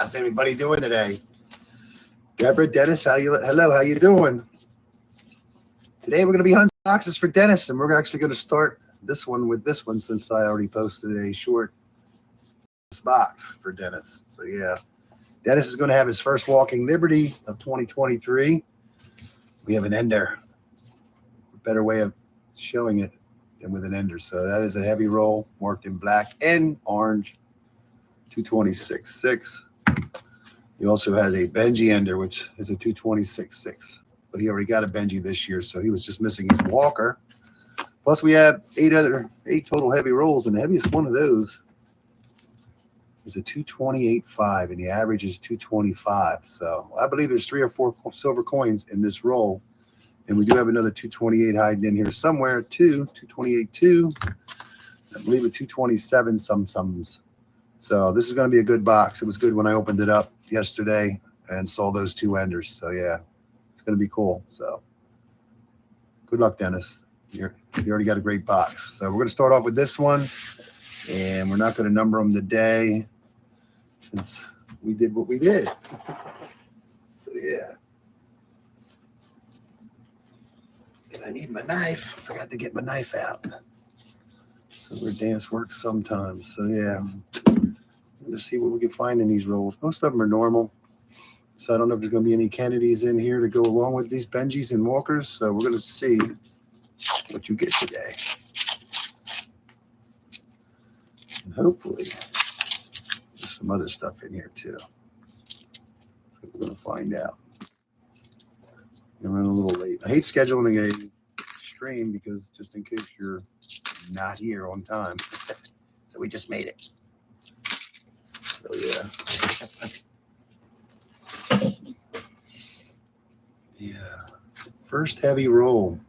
How's everybody doing today? Deborah, Dennis, hello, how you doing? Today we're going to be hunting boxes for Dennis, and we're actually going to start this one with this one since I already posted a short box for Dennis. So yeah, Dennis is going to have his first Walking Liberty of 2023. We have an ender. A better way of showing it than with an ender. So that is a heavy roll marked in black and orange, 226.6. He also has a Benji ender, which is a 226.6. But he already got a Benji this year, so he was just missing his Walker. Plus, we have eight total heavy rolls, and the heaviest one of those is a 228.5, and the average is 225. So I believe there's 3 or 4 silver coins in this roll, and we do have another 228 hiding in here somewhere too. 228.2, I believe a 227 sums. So this is going to be a good box. It was good when I opened it up yesterday and saw those 2 enders. So yeah, it's going to be cool. So good luck, Dennis. You already got a great box. So we're going to start off with this one, and we're not going to number them today since we did what we did. So yeah. And I need my knife. I forgot to get my knife out. So where dance works sometimes. So yeah. Let's see what we can find in these rolls. Most of them are normal. So I don't know if there's going to be any Kennedys in here to go along with these Benjis and Walkers. So we're going to see what you get today. And hopefully there's some other stuff in here too. So we're going to find out. I'm running a little late. I hate scheduling a stream because just in case you're not here on time. So we just made it. So yeah. Yeah. First heavy roll.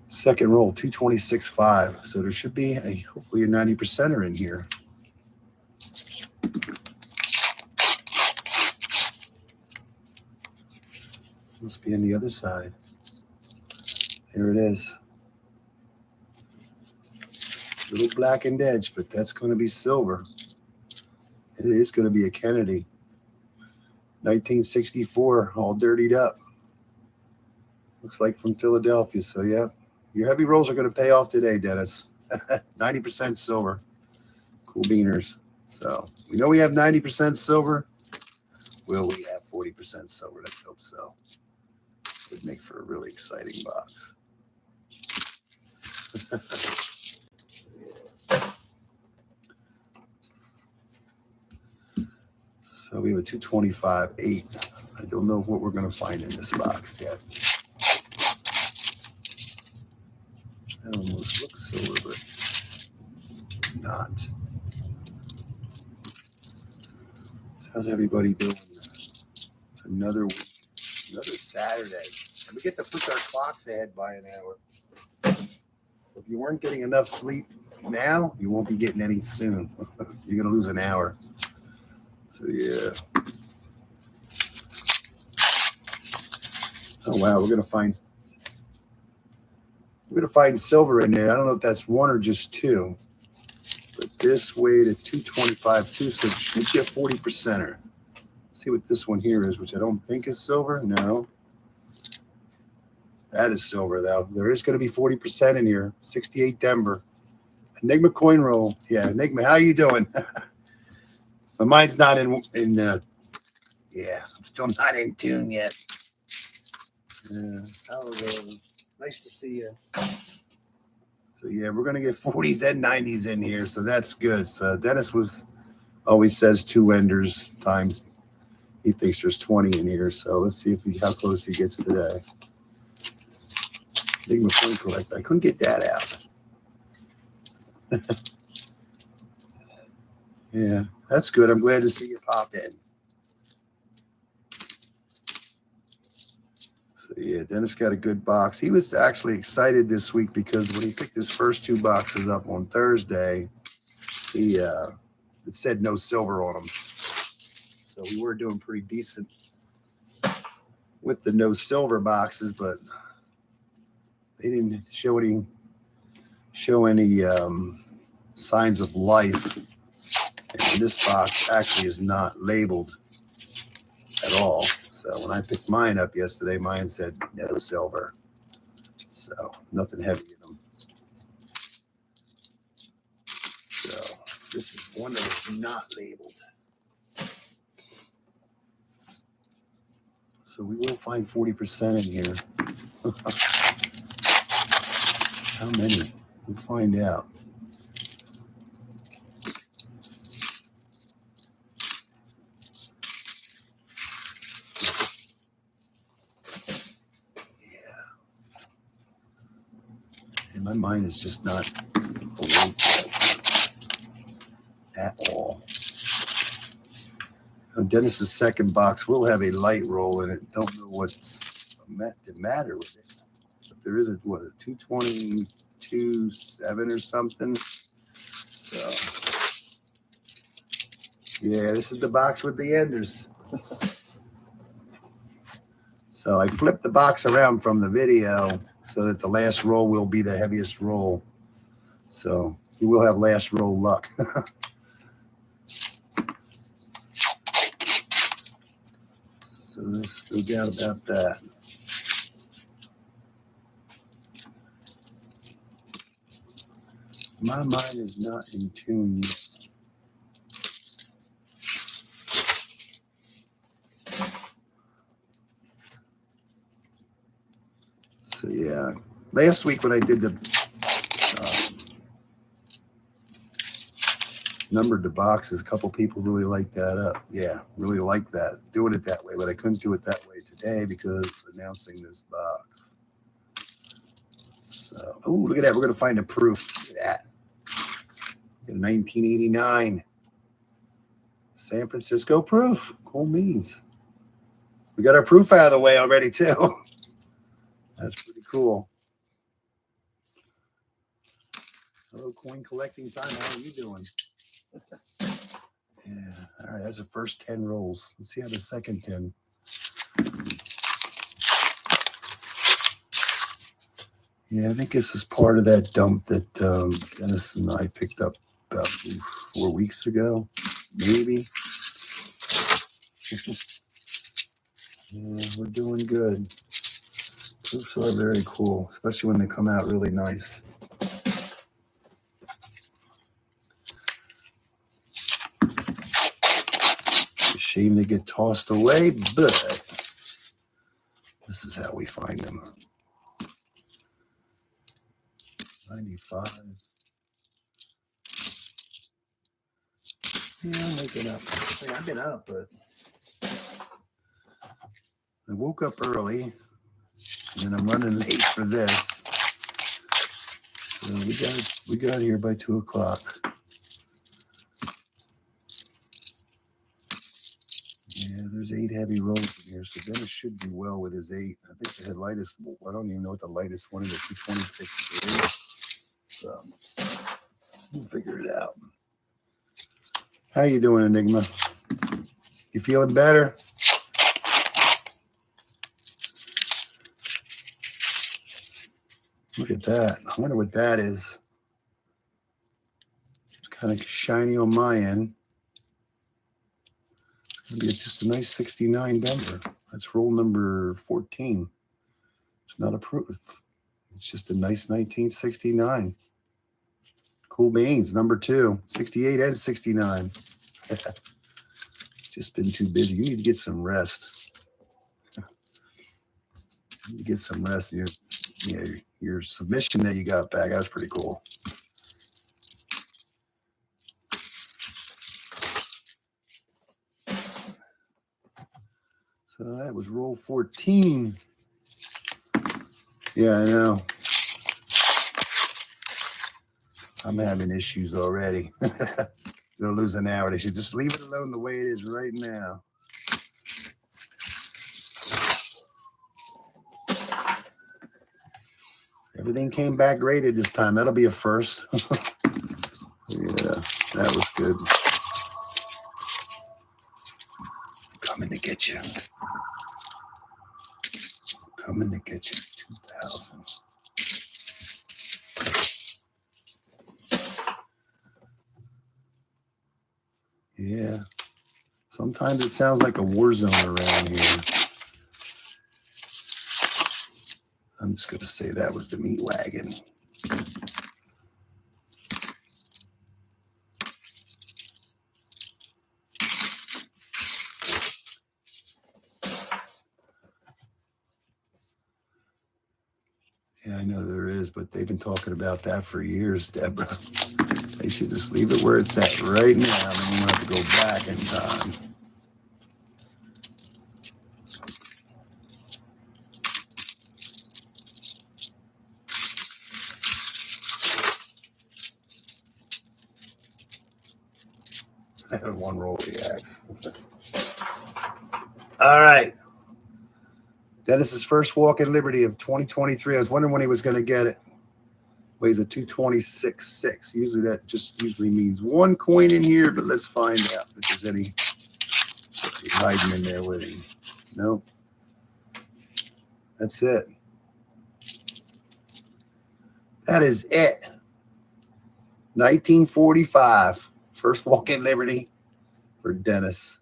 Second roll, 226.5. So there should be hopefully a 90%er in here. Must be on the other side. There it is. A little blackened edge, but that's going to be silver. It is going to be a Kennedy. 1964, all dirtied up. Looks like from Philadelphia. So, yeah, your heavy rolls are going to pay off today, Dennis. 90% silver. Cool beaners. So, we know we have 90% silver. Will we have 40% silver? Let's hope so. Would make for a really exciting box. So we have a 225.8. I don't know what we're going to find in this box yet. That almost looks silver, but not. So how's everybody doing? It's another week, another Saturday. And we get to push our clocks ahead by an hour. If you weren't getting enough sleep now, you won't be getting any soon. You're going to lose an hour. So yeah. Oh wow, we're gonna find silver in there. I don't know if that's 1 or just 2, but this weighed at 225.2, so it should be a 40%er. See what this one here is, which I don't think is silver. No, that is silver though. There is going to be 40% in here. 68 Denver. Enigma coin roll. Yeah, Enigma. How you doing? My mind's not in yeah, I'm still not in tune yet. Nice to see you. So yeah, we're gonna get 40s and 90s in here, so that's good. So Dennis always says 2 enders times. He thinks there's 20 in here, so let's see how close he gets today. Enigma coin collect. I couldn't get that out. Yeah. That's good. I'm glad to see you pop in. So, yeah, Dennis got a good box. He was actually excited this week because when he picked his first 2 boxes up on Thursday, it said no silver on them. So we were doing pretty decent with the no silver boxes, but they didn't show any signs of life. And And this box actually is not labeled at all. So when I picked mine up yesterday, mine said no silver. So nothing heavy in them. So this is one that is not labeled. So we will find 40% in here. How many? We'll find out. And my mind is just not awake at all. Dennis's second box will have a light roll in it. Don't know what's the matter with it. But there is a 222.7 or something. So yeah, this is the box with the enders. So I flipped the box around from the video so that the last roll will be the heaviest roll. So you will have last roll luck. So there's no doubt about that. My mind is not in tune yet. So yeah, last week when I did the numbered the boxes, a couple people really liked that up. Yeah, really liked that, doing it that way, but I couldn't do it that way today because announcing this box. So, oh, look at that. We're going to find a proof. Look at that. 1989 San Francisco proof. Cool beans. We got our proof out of the way already, too. That's pretty cool. Hello, coin collecting time. How are you doing? Yeah. All right. That's the first 10 rolls. Let's see how the second 10. Yeah, I think this is part of that dump that Dennis and I picked up about 4 weeks ago, maybe. Yeah, we're doing good. Proofs are very cool, especially when they come out really nice. It's a shame they get tossed away, but this is how we find them. 95. Yeah, I'm waking up. I've been up, but I woke up early, and I'm running late for this. So we got here by 2 o'clock. Yeah, there's 8 heavy rolls in here, so Dennis should do well with his 8. I think the lightest, I don't even know what the lightest one is, the 226 is. So we'll figure it out. How you doing, Enigma? You feeling better? Look at that. I wonder what that is. It's kind of shiny on my end. It's going to be just a nice 69 Denver. That's roll number 14. It's not a proof. It's just a nice 1969. Cool beans, number 2. 68 and 69. Just been too busy. You need to get some rest. You need to get some rest. Your submission that you got back, that was pretty cool. So that was roll 14. Yeah, I know. I'm having issues already. They'll lose an hour. They should just leave it alone the way it is right now. Everything came back graded this time. That'll be a first. Yeah, that was good. Coming to get you. Coming to get you. 2,000. Yeah. Sometimes it sounds like a war zone around here. I'm just going to say that was the meat wagon. Yeah, I know there is, but they've been talking about that for years, Deborah. They should just leave it where it's at right now, and then we don't have to go back in time. I had one roll of the axe. All right. Dennis's first walk in Liberty of 2023. I was wondering when he was going to get it. Weighs a 226.6. Usually that just means one coin in here, but let's find out if there's any hiding in there with him. No. That's it. That is it. 1945. First walk in Liberty for Dennis.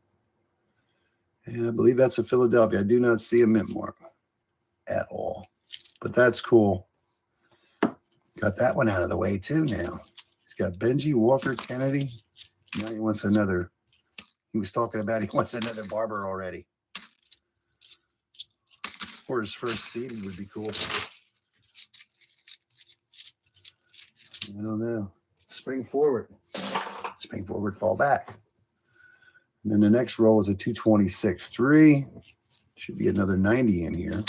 And I believe that's a Philadelphia. I do not see a mint mark at all. But that's cool. Got that one out of the way too now. He's got Benji, Walker, Kennedy. Now he wants another. He was talking about he wants another Barber already. Or his first seed would be cool. I don't know. Spring forward. Spring forward, fall back. And then the next roll is a 226.3. Should be another 90 in here.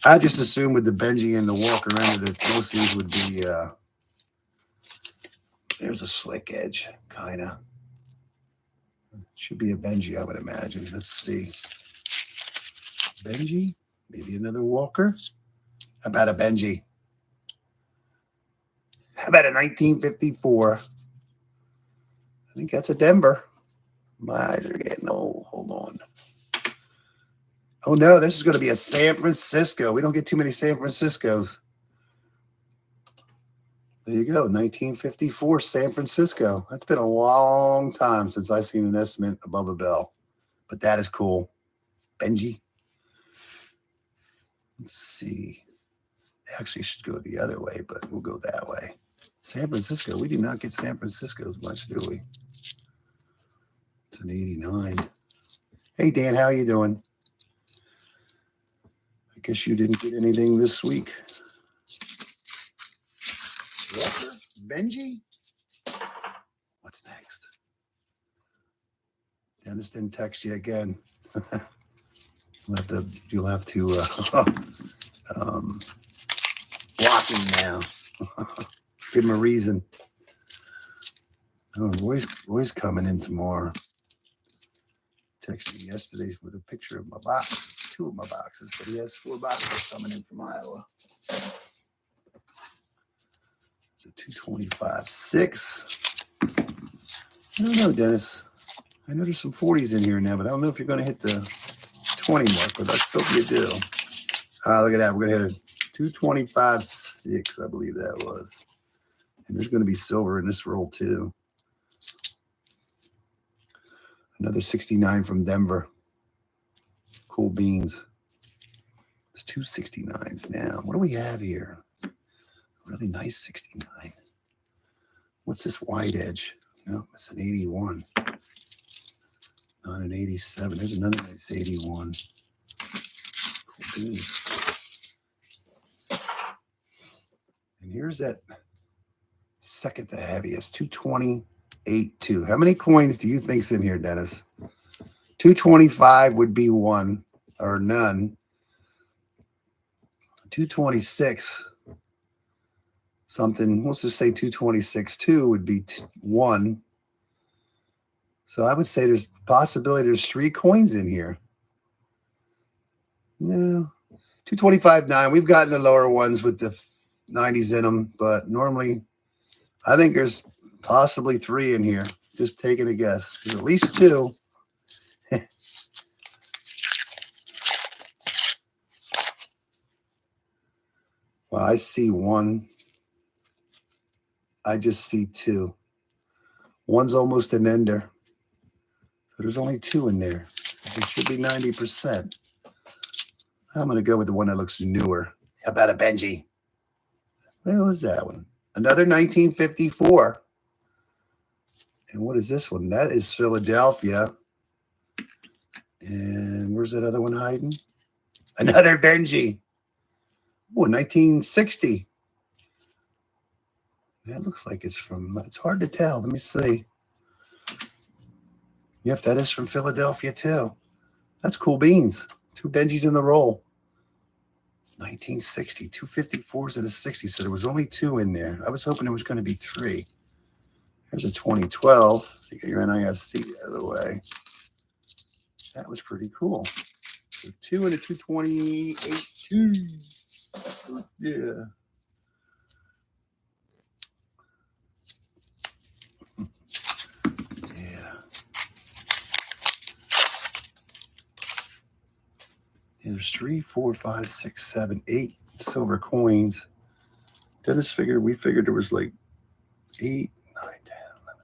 I just assume with the Benji and the Walker end that most of these would be, there's a slick edge, kind of. Should be a Benji, I would imagine. Let's see. Benji, maybe another Walker. How about a Benji? How about a 1954? I think that's a Denver. My eyes are getting old. Hold on. Oh, no, this is going to be a San Francisco. We don't get too many San Franciscos. There you go, 1954 San Francisco. That's been a long time since I've seen an estimate above a bell. But that is cool. Benji. Let's see. They actually should go the other way, but we'll go that way. San Francisco. We do not get San Francisco's much, do we? It's an 89. Hey, Dan, how you doing? I guess you didn't get anything this week. Walker? Benji? What's next? Dennis didn't text you again. You'll have to block him now. Give him a reason. Oh, Roy's coming in tomorrow. Texted me yesterday with a picture of my box. 2 of my boxes, but he has 4 boxes coming in from Iowa. It's a 225.6. I don't know, Dennis. I know there's some 40s in here now, but I don't know if you're going to hit the 20 mark, but let's hope you do. Look at that. We're going to hit a 225.6, I believe that was. And there's going to be silver in this roll, too. Another 69 from Denver. Cool beans. It's 2 69s now. What do we have here? Really nice 69. What's this wide edge? No, it's an 81. Not an 87. There's another nice 81. Cool beans. And here's that second the heaviest, 228.2. How many coins do you think's in here, Dennis? 225 would be 1 or none. 226 something. Let's just say 226.2 would be 1. So I would say there's possibility there's 3 coins in here. No, 225.9. We've gotten the lower ones with the 90s in them, but normally I think there's possibly 3 in here. Just taking a guess. There's at least 2. Well, I see 1. I just see 2. One's almost an ender. So there's only 2 in there. It should be 90%. I'm going to go with the one that looks newer. How about a Benji? What was that one? Another 1954. And what is this one? That is Philadelphia. And where's that other one hiding? Another Benji. Oh, 1960. That looks like it's from, it's hard to tell. Let me see. Yep, that is from Philadelphia too. That's cool beans. 2 Benjis in the roll. 1960, 254s and a 60. So there was only 2 in there. I was hoping there was going to be 3. Here's a 2012. So you get your NIFC out of the way. That was pretty cool. So 2 and a 228. 2. Yeah. Yeah, there's 3, 4, 5, 6, 7, 8 silver coins. Dennis figured, we figured there was like 8, 9, 10, 11.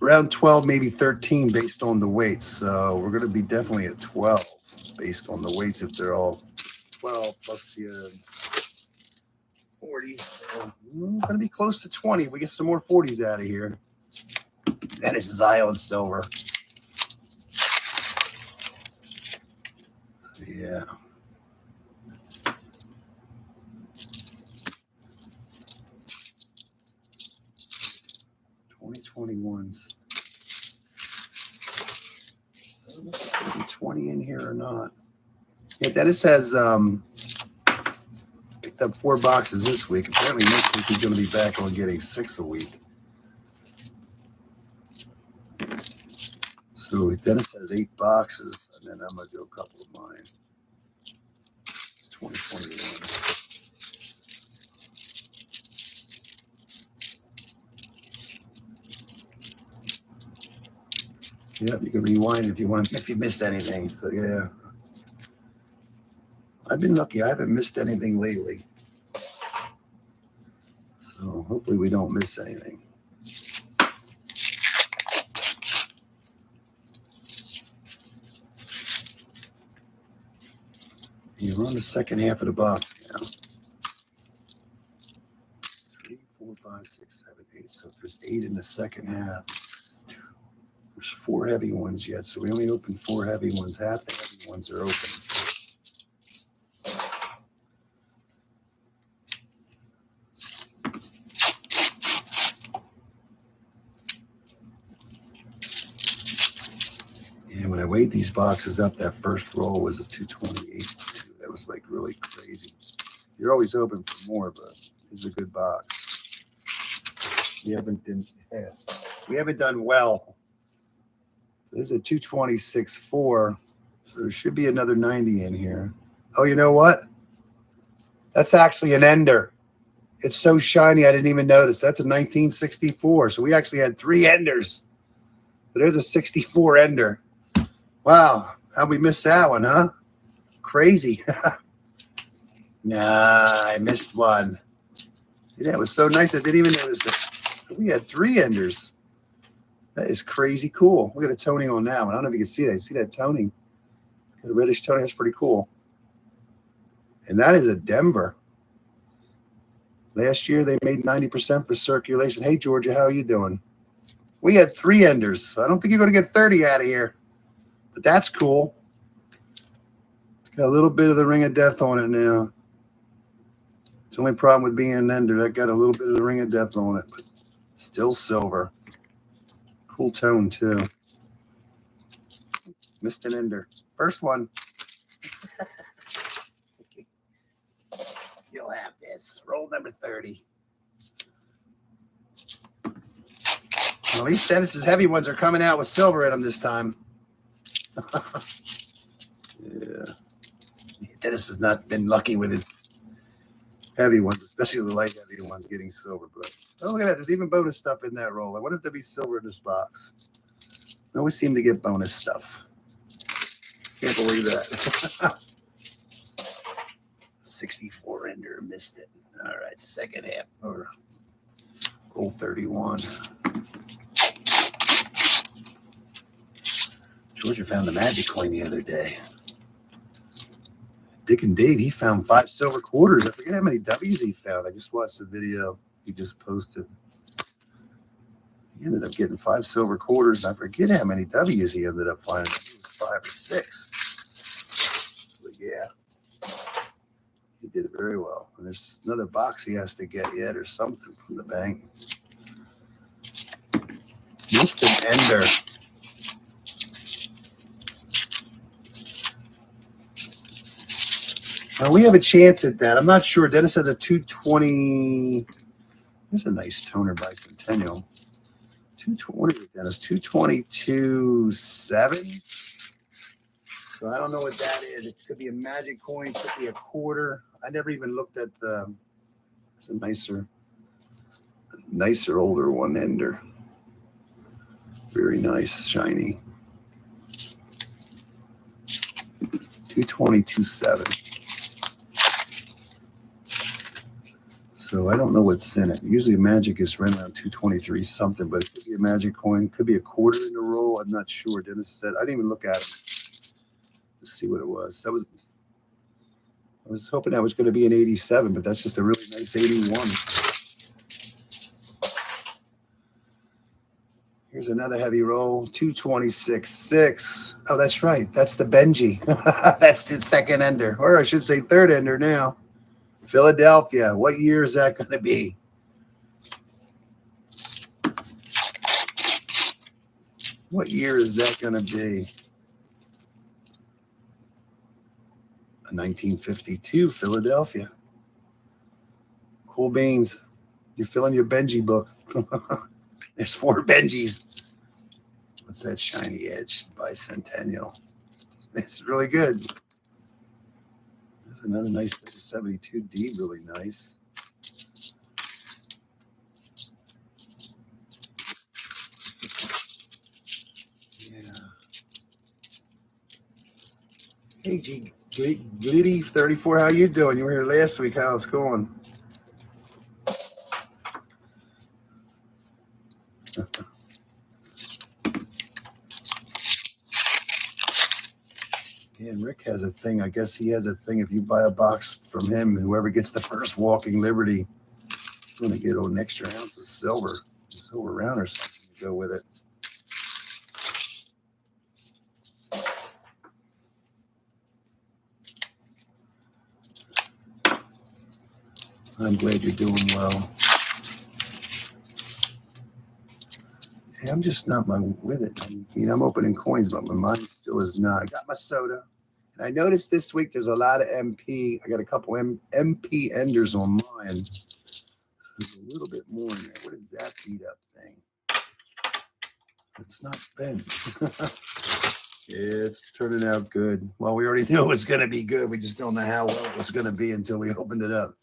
Around 12, maybe 13 based on the weights. So we're going to be definitely at 12 based on the weights if they're all 12 plus the 40. So we're going to be close to 20. We get some more 40s out of here. Dennis is eye on silver. Yeah. $20, 20 in here or not? Yeah, Dennis has picked up 4 boxes this week. Apparently next week he's going to be back on getting 6 a week. So Dennis has 8 boxes, and then I'm going to do a couple of mine. It's 2021. Yep, you can rewind if you want, if you missed anything. So yeah, I've been lucky. I haven't missed anything lately. So hopefully we don't miss anything. You're on the second half of the box now. 3, 4, 5, 6, 7, 8. So there's 8 in the second half. There's 4 heavy ones yet, so we only opened 4 heavy ones. Half the heavy ones are open. And when I weighed these boxes up, that first roll was a 228. That was like really crazy. You're always hoping for more, but it's a good box. We haven't done well. This is a 226.4. So there should be another 90 in here. Oh, you know what? That's actually an ender. It's so shiny I didn't even notice. That's a 1964. So we actually had 3 enders. But there's a 64 ender. Wow. How'd we miss that one, huh? Crazy. Nah, I missed one. Yeah, it was so nice I didn't even notice it. So we had 3 enders. That is crazy cool. Look at the toning on that one. I don't know if you can see that. You see that toning? The reddish toning. That's pretty cool. And that is a Denver. Last year they made 90% for circulation. Hey, Georgia, how are you doing? We had 3 enders. So I don't think you're going to get 30 out of here. But that's cool. It's got a little bit of the ring of death on it now. It's the only problem with being an ender. That got a little bit of the ring of death on it. But still silver. Cool tone, too. Missed an ender. First one. You'll have this. Roll number 30. Well, at least Dennis's heavy ones are coming out with silver in them this time. Yeah. Dennis has not been lucky with his heavy ones, especially the light heavy ones getting silver. But oh, look at that. There's even bonus stuff in that roll. I wonder if there'll be silver in this box. I always seem to get bonus stuff. Can't believe that. 64 ender, missed it. All right, second half or roll 31. Georgia found a magic coin the other day. Dick and Dave, he found 5 silver quarters. I forget how many W's he found. I just watched the video he just posted. He ended up getting 5 silver quarters. I forget how many W's he ended up finding. I think it was 5 or 6. But yeah, he did it very well. And there's another box he has to get yet or something from the bank. Missed an ender. Now we have a chance at that. I'm not sure. Dennis has a 220. There's a nice toner bicentennial. 220. What is it, Dennis? 222.7. So I don't know what that is. It could be a magic coin. Could be a quarter. I never even looked at the. It's a nicer older one ender. Very nice, shiny. 222.7. So I don't know what's in it. Usually magic is right around 223 something, but it could be a magic coin. Could be a quarter in a roll. I'm not sure. Dennis said I didn't even look at it to see what it was. I was hoping that was going to be an 87, but that's just a really nice 81. Here's another heavy roll, 226.6. Oh, that's right. That's the Benji. That's the second ender, or I should say third ender now. Philadelphia. What year is that going to be? What year is that going to be? 1952, Philadelphia. Cool beans. You're filling your Benji book. There's 4 Benjis. What's that shiny edge? Bicentennial. It's really good. There's another nice 72D, really nice. Yeah. Hey, Glitty 34, how you doing? You were here last week. How's it going? Yeah, and Rick has a thing. I guess he has a thing. If you buy a box from him, whoever gets the first Walking Liberty is going to get an extra ounce of silver round or something to go with it. I'm glad you're doing well. Hey, I'm just not with it. I'm opening coins, but my mind still is not. I got my soda. And I noticed this week there's a lot of MP. I got a couple MP enders on mine. There's a little bit more in there. What is that beat up thing? It's not bent. It's turning out good. Well, we already knew it was going to be good. We just don't know how well it was going to be until we opened it up.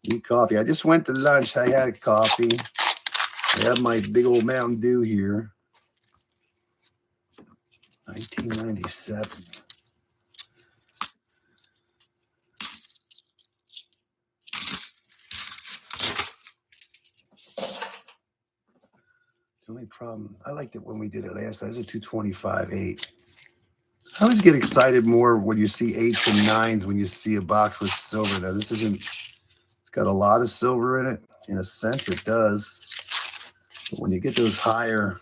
Need coffee. I just went to lunch. I had coffee. I have my big old Mountain Dew here. 1997. The only problem, I liked it when we did it last time. It was a 225.8. I always get excited more when you see 8s and 9s when you see a box with silver. Now, this isn't, it's got a lot of silver in it. In a sense, it does. But when you get those higher,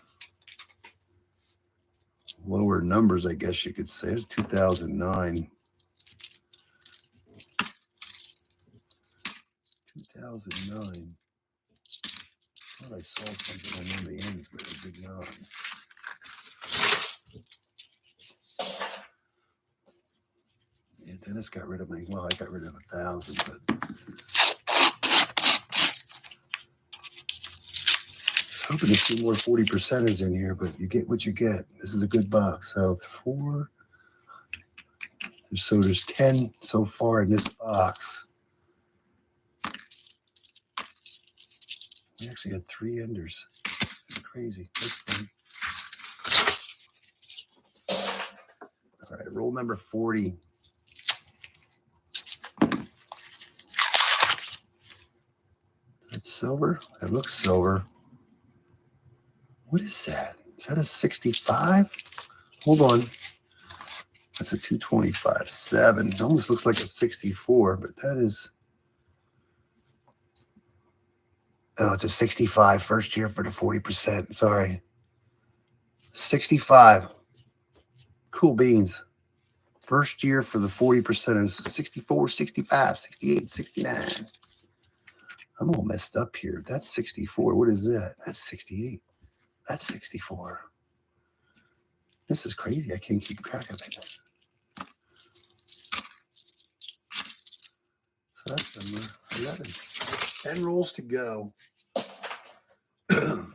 lower numbers, I guess you could say. There's 2009. 2009. I thought I saw something on one of the ends, but I did not. Yeah, Dennis got rid of I got rid of 1,000, but I was hoping to see more 40%ers in here, but you get what you get. This is a good box. So 4. So there's 10 so far in this box. We actually got 3 enders. That's crazy. That's fun. All right, roll number 40. That's silver. That looks silver. What is that? Is that a 65? Hold on. That's a 225.7. Almost looks like a 64, but that is. Oh, it's a 65. First year for the 40%. Sorry. 65. Cool beans. First year for the 40% is 64, 65, 68, 69. I'm all messed up here. That's 64. What is that? That's 68. That's 64. This is crazy. I can't keep track of it. So that's number 11. 10 rolls to go. So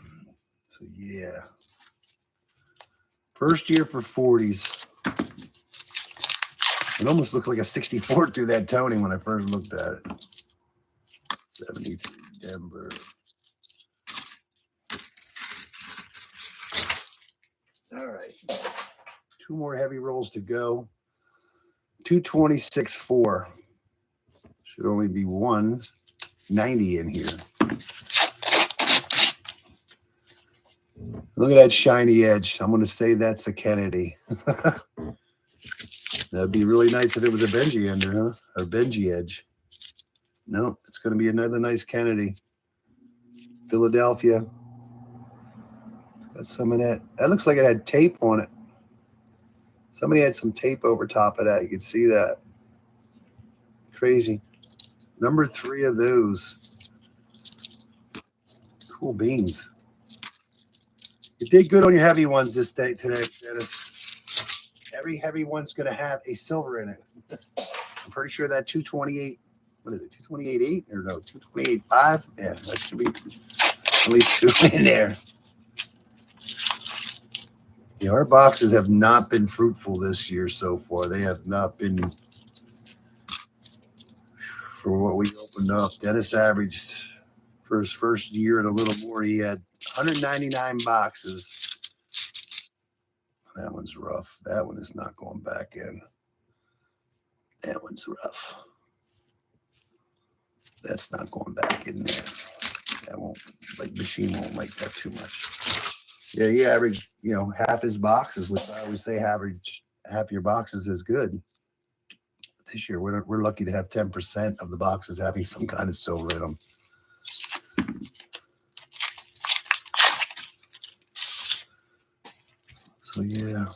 yeah. First year for 40s. It almost looked like a 64 through that toning when I first looked at it. 73 Denver. All right. 2 more heavy rolls to go. 226.4. Should only be 190 in here. Look at that shiny edge. I'm going to say that's a Kennedy. That'd be really nice if it was a Benji ender, huh? Or Benji edge. No, it's going to be another nice Kennedy. Philadelphia. Got some of that. That looks like it had tape on it. Somebody had some tape over top of that. You can see that. Crazy. Number 3 of those. Cool beans. You did good on your heavy ones this day today, Dennis. Every heavy one's going to have a silver in it. I'm pretty sure that 228, what is it, 228.8 or no, 228.5? Yeah, that should be at least 2 in there. Yeah, our boxes have not been fruitful this year so far. They have not been for what we opened up. Dennis averaged for his first year and a little more. He had 199 boxes. That one's rough. That one is not going back in. That one's rough. That's not going back in there. That won't, like, machine won't like that too much. Yeah, he averaged, half his boxes, which I always say average half your boxes is good. This year, we're lucky to have 10% of the boxes having some kind of silver in them. So, yeah.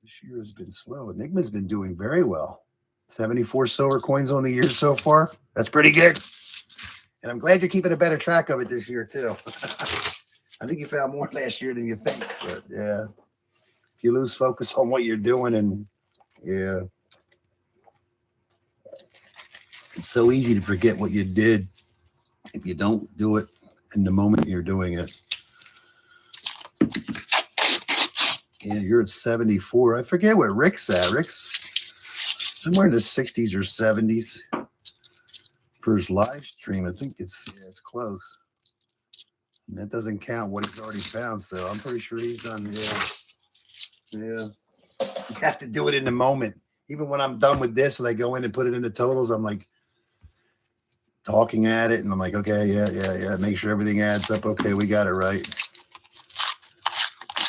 This year has been slow. Enigma's been doing very well. 74 silver coins on the year so far. That's pretty good. And I'm glad you're keeping a better track of it this year, too. I think you found more last year than you think. But, yeah. If you lose focus on what you're doing and, yeah. It's so easy to forget what you did if you don't do it in the moment you're doing it. Yeah, you're at 74. I forget where Rick's at. Rick's somewhere in the 60s or 70s for his live stream. I think it's close. And that doesn't count what he's already found. So I'm pretty sure he's done. Yeah. You have to do it in the moment. Even when I'm done with this and I go in and put it in the totals, I'm like talking at it and I'm like, okay, yeah. Make sure everything adds up. Okay, we got it right.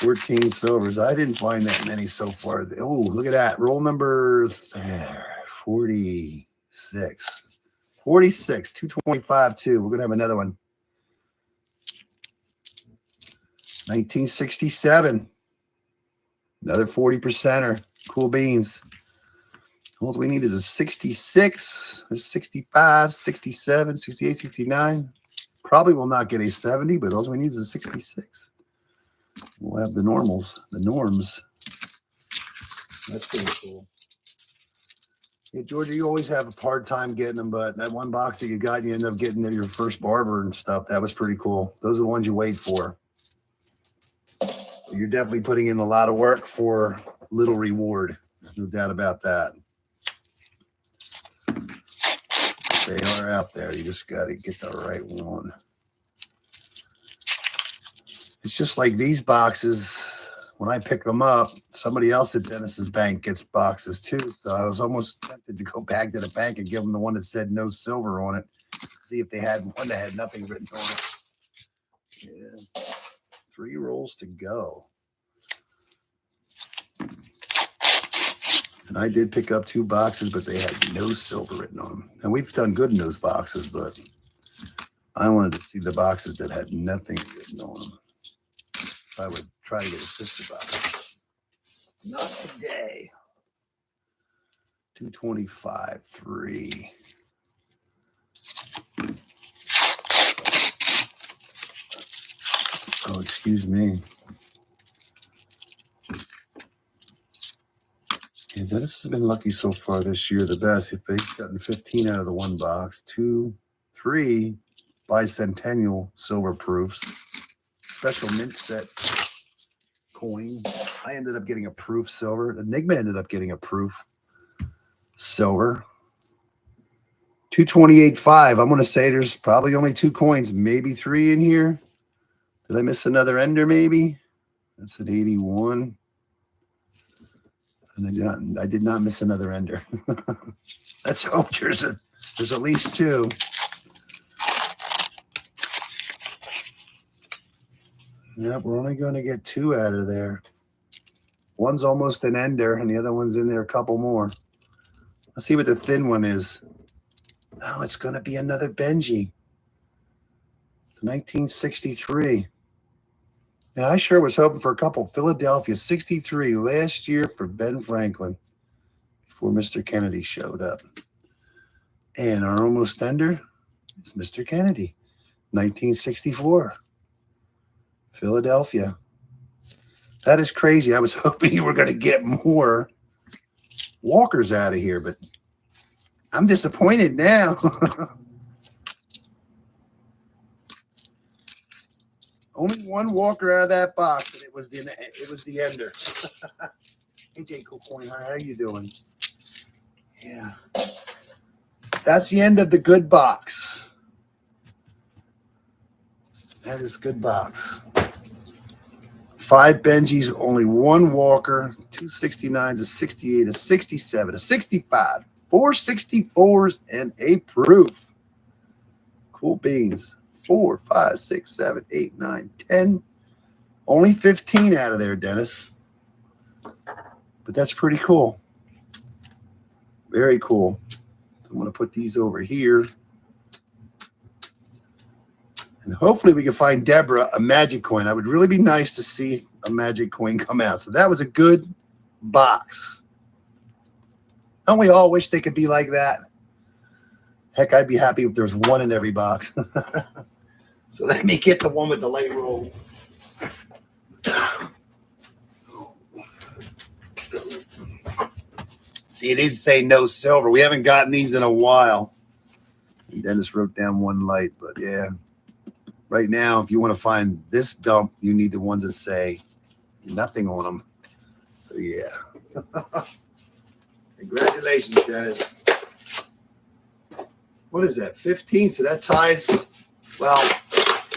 14 silvers. I didn't find that many so far. Oh, look at that. Roll number 46. 46, 225.2. We're going to have another one. 1967. Another 40%er. Cool beans. All we need is a 66, a 65, 67, 68, 69. Probably will not get a 70, but all we need is a 66. We'll have the norms. That's pretty cool. Yeah, Georgia, you always have a hard time getting them, but that one box that you got, you end up getting your first barber and stuff. That was pretty cool. Those are the ones you wait for. You're definitely putting in a lot of work for little reward. There's no doubt about that. They are out there. You just got to get the right one. It's just like these boxes. When I pick them up, somebody else at Dennis's bank gets boxes too. So I was almost tempted to go back to the bank and give them the one that said no silver on it. See if they had one that had nothing written on it. Yeah. 3 rolls to go. And I did pick up 2 boxes, but they had no silver written on them. And we've done good in those boxes, but I wanted to see the boxes that had nothing written on them. I would try to get a sister box. Not today. 225, 3. Oh, excuse me. Yeah, Dennis has been lucky so far this year, the best. He's gotten 15 out of the 1 box. 2, 3 bicentennial silver proofs. Special mint set coin. I ended up getting a proof silver. Enigma ended up getting a proof silver. 228.5. I'm going to say there's probably only 2 coins, maybe 3 in here. Did I miss another ender maybe? That's an 81. And I did not miss another ender. Let's hope there's at least 2. Yep, we're only going to get 2 out of there. One's almost an ender, and the other one's in there a couple more. Let's see what the thin one is. Oh, it's going to be another Benji. It's 1963. And I sure was hoping for a couple. Philadelphia, 63 last year for Ben Franklin before Mr. Kennedy showed up. And our almost ender is Mr. Kennedy, 1964. Philadelphia. That is crazy. I was hoping you were going to get more walkers out of here, but I'm disappointed now. Only 1 walker out of that box, and it was the ender. Hey, J. Cool Coin, how are you doing? Yeah. That's the end of the good box. That is good box. 5 Benjis, only 1 walker, 2 69s, a 68, a 67, a 65, 4 64s, and a proof. Cool beans. 4, 5, 6, 7, 8, 9, 10. Only 15 out of there, Dennis. But that's pretty cool. Very cool. I'm going to put these over here. And hopefully we can find Deborah a magic coin. I would really be nice to see a magic coin come out. So that was a good box. Don't we all wish they could be like that? Heck, I'd be happy if there's 1 in every box. So let me get the one with the light roll. See, it is saying no silver. We haven't gotten these in a while. And Dennis wrote down 1 light, but yeah. Right now, if you want to find this dump, you need the ones that say nothing on them. So yeah. Congratulations, Dennis. What is that? 15? So that ties. Well,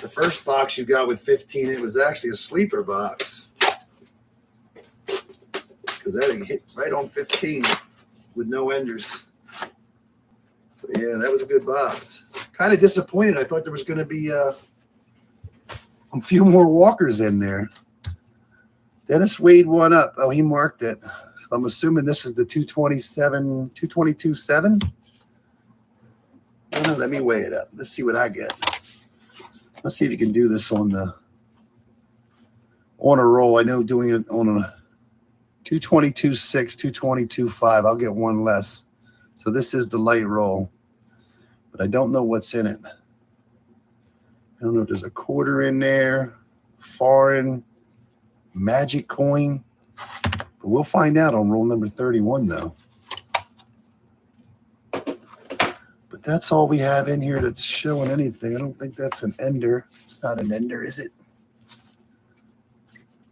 the first box you got with 15, it was actually a sleeper box. Because that hit right on 15 with no enders. So yeah, that was a good box. Kind of disappointed. I thought there was going to be a few more walkers in there. Dennis weighed 1 up. Oh, he marked it. I'm assuming this is the 227, 222.7. Let me weigh it up. Let's see what I get. Let's see if you can do this on a roll. I know doing it on a 222.6, 222.5. I'll get 1 less. So this is the light roll, but I don't know what's in it. I don't know if there's a quarter in there, foreign, magic coin, but we'll find out on roll number 31 though. But that's all we have in here that's showing anything. I don't think that's an ender. It's not an ender, is it?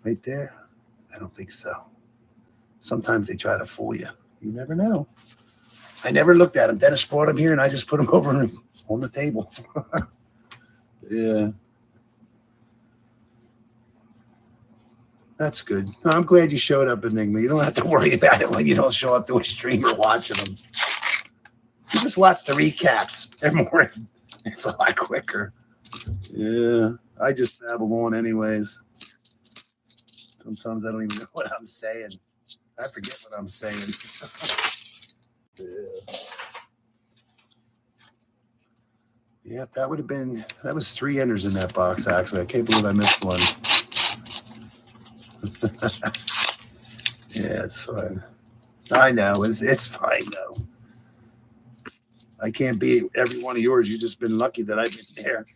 Right there? I don't think so. Sometimes they try to fool you. You never know. I never looked at them. Dennis brought them here, and I just put them over on the table. Yeah. That's good. I'm glad you showed up, Enigma. You don't have to worry about it when you don't show up to a stream or watching them. You just watch the recaps. They're more, it's a lot quicker. Yeah, I just babble on anyways. Sometimes I don't even know what I'm saying. I forget what I'm saying. Yeah, that would have been, that was 3 enders in that box, actually. I can't believe I missed one. Yeah, it's fine. I know. It's fine, though. I can't beat every one of yours. You've just been lucky that I've been there.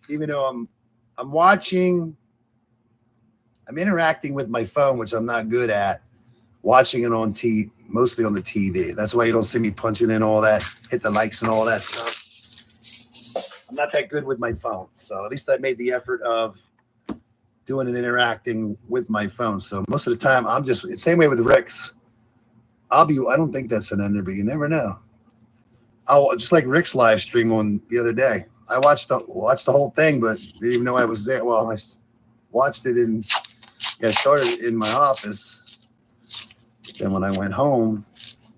Even though I'm watching, I'm interacting with my phone, which I'm not good at, watching it on mostly on the TV. That's why you don't see me punching in all that, hit the likes and all that stuff. I'm not that good with my phone. So at least I made the effort of doing and interacting with my phone. So most of the time, I'm just, same way with Rick's. I don't think that's an ender, but you never know. I'll just like Rick's live stream on the other day. I watched the whole thing, but didn't even know I was there. Well, I watched it I started in my office. Then when I went home,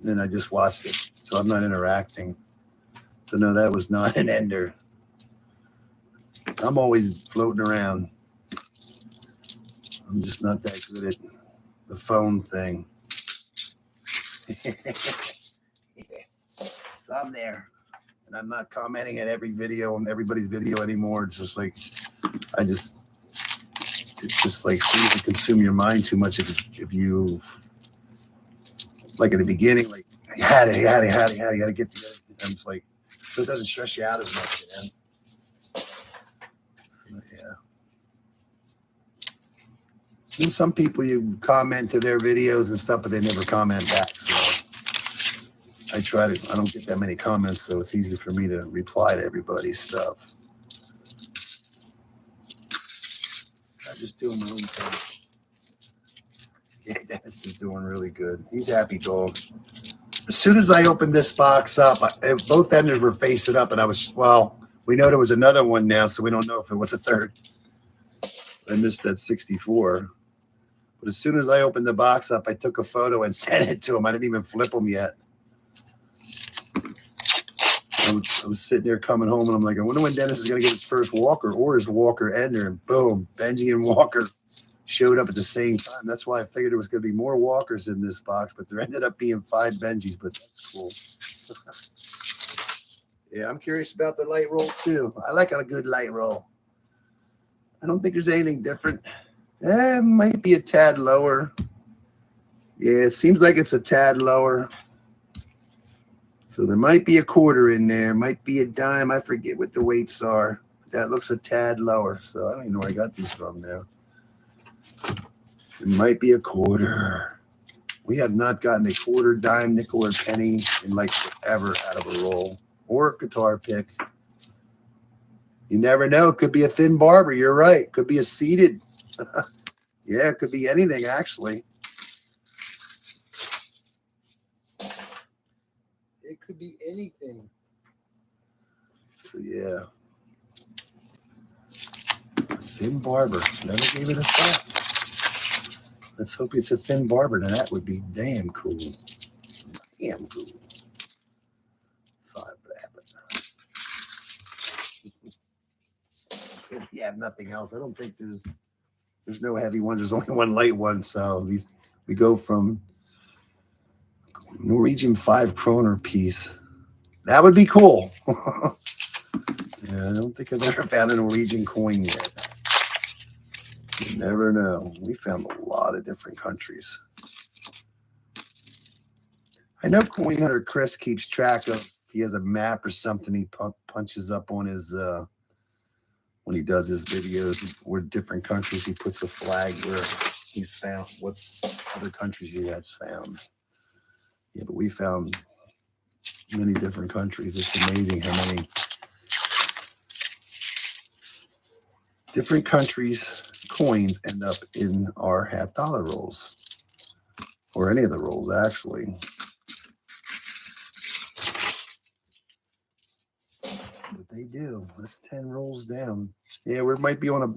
then I just watched it. So I'm not interacting. So no, that was not an ender. I'm always floating around. I'm just not that good at the phone thing. So I'm there. And I'm not commenting at every video on everybody's video anymore. It's just like, it's just like seems to consume your mind too much if you, like in the beginning, like, you gotta get together. And it's like, so it doesn't stress you out as much, man. Yeah. And some people, you comment to their videos and stuff, but they never comment back. So I don't get that many comments, so it's easy for me to reply to everybody's stuff. I just do my own thing. Yeah, Dennis is doing really good. He's happy dog. As soon as I opened this box up, both enders were facing up, and we know there was another one now, so we don't know if it was a third. I missed that 64. But as soon as I opened the box up, I took a photo and sent it to him. I didn't even flip them yet. I was sitting there coming home, and I'm like, I wonder when Dennis is going to get his first Walker or his Walker ender. And boom, Benji and Walker showed up at the same time. That's why I figured there was going to be more Walkers in this box, but there ended up being 5 Benjis, but that's cool. Yeah, I'm curious about the light roll, too. I like a good light roll. I don't think there's anything different. It might be a tad lower. Yeah, it seems like it's a tad lower. So there might be a quarter in there, might be a dime. I forget what the weights are. That looks a tad lower. So I don't even know where I got these from now. It might be a quarter. We have not gotten a quarter, dime, nickel, or penny in like forever out of a roll or a guitar pick. You never know. It could be a thin barber. You're right. Could be a seated. Yeah, it could be anything, actually. It could be anything. So, yeah. Thin barber. Never gave it a thought. Let's hope it's a thin barber. Now, that would be damn cool. Damn cool. Sorry for that. If you have nothing else, I don't think there's no heavy ones. There's only one light one. So we go from Norwegian 5 kroner piece. That would be cool. Yeah, I don't think I've ever found a Norwegian coin yet. You never know. We found a lot of different countries. I know Coin Hunter Chris keeps track of. He has a map or something he punches up on his when he does his videos where different countries. He puts a flag where he's found what other countries he has found. Yeah, but we found many different countries. It's amazing how many different countries' coins end up in our $50 rolls, or any of the rolls, actually. But they do. That's 10 rolls down. Yeah, we might be on a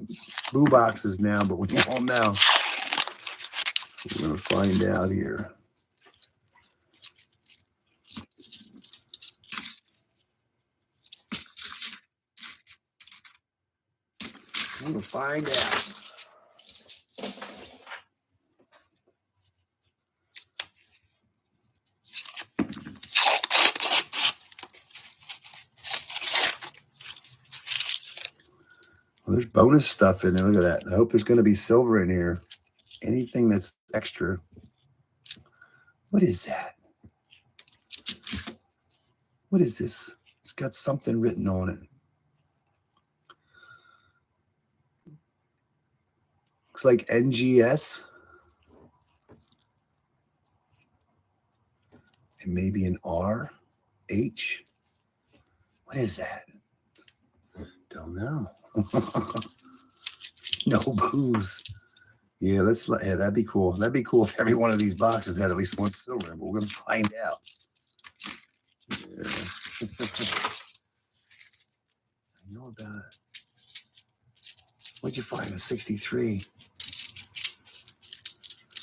blue boxes now, but we won't know. So we're going to find out here. We'll find out. Well, there's bonus stuff in there. Look at that. I hope there's going to be silver in here. Anything that's extra. What is that? What is this? It's got something written on it. Looks like NGS. And maybe an R, H. What is that? Don't know. No booze. Yeah, yeah, that'd be cool. That'd be cool if every one of these boxes had at least one silver, but we're gonna find out. Yeah. I know about it. What'd you find? A 63.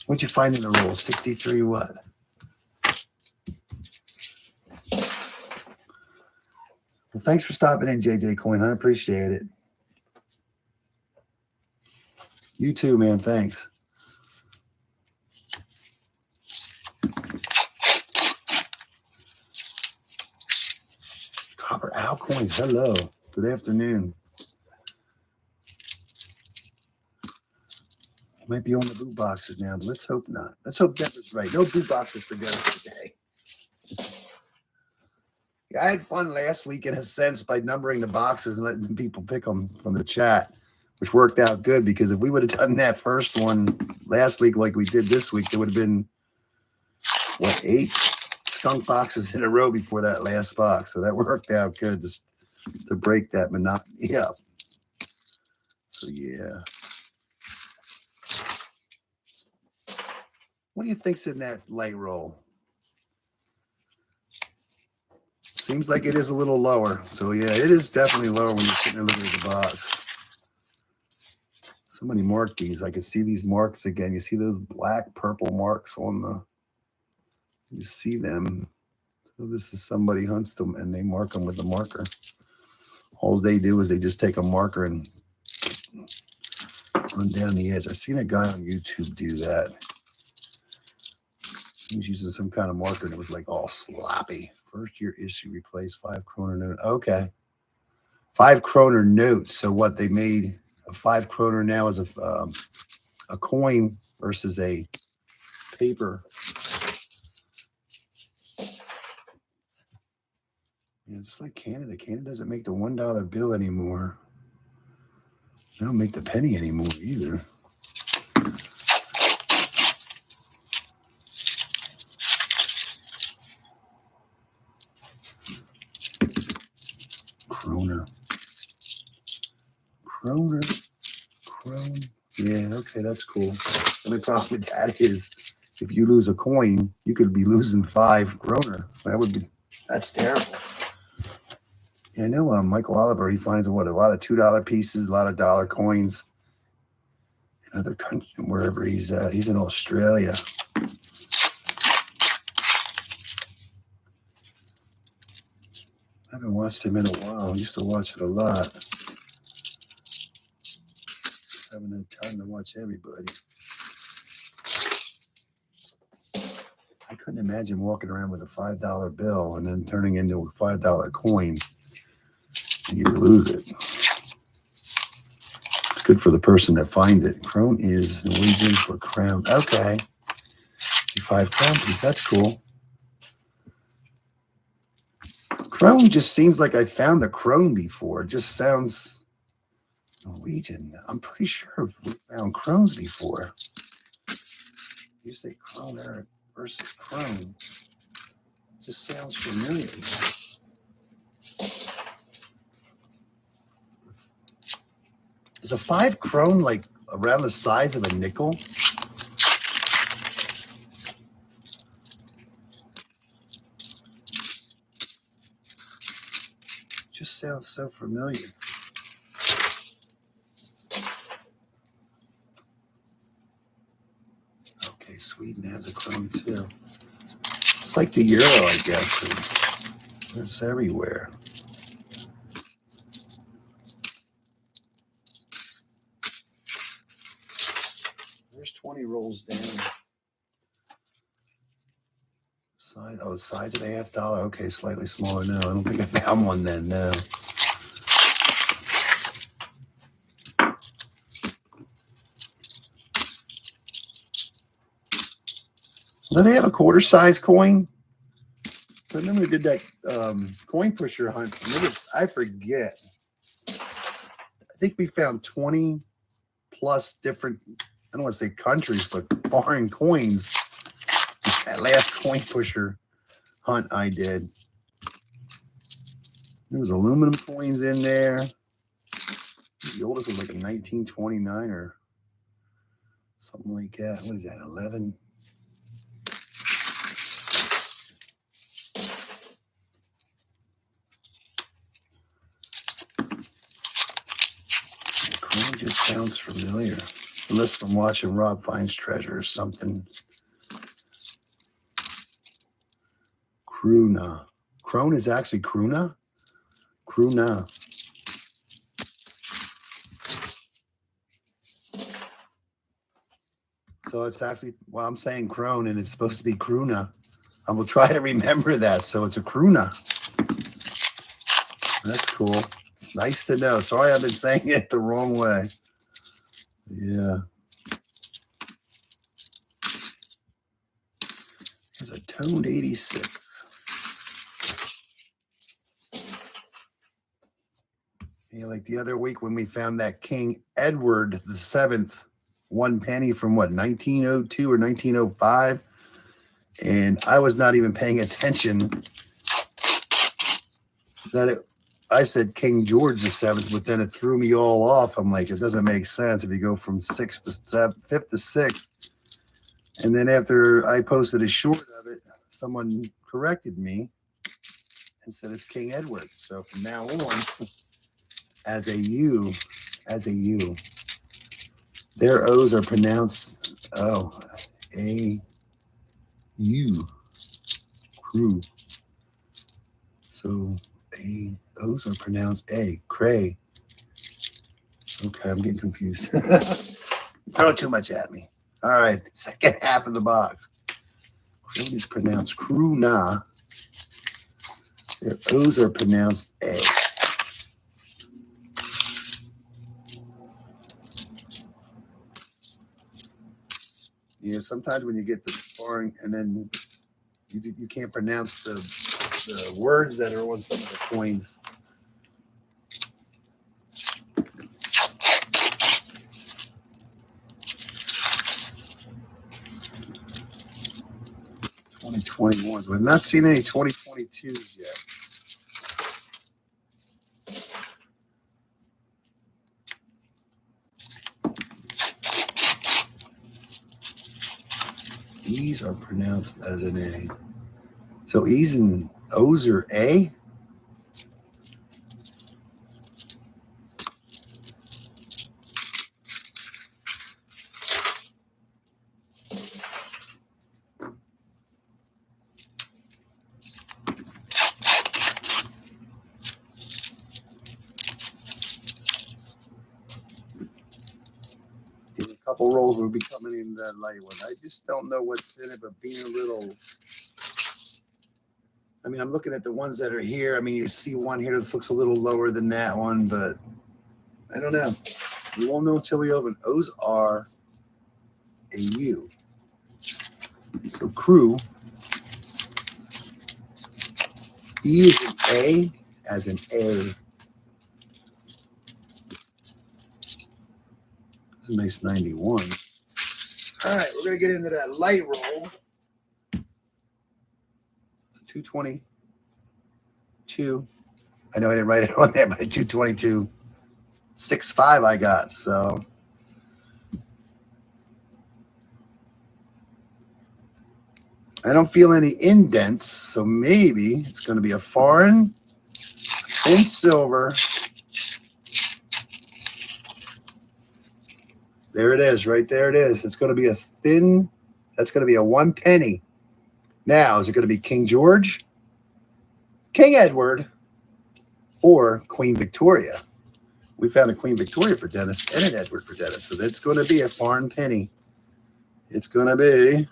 What'd you find in the roll? 63 what? Well, thanks for stopping in, JJ Coin. I appreciate it. You too, man. Thanks. Copper Owl Coins. Hello. Good afternoon. Might be on the boot boxes now, but let's hope not. Let's hope Deborah's right. No boot boxes for Deborah today. Yeah, I had fun last week in a sense by numbering the boxes and letting people pick them from the chat, which worked out good because if we would have done that first one last week like we did this week, there would have been, what, 8 skunk boxes in a row before that last box. So that worked out good to break that monotony up. So, yeah. What do you think's in that light roll? Seems like it is a little lower. So, yeah, it is definitely lower when you're sitting there looking at the box. Somebody marked these. I can see these marks again. You see those black, purple marks on the... You see them. So this is somebody hunts them, and they mark them with the marker. All they do is they just take a marker and run down the edge. I've seen a guy on YouTube do that. He was using some kind of marker, and it was like all sloppy. First year issue replaced 5 kroner note. Okay. 5 kroner notes. So what they made a 5 kroner now is a coin versus a paper. Yeah, it's like Canada. Canada doesn't make the $1 bill anymore. They don't make the penny anymore either. Kroner. Kroner. Krone. Yeah, okay, that's cool. The only problem with that is if you lose a coin, you could be losing 5 kroner. That's terrible. Yeah, I know Michael Oliver, he finds a lot of $2 pieces, a lot of dollar coins in other countries, wherever he's at. He's in Australia. I haven't watched him in a while. I used to watch it a lot. Haven't had time to watch everybody. I couldn't imagine walking around with a $5 bill and then turning into a $5 coin and you lose it. It's good for the person that finds it. Krone is Norwegian for crown. Okay. 5 crown piece. That's cool. Krone just seems like I found the krone before. It just sounds Norwegian. I'm pretty sure we found krones before. You say kroner versus krone. Just sounds familiar. Is a 5 krone like around the size of a nickel? Just sounds so familiar. Okay, Sweden has a krone too. It's like the euro, I guess. It's everywhere. There's 20 rolls down. Side, oh, sides at $0.50. Okay, slightly smaller. No, I don't think I found one then. No. Do they have a quarter size coin? I remember we did that coin pusher hunt. I forget. I think we found 20 plus different, I don't want to say countries, but foreign coins. That last coin pusher hunt I did. There was aluminum coins in there. The oldest was like a 1929 or something like that. What is that, 11? The coin just sounds familiar. Unless I'm watching Rob Finds Treasure or something. Krona. Krone is actually Krona? Krona. So it's actually, well, I'm saying crone and it's supposed to be Krona. I will try to remember that. So it's a Krona. That's cool. It's nice to know. Sorry, I've been saying it the wrong way. Yeah. There's a toned 86. Yeah, like the other week when we found that King Edward VII, 1 penny from what, 1902 or 1905, and I was not even paying attention that I said King George VII, but then it threw me all off. I'm like, it doesn't make sense if you go from 6th to 7th, 5th to 6th. And then after I posted a short of it, someone corrected me and said it's King Edward. So from now on, as a U, their O's are pronounced, A, U, crew. So O's are pronounced A, cray. Okay, I'm getting confused. Throw too much at me. All right, second half of the box. Crew is pronounced Kruna. Their O's are pronounced A. Yeah, sometimes when you get the foreign and then you can't pronounce the words that are on some of the coins. $2021s. We've not seen any 2022s yet. E's are pronounced as an A. So E's and O's are A? A couple rolls will be coming in that light one. I just don't know what's in it, but being a little... I mean, I'm looking at the ones that are here. I mean, you see one here that looks a little lower than that one, but I don't know. We won't know until we open. O's are a U. So crew. E is an A as an A. That's a nice 91. All right, we're going to get into that light roll. 222. I know I didn't write it on there, but a 222.65 I got. So I don't feel any indents. So maybe it's going to be a foreign thin silver. There it is. Right there it is. It's going to be a thin. That's going to be a 1 penny. Now, is it going to be King George, King Edward, or Queen Victoria? We found a Queen Victoria for Dennis and an Edward for Dennis. So that's going to be a foreign penny. It's going to be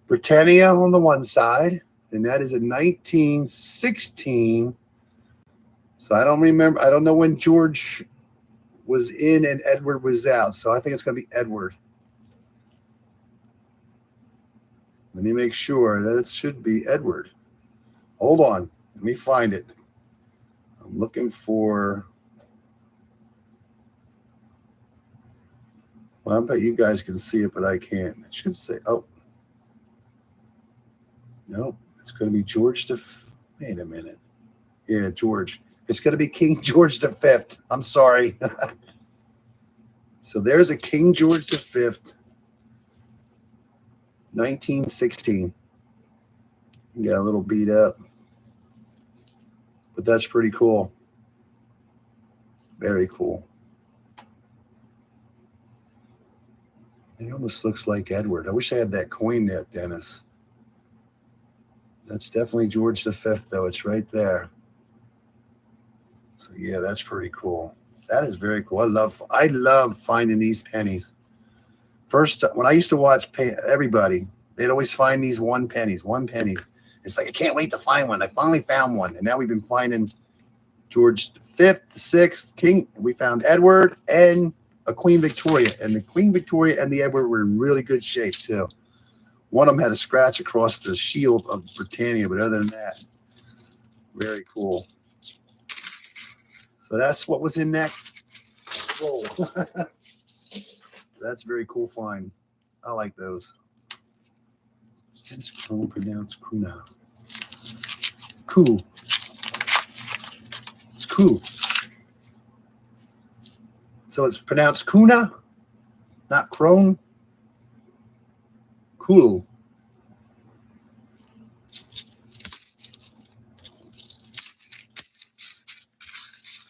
Britannia on the one side, and that is a 1916. So I don't remember. I don't know when George was in and Edward was out. So I think it's going to be Edward. Let me make sure that it should be Edward. Hold on. Let me find it. I'm looking for. Well, I bet you guys can see it, but I can't. It should say, oh. No, it's going to be George the. Wait a minute. Yeah, George. It's going to be King George V. I'm sorry. So there's a King George V, 1916. Got a little beat up, but that's pretty cool. Very cool. It almost looks like Edward. I wish I had that coin there, Dennis. That's definitely George V, though. It's right there. So yeah, that's pretty cool. That is very cool. I love finding these pennies. First, when I used to watch everybody, they'd always find these 1 pennies. It's like, I can't wait to find one. I finally found one. And now we've been finding George V, VI, King. We found Edward and a Queen Victoria. And the Queen Victoria and the Edward were in really good shape, too. One of them had a scratch across the shield of Britannia, but other than that, very cool. So that's what was in that roll. That's very cool find. I like those. It's pronounced Kuna. Cool. It's cool. So it's pronounced Kuna, not Crone. Cool.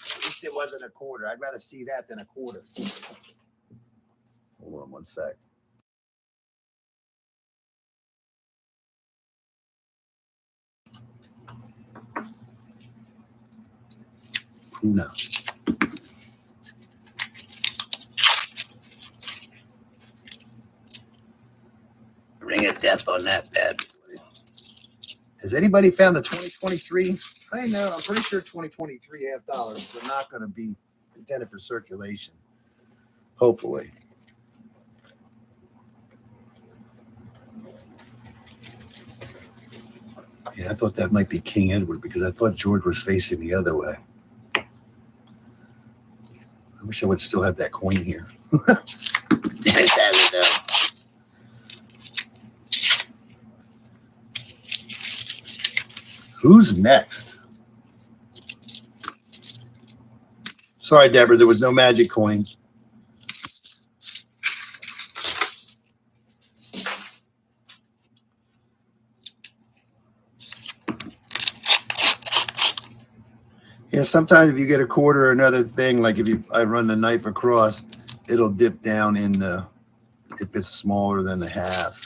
At least it wasn't a quarter. I'd rather see that than a quarter. Hold on one sec. Kuna. Ring of death on that bad boy. Has anybody found the 2023? I know. I'm pretty sure 2023 $half are not going to be intended for circulation. Hopefully. Yeah, I thought that might be King Edward because I thought George was facing the other way. I wish I would still have that coin here. Dennis has it though. Who's next? Sorry, Deborah, there was no magic coin. Yeah, sometimes if you get a quarter or another thing, like if I run the knife across, it'll dip down in the, if it's smaller than the half.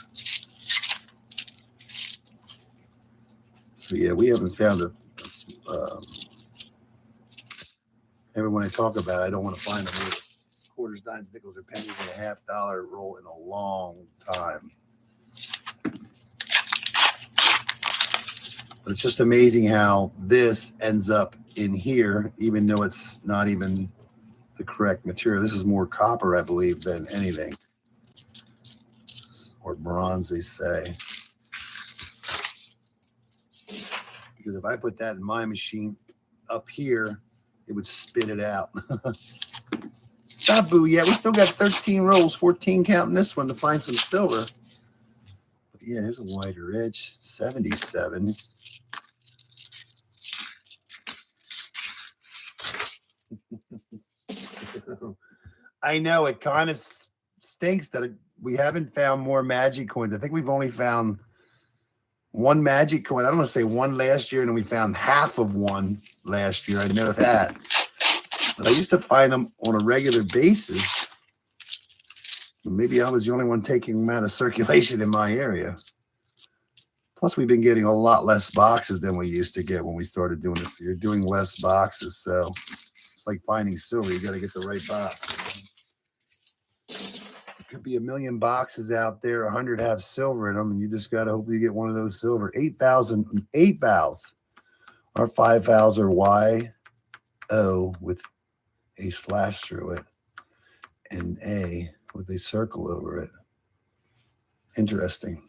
So yeah, we haven't found a every when I talk about it, I don't want to find a quarters, dimes, nickels, or pennies in a $half roll in a long time. But it's just amazing how this ends up in here, even though it's not even the correct material. This is more copper, I believe, than anything. Or bronze, they say. Because if I put that in my machine up here, it would spit it out. Sabu, yeah, we still got 13 rolls, 14 counting this one to find some silver. But yeah, there's a wider edge, 77. I know it kind of stinks that we haven't found more magic coins. I think we've only found one magic coin. I don't want to say one last year, and then we found half of one last year. I know that. But I used to find them on a regular basis. Maybe I was the only one taking them out of circulation in my area. Plus, we've been getting a lot less boxes than we used to get when we started doing this. You're doing less boxes, so it's like finding silver. You got to get the right box. Could be 1,000,000 boxes out there. 100 have silver in them, and you just got to hope you get one of those silver. 8,000, 8 vowels. Our 5 vowels are Y-O with a slash through it and A with a circle over it. Interesting.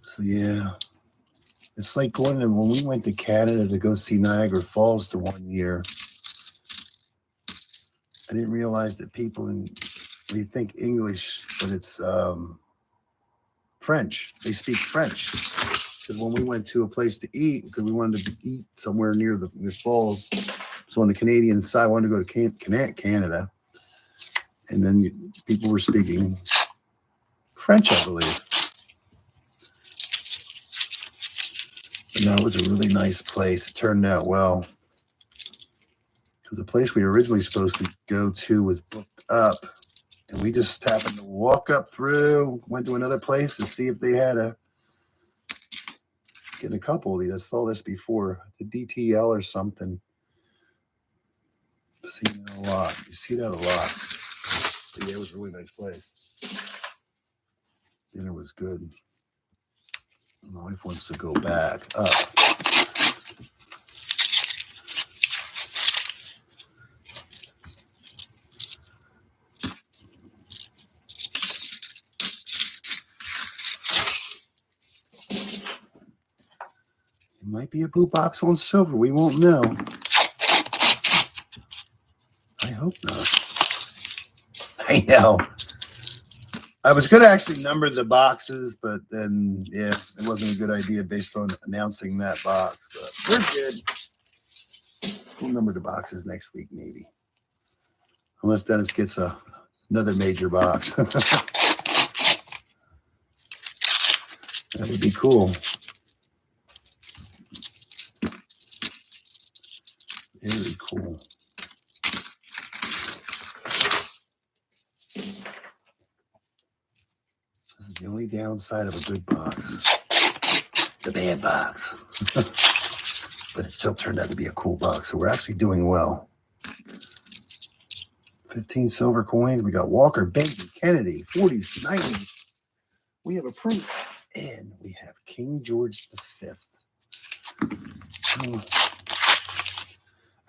So yeah, it's like going to, when we went to Canada to go see Niagara Falls the one year, I didn't realize that people we think English, but it's French. They speak French. Because when we went to a place to eat, because we wanted to eat somewhere near the falls, so on the Canadian side, I wanted to go to Canada, and then people were speaking French, I believe. And that was a really nice place. It turned out well. Because the place we were originally supposed to go to was booked up. And we just happened to walk up through, went to another place to see if they had get a couple of these. I saw this before, the DTL or something. I've seen that a lot. You see that a lot. But yeah, it was a really nice place. Dinner was good. My wife wants to go back up. It might be a blue box on silver. We won't know. I hope not. I know. I was going to actually number the boxes, but then, yeah, it wasn't a good idea based on announcing that box. But we're good. We'll number the boxes next week, maybe. Unless Dennis gets another major box. That would be cool. Very cool. This is the only downside of a good box. The bad box. But it still turned out to be a cool box. So we're actually doing well. 15 silver coins. We got Walker, Benji, Kennedy, 40s, 90s. We have a proof. And we have King George V.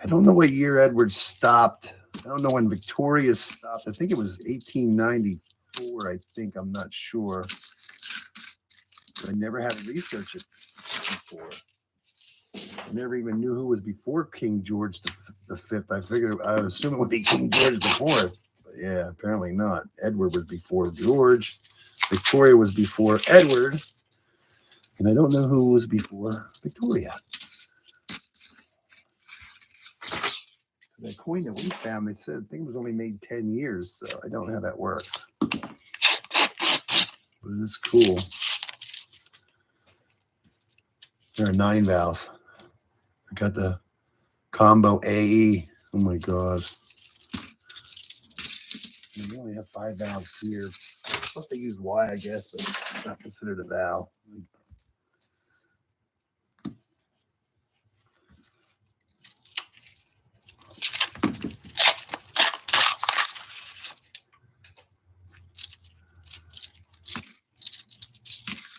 I don't know what year Edward stopped. I don't know when Victoria stopped. I think it was 1894, I think. I'm not sure. I never had to research it before. I never even knew who was before King George V. I figured, I would assume it would be King George IV. But yeah, apparently not. Edward was before George. Victoria was before Edward. And I don't know who was before Victoria. That coin that we found, they said, I think it was only made 10 years, so I don't know how that works. But it's cool. There are 9 vowels. I got the combo AE. Oh my God. We only have 5 vowels here. Plus they use Y, I guess, but it's not considered a vowel.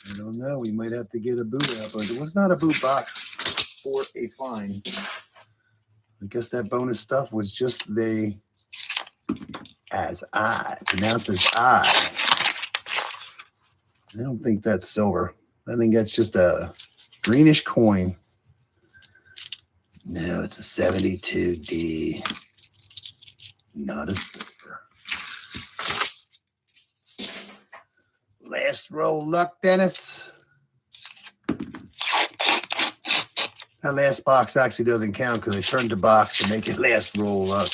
I don't know. We might have to get a boot out, but it was not a boot box for a fine. I guess that bonus stuff was just the pronounced as I. I don't think that's silver. I think that's just a greenish coin. No, it's a 72D. Not a silver. Last roll luck, Dennis. That last box actually doesn't count because I turned the box to make it last roll luck.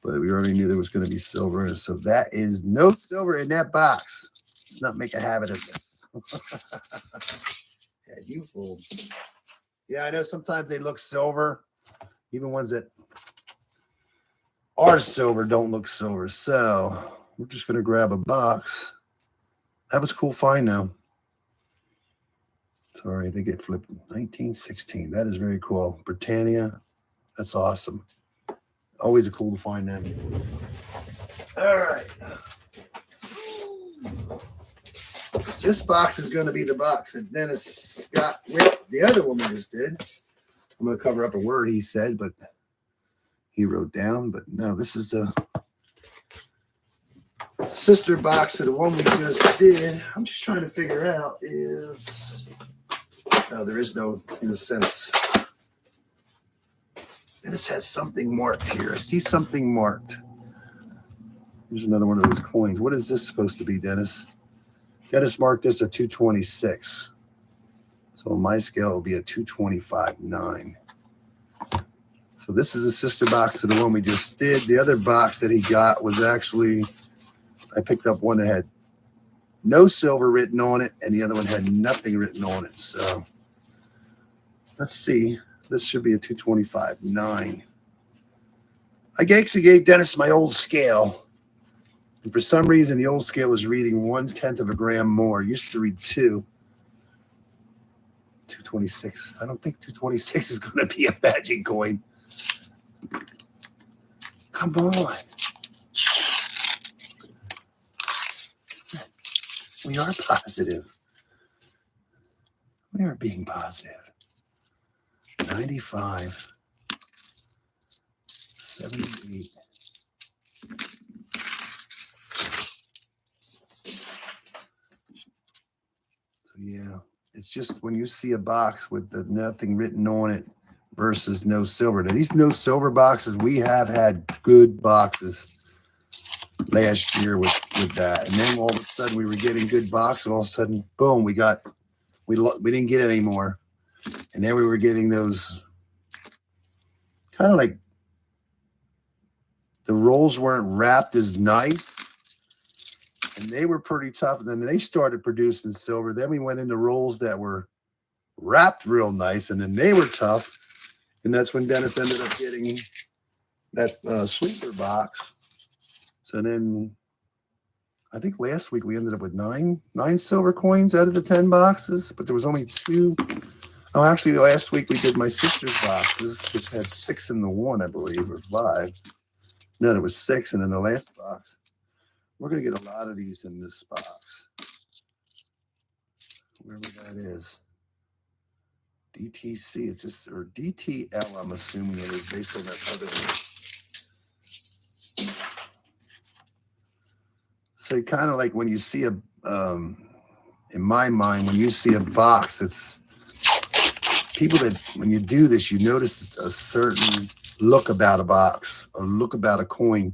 But we already knew there was going to be silver. So that is no silver in that box. Let's not make a habit of this. Yeah, you fool. Yeah, I know sometimes they look silver. Even ones that are silver don't look silver. So we're just going to grab a box. That was a cool find now. Sorry, they get flipped. 1916. That is very cool. Britannia. That's awesome. Always cool to find them. All right. This box is going to be the box that Dennis got with the other one we just did. I'm going to cover up a word he said, but he wrote down. But no, this is the sister box to the one we just did. I'm just trying to figure out is... No, there is no, in a sense. Dennis has something marked here. I see something marked. Here's another one of those coins. What is this supposed to be, Dennis? Dennis marked this a 226. So on my scale, it will be a 225.9. So this is a sister box to the one we just did. The other box that he got was actually, I picked up one that had no silver written on it, and the other one had nothing written on it. So let's see. This should be a 225.9. I actually gave Dennis my old scale. And for some reason, the old scale is reading 1/10 of a gram more. It used to read 226. I don't think 226 is going to be a magic coin. Come on. We are positive. We are being positive. 95. 78. Yeah, it's just when you see a box with nothing written on it versus no silver. Now, these no silver boxes, we have had good boxes last year with that. And then all of a sudden we were getting good boxes, and all of a sudden, boom, we didn't get any more. And then we were getting those kind of like the rolls weren't wrapped as nice. And they were pretty tough. And then they started producing silver. Then we went into rolls that were wrapped real nice. And then they were tough. And that's when Dennis ended up getting that sleeper box. So then I think last week we ended up with nine silver coins out of the 10 boxes. But there was only 2. Oh, actually, last week we did my sister's boxes, which had 6 in the one, I believe, or 5. No, there was 6. And then the last box. We're going to get a lot of these in this box. Wherever that is. DTC, it's just, or DTL, I'm assuming it is based on that other one. So kind of like when you see in my mind, when you see a box, it's people that, when you do this, you notice a certain look about a box, a look about a coin,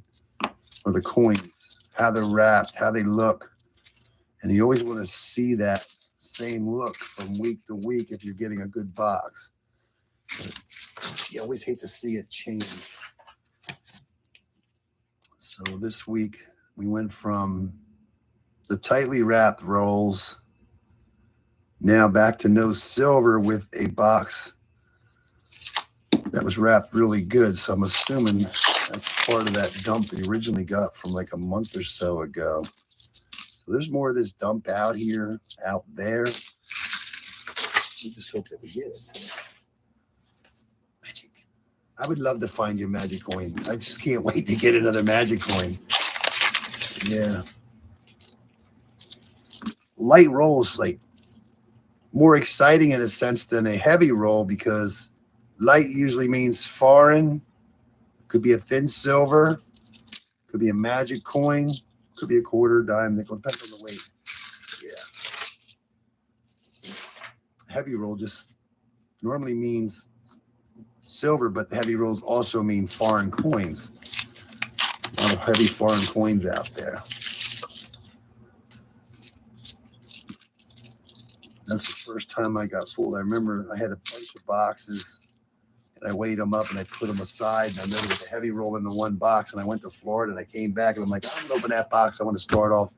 or the coins. How they're wrapped, how they look. And you always want to see that same look from week to week if you're getting a good box. But you always hate to see it change. So this week we went from the tightly wrapped rolls now back to no silver with a box that was wrapped really good. So I'm assuming that's part of that dump we originally got from like a month or so ago. So there's more of this dump out there. We just hope that we get it. Magic. I would love to find your magic coin. I just can't wait to get another magic coin. Yeah. Light rolls like more exciting in a sense than a heavy roll because light usually means foreign. Could be a thin silver. Could be a magic coin. Could be a quarter, dime, nickel. Depends on the weight. Yeah. Heavy roll just normally means silver, but heavy rolls also mean foreign coins. A lot of heavy foreign coins out there. That's the first time I got fooled. I remember I had a bunch of boxes. And I weighed them up and I put them aside. And I remember with a heavy roll in the one box. And I went to Florida and I came back and I'm like, I'm going to open that box. I want to start off.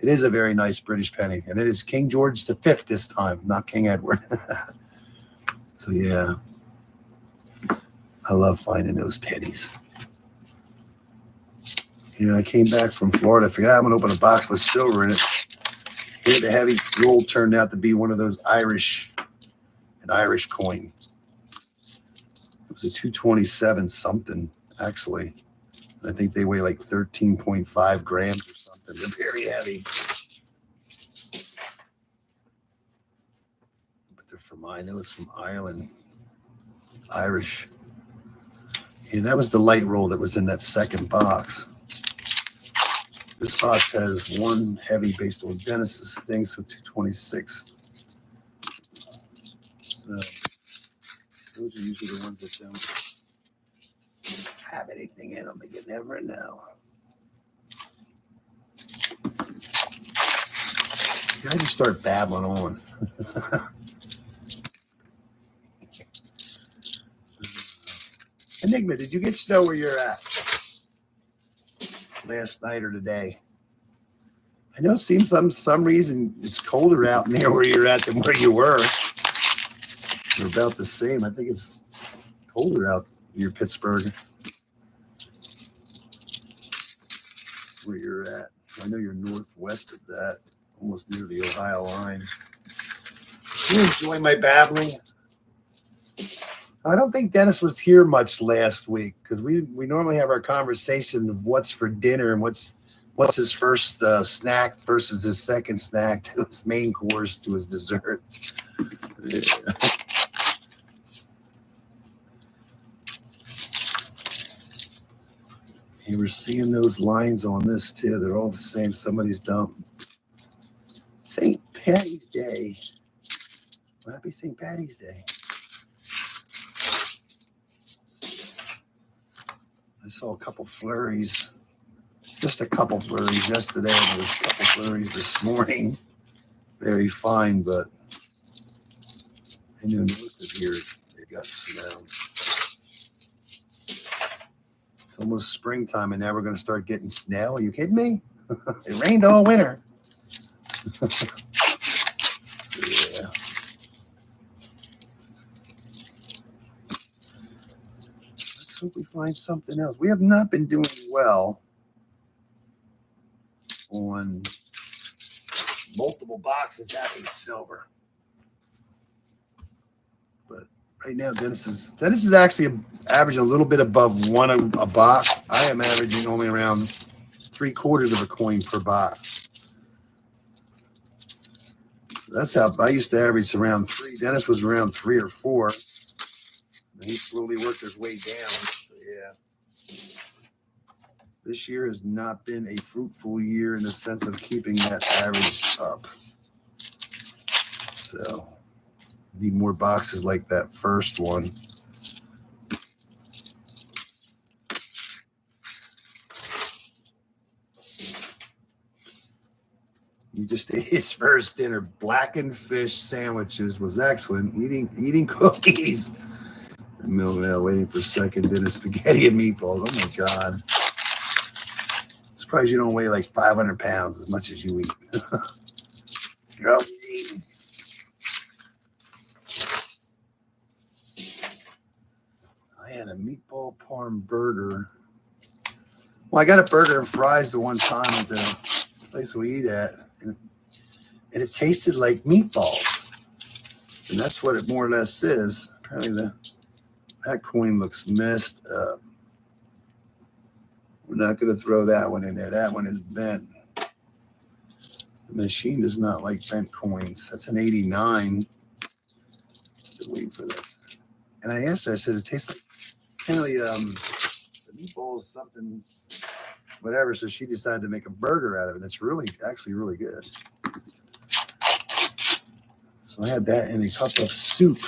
It is a very nice British penny. And it is King George V this time, not King Edward. So, yeah. I love finding those pennies. You know, I came back from Florida. I figured I'm going to open a box with silver in it. Hit the heavy roll turned out to be one of those an Irish coin. It was a 227 something, actually. I think they weigh like 13.5 grams or something. They're very heavy. But they're from, I know it's from Ireland. Irish. And that was the light roll that was in that second box. This box has one heavy based on Genesis thing, so 226. So those are usually the ones that don't have anything in them, but you never know. I just start babbling on. Enigma, did you get snow where you're at last night or today? I know it seems some reason it's colder out near where you're at than where you were. We're about the same. I think it's colder out near Pittsburgh where you're at. I know you're northwest of that, almost near the Ohio line. You enjoy my babbling? I don't think Dennis was here much last week because we normally have our conversation of what's for dinner and what's his first snack versus his second snack to his main course to his dessert. Yeah. You were seeing those lines on this too. They're all the same. Somebody's dumb. St. Patty's Day. Well, happy St. Patty's Day. I saw a couple flurries, just a couple flurries yesterday. There was a couple flurries this morning. Very fine, but I knew most of here they got snow. It's almost springtime, and now we're going to start getting snow. Are you kidding me? It rained all winter. Yeah. Hope we find something else. We have not been doing well on multiple boxes having silver, but right now Dennis is actually averaging a little bit above one a box. I am averaging only around 3/4 of a coin per box. That's how I used to average around 3. Dennis was around 3 or 4. He slowly worked his way down. So yeah. This year has not been a fruitful year in the sense of keeping that average up. So need more boxes like that first one. You just ate his first dinner. Blackened fish sandwiches was excellent. Eating cookies. Millvale waiting for second dinner, spaghetti and meatballs. Oh my God. Surprised you don't weigh like 500 pounds as much as you eat. You're always eating. I had a meatball parm burger. Well, I got a burger and fries the one time at the place we eat at, and it tasted like meatballs. And that's what it more or less is. Apparently that coin looks messed up. We're not going to throw that one in there. That one is bent. The machine does not like bent coins. That's an 89. Still waiting for that. And I asked her, I said, it tastes like kind of the meatballs, something, whatever. So she decided to make a burger out of it. It's actually really good. So I had that in a cup of soup.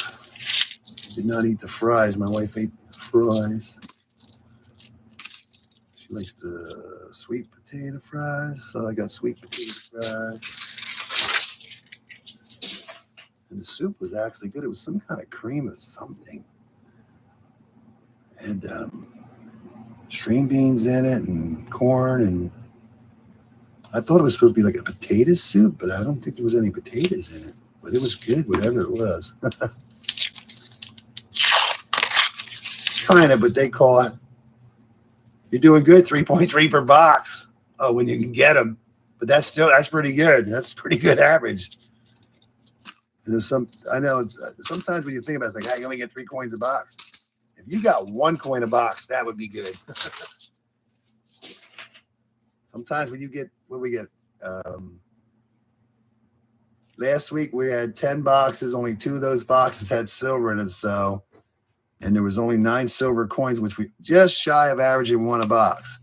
Did not eat the fries. My wife ate the fries. She likes the sweet potato fries, so I got sweet potato fries. And the soup was actually good. It was some kind of cream of something. And string beans in it and corn. And I thought it was supposed to be like a potato soup, but I don't think there was any potatoes in it. But it was good, whatever it was. Kind of, but they call it, you're doing good, 3.3 per box. Oh, when you can get them. But that's pretty good. That's pretty good average. And there's I know sometimes when you think about it, it's like, hey, you only get 3 coins a box. If you got 1 coin a box, that would be good. Sometimes when you get, what we get? Last week we had 10 boxes. Only 2 of those boxes had silver in it. So, and there was only 9 silver coins, which we just shy of averaging 1 a box.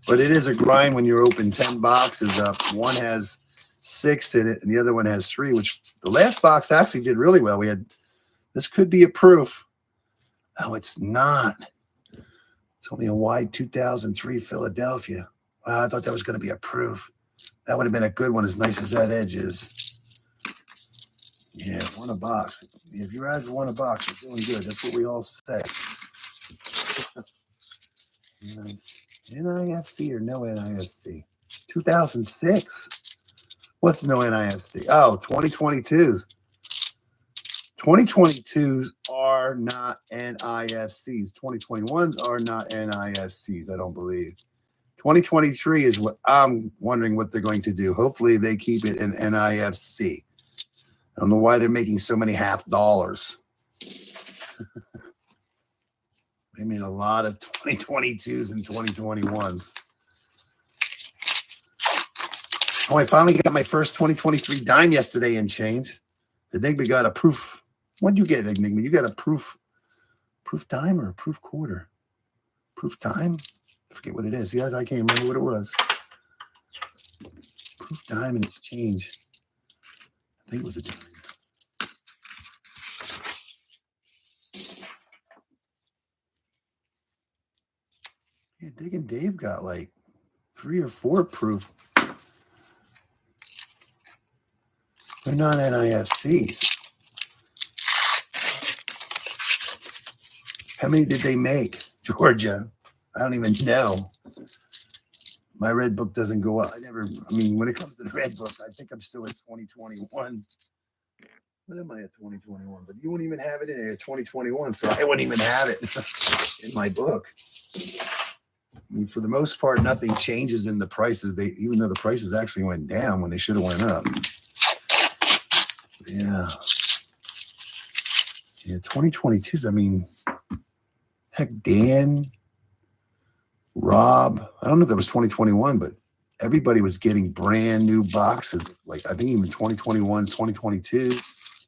But it is a grind when you open 10 boxes up. One has 6 in it, and the other one has 3, which the last box actually did really well. We had, this could be a proof. No, it's not. It's only a wide 2003 Philadelphia. Wow, I thought that was going to be a proof. That would have been a good one, as nice as that edge is. Yeah, 1 a box. If you're averaging 1 a box, you're doing good. That's what we all say. NIFC or no NIFC? 2006. What's no NIFC? Oh, 2022s. 2022s are not NIFCs. 2021s are not NIFCs, I don't believe. 2023 is what I'm wondering what they're going to do. Hopefully they keep it in NIFC. I don't know why they're making so many $50. They made a lot of 2022s and 2021s. Oh, I finally got my first 2023 dime yesterday in change. Enigma got a proof. What did you get, Enigma? You got a proof dime or a proof quarter? Proof dime? I forget what it is. Yeah, I can't remember what it was. Proof dime and exchange. I think it was a dime. Yeah, Dig and Dave got like 3 or 4 proof. They're not NIFCs. How many did they make, Georgia? I don't even know. My red book doesn't go up. I mean, when it comes to the red book, I think I'm still at 2021. What am I at 2021? But you wouldn't even have it in there, 2021, so I wouldn't even have it in my book. I mean, for the most part, nothing changes in the prices. Even though the prices actually went down when they should have went up. Yeah. Yeah, 2022s, I mean, heck, Dan, Rob, I don't know if that was 2021, but everybody was getting brand new boxes. Like, I think even 2021, 2022,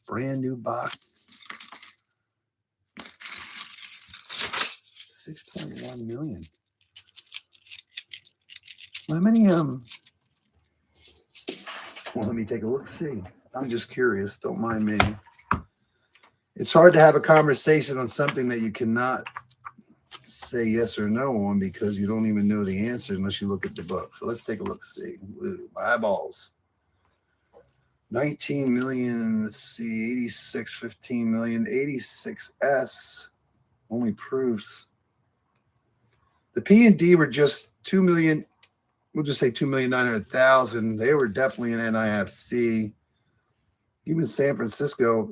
brand new box. 6.1 million. How many, well, let me take a look, see. I'm just curious, don't mind me. It's hard to have a conversation on something that you cannot say yes or no on because you don't even know the answer unless you look at the book. So let's take a look, see. Ooh, my eyeballs. 19 million, let's see, 86, 15 million, 86S, only proofs. The P and D were just 2 million, we'll just say 2,900,000. They were definitely an NIFC. Even San Francisco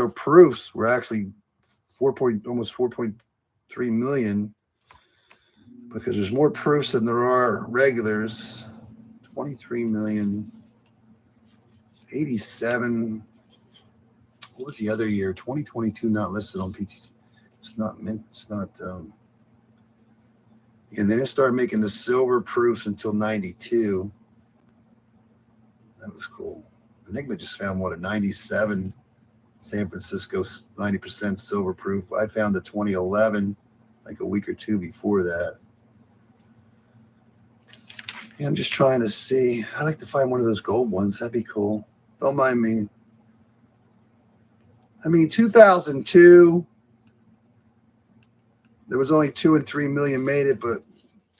proofs were actually almost 4.3 million because there's more proofs than there are regulars. 23 million, 87. What was the other year? 2022 not listed on PTC. It's not mint. It's not. And they didn't start making the silver proofs until 92. That was cool. Enigma just found what, a 97 San Francisco 90% silver proof. I found the 2011 like a week or 2 before that. Yeah, I'm just trying to see. I'd like to find one of those gold ones. That'd be cool. Don't mind me. I mean, 2002, there was only 2 and 3 million made it, but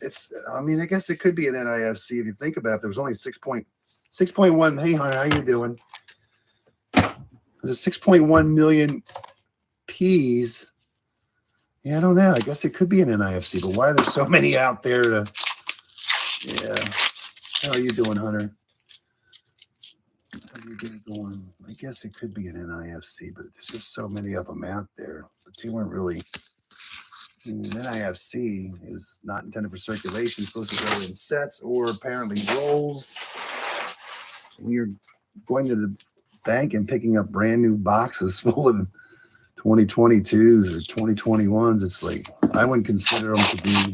it's, I mean, I guess it could be an NIFC if you think about it. There was only 6.1. Hey, Hunter, how you doing? There's a 6.1 million P's. Yeah, I don't know. I guess it could be an NIFC, but why are there so many out there to, yeah. How are you doing, Hunter? How are you doing? I guess it could be an NIFC, but there's just so many of them out there. But they weren't really, I mean, an NIFC is not intended for circulation. It's supposed to go in sets or apparently rolls. When you're going to the bank and picking up brand new boxes full of 2022s or 2021s. It's like, I wouldn't consider them to be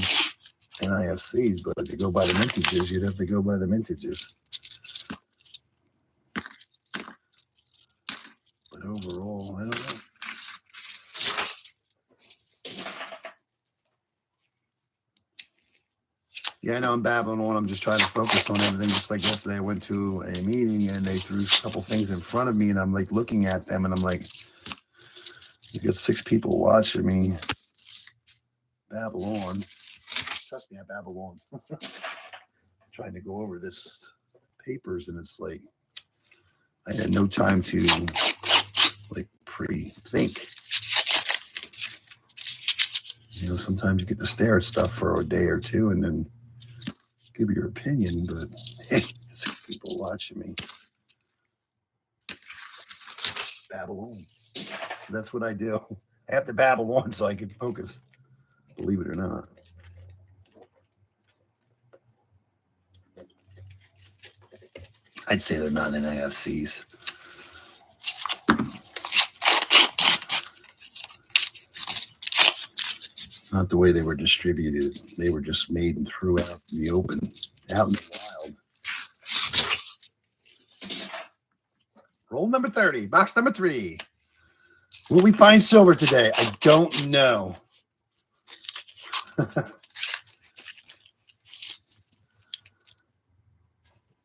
NIFCs, but if you go by the mintages, you'd have to go by the mintages. But overall, I don't know. Yeah, I know I'm babbling on. I'm just trying to focus on everything. Just like yesterday, I went to a meeting and they threw a couple things in front of me, and I'm like looking at them, and I'm like, you got 6 people watching me babble on. Trust me, I babble on. Trying to go over this papers, and it's like I had no time to like pre-think. You know, sometimes you get to stare at stuff for a day or two and then give your opinion, but hey, 6 people watching me babble on. So that's what I do. I have to babble on so I can focus, believe it or not. I'd say they're not NIFCs. Not the way they were distributed. They were just made and threw out in the open, out in the wild. Roll number 30, box number 3. Will we find silver today? I don't know.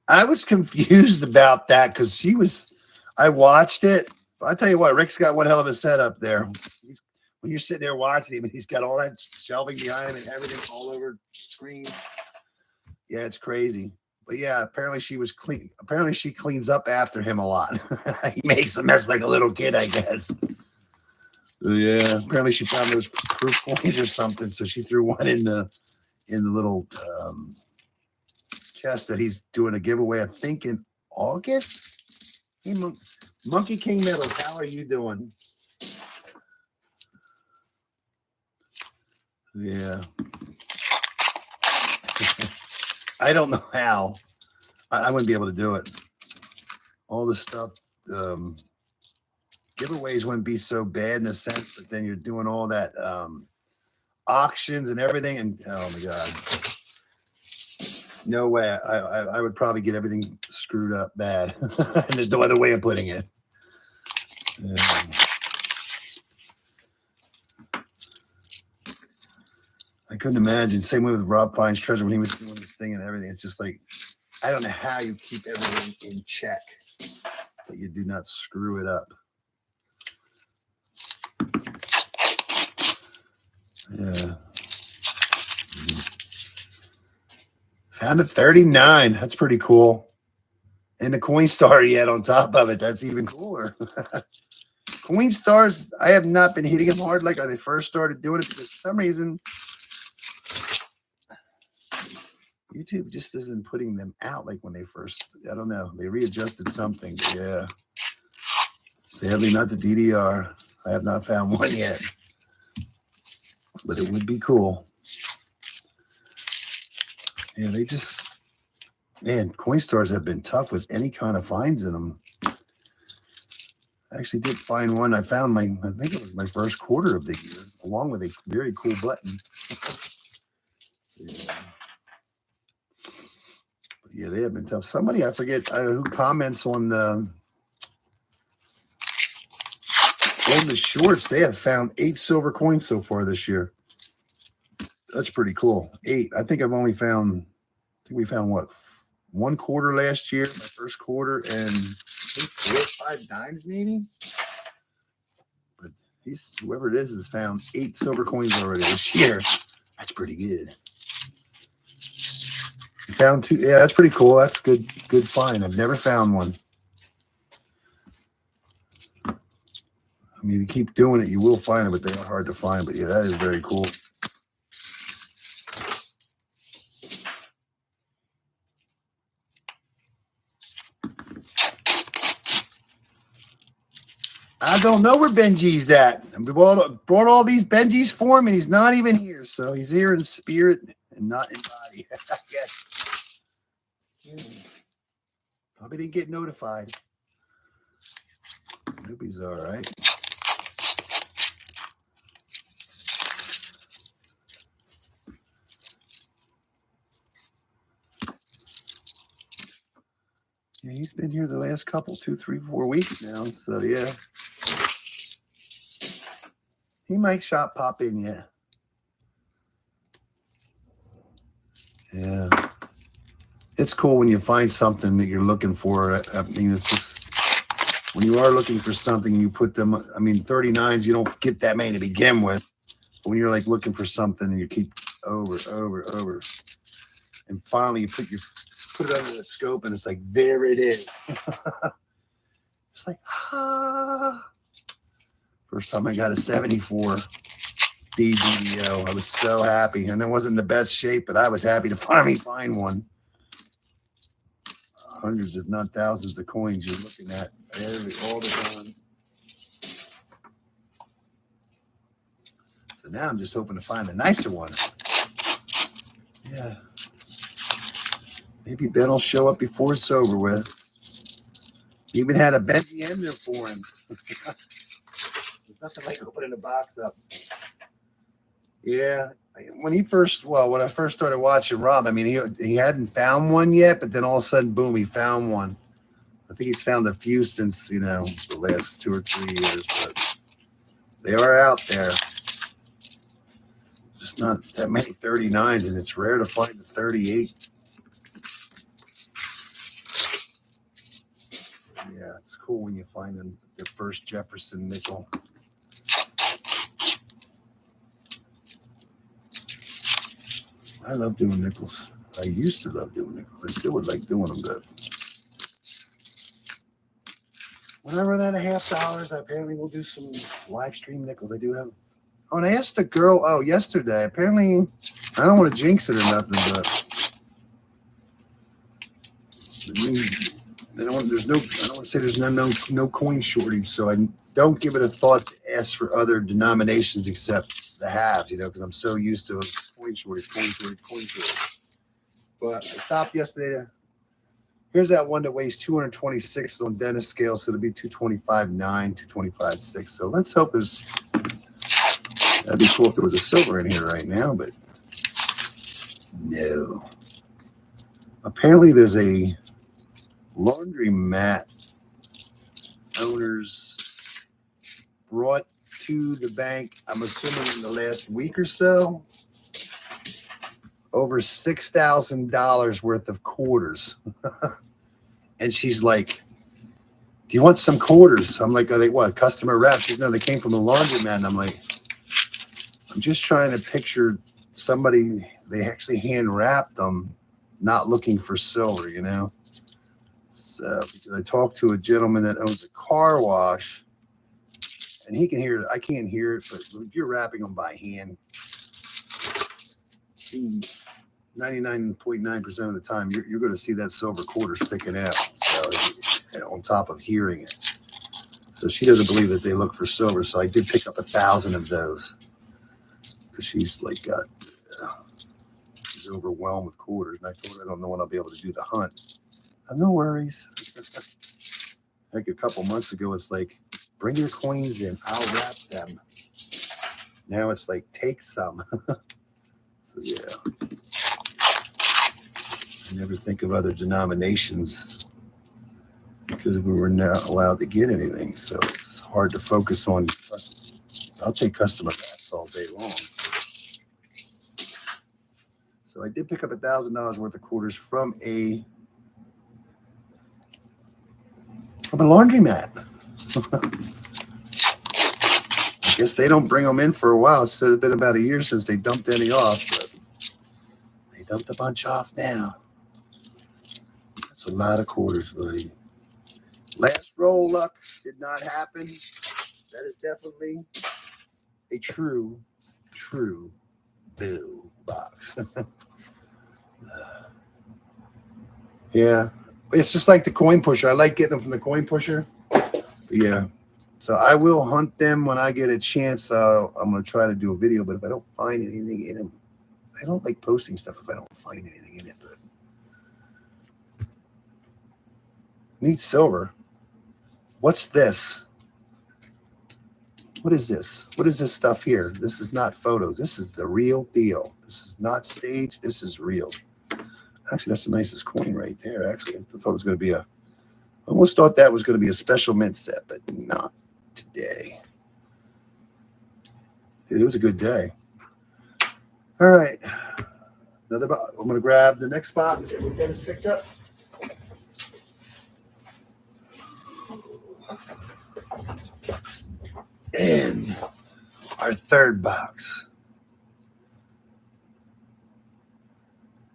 I was confused about that because I watched it. I'll tell you what, Rick's got one hell of a setup there. When you're sitting there watching him and he's got all that shelving behind him and everything all over the screen. Yeah, it's crazy. But yeah, apparently she was clean. Apparently she cleans up after him a lot. He makes a mess like a little kid, I guess. Yeah, apparently she found those proof coins or something, so she threw one in the little chest that he's doing a giveaway, I think, in August. Hey, Monkey King Metals, how are you doing? Yeah. I don't know how. I wouldn't be able to do it. All this stuff, giveaways wouldn't be so bad in a sense, but then you're doing all that auctions and everything, and oh my God. No way. I would probably get everything screwed up bad. And there's no other way of putting it. I couldn't imagine. Same way with Rob Fine's Treasure when he was doing this thing and everything. It's just like, I don't know how you keep everything in check, but you do not screw it up. Yeah. Found a 39. That's pretty cool. And the coin star yet on top of it. That's even cooler. Coin stars, I have not been hitting them hard like when I first started doing it because for some reason YouTube just isn't putting them out like when they first, I don't know. They readjusted something. Yeah. Sadly, not the DDR. I have not found one yet. But it would be cool. Yeah, they just, man, coin stars have been tough with any kind of finds in them. I actually did find one. I found I think it was my first quarter of the year, along with a very cool button. Yeah. But yeah, they have been tough. Somebody, I forget who comments on the shorts. They have found 8 silver coins so far this year. That's pretty cool. 8. I think we found what? 1 quarter last year, my first quarter, and I think 4 or 5 dimes maybe. But whoever it is has found 8 silver coins already this year. That's pretty good. You found 2. Yeah, that's pretty cool. That's good find. I've never found one. I mean, if you keep doing it, you will find them, but they are hard to find. But yeah, that is very cool. I don't know where Benji's at. We brought all these Benjis for him, and he's not even here. So he's here in spirit and not in body. Yes. Probably didn't get notified. hope he's all right. Yeah, he's been here the last couple, 2, 3, 4 weeks now. So yeah, he might pop in. Yeah. Yeah. It's cool when you find something that you're looking for. I mean, it's just when you are looking for something, you put them. I mean, 39s, you don't get that many to begin with. But when you're like looking for something and you keep over, and finally you put it under the scope and it's like, there it is. It's like, ah. First time I got a 74 DBDO, I was so happy. And it wasn't in the best shape, but I was happy to finally find one. Hundreds, if not thousands, of coins you're looking at all the time. So now I'm just hoping to find a nicer one. Yeah. Maybe Ben will show up before it's over with. Even had a Benji ender for him. There's nothing like opening a box up. Yeah. When I first started watching Rob, I mean, he hadn't found one yet, but then all of a sudden, boom, he found one. I think he's found a few since, the last 2 or 3 years, but they are out there. Just not that many 39s, and it's rare to find a 38. Yeah, it's cool when you find their first Jefferson nickel. I love doing nickels. I used to love doing nickels. I still would like doing them, but when I run out of $half, I apparently will do some live stream nickels. I do have. Oh, and I asked the girl, yesterday. Apparently, I don't want to jinx it or nothing, but I don't want to say there's no coin shortage, so I don't give it a thought to ask for other denominations except the halves, because I'm so used to coin shortage. But I stopped yesterday. Here's that one that weighs 226 on Dennis scale, so it'll be 225.9, 225.6. So let's hope that'd be cool if there was a silver in here right now, but no. Apparently there's a laundromat owners brought to the bank, I'm assuming in the last week or so, over $6,000 worth of quarters. And she's like, do you want some quarters? I'm like, are they what, customer reps? She's, no, they came from the laundromat. And I'm like, I'm just trying to picture somebody, they actually hand wrapped them, not looking for silver, So, because I talked to a gentleman that owns a car wash, and he can hear it. I can't hear it, but if you're wrapping them by hand, 99.9% of the time, you're going to see that silver quarter sticking out. So, on top of hearing it. So she doesn't believe that they look for silver. So I did pick up 1,000 of those because she's like she's overwhelmed with quarters. And I told her I don't know when I'll be able to do the hunt. No worries. Like a couple months ago, it's like, bring your coins in. I'll wrap them. Now it's like, take some. So yeah. I never think of other denominations because we were not allowed to get anything. So it's hard to focus on. I'll take customer backs all day long. So I did pick up $1,000 worth of quarters from a laundromat. I guess they don't bring them in for a while. It's been about a year since they dumped any off, but they dumped a bunch off now. That's a lot of quarters, buddy. Last roll luck did not happen. That is definitely a true bill box. Yeah. It's just like the coin pusher. I like getting them from the coin pusher. But yeah. So I will hunt them when I get a chance. I'm going to try to do a video, but if I don't find anything in them, I don't like posting stuff if I don't find anything in it. But need silver. What's this? What is this? What is this stuff here? This is not photos. This is the real deal. This is not staged. This is real. Actually, that's the nicest coin right there. Actually, I thought it was going to be I almost thought that was going to be a special mint set, but not today. Dude, it was a good day. All right. Another box. I'm going to grab the next box that we got picked up. And our third box.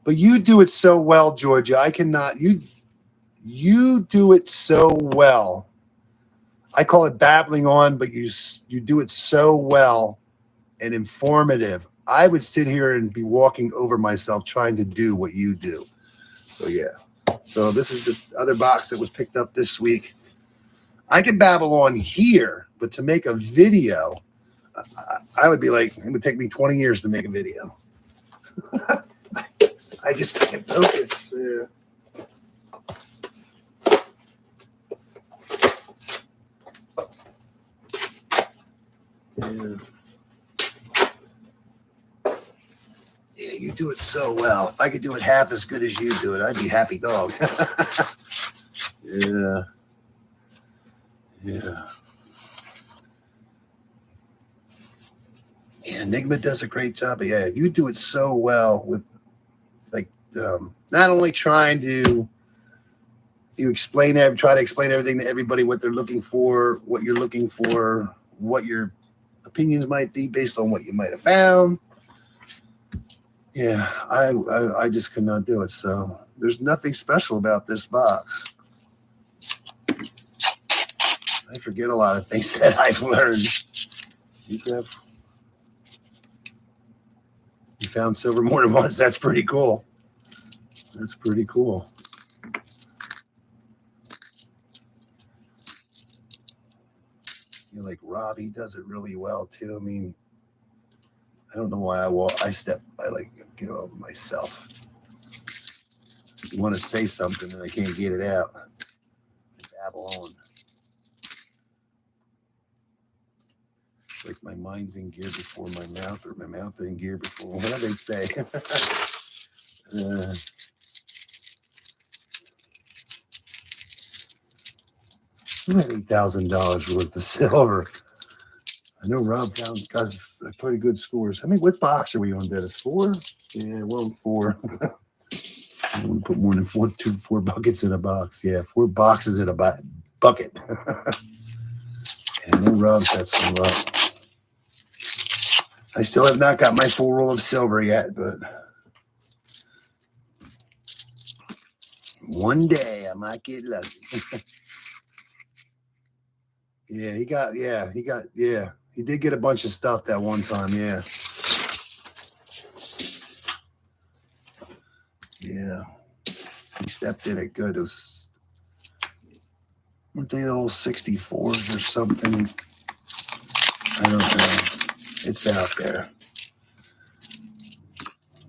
But you do it so well, Georgia. I cannot. You do it so well. I call it babbling on, but you do it so well and informative. I would sit here and be walking over myself trying to do what you do. So yeah. So this is the other box that was picked up this week. I can babble on here, but to make a video, I would be like, it would take me 20 years to make a video. I just can't focus. Yeah, you do it so well. If I could do it half as good as you do it, I'd be happy dog. Yeah. Yeah. Yeah, Enigma does a great job. But yeah, you do it so well with like not only trying to try to explain everything to everybody, what they're looking for, what you're looking for, what your opinions might be based on what you might have found. Yeah, I just could not do it. So there's nothing special about this box. I forget a lot of things that I've learned. You found silver more than once. That's pretty cool. That's pretty cool. You know, like Rob, he does it really well too. I mean, I don't know why I like get over myself. You want to say something and I can't get it out. Babble on. Like my mind's in gear before my mouth, or my mouth in gear before. What do they say? $8,000 worth of silver. I know Rob got pretty good scores. I mean, what box are we on, Dennis? 4? Yeah, well, 4. I want to put more than 4 buckets in a box. Yeah, 4 boxes in a bucket. And then Rob's got some luck. I still have not got my full roll of silver yet, but one day I might get lucky. He did get a bunch of stuff that one time, yeah. Yeah. He stepped in it good. It was, weren't they all 64s or something? I don't know. It's out there.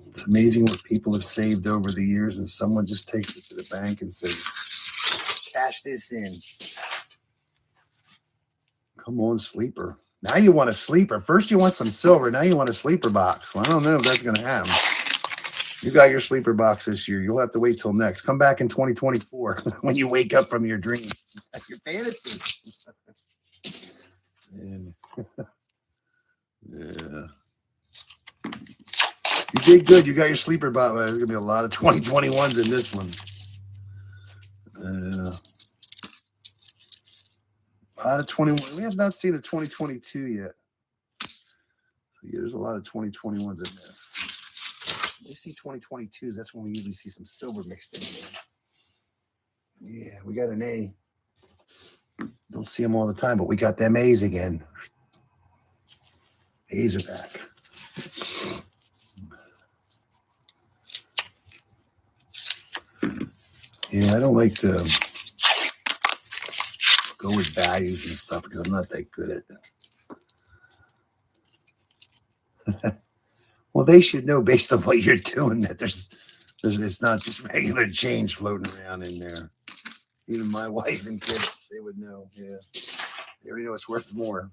It's amazing what people have saved over the years, and someone just takes it to the bank and says, cash this in. Come on, sleeper. Now you want a sleeper. First you want some silver. Now you want a sleeper box. Well, I don't know if that's going to happen. You got your sleeper box this year. You'll have to wait till next. Come back in 2024 when you wake up from your dream. That's your fantasy. Yeah. You did good. You got your sleeper box. There's going to be a lot of 2021s in this one. A lot of 21. We have not seen a 2022 yet. Yeah, there's a lot of 2021s in this. We see 2022s. That's when we usually see some silver mixed in there. Yeah, we got an A. Don't see them all the time, but we got them A's again. A's are back. Yeah, I don't like to go with values and stuff because I'm not that good at that. Well, they should know based on what you're doing that there's it's not just regular change floating around in there. Even my wife and kids, they would know. Yeah, they already know it's worth more.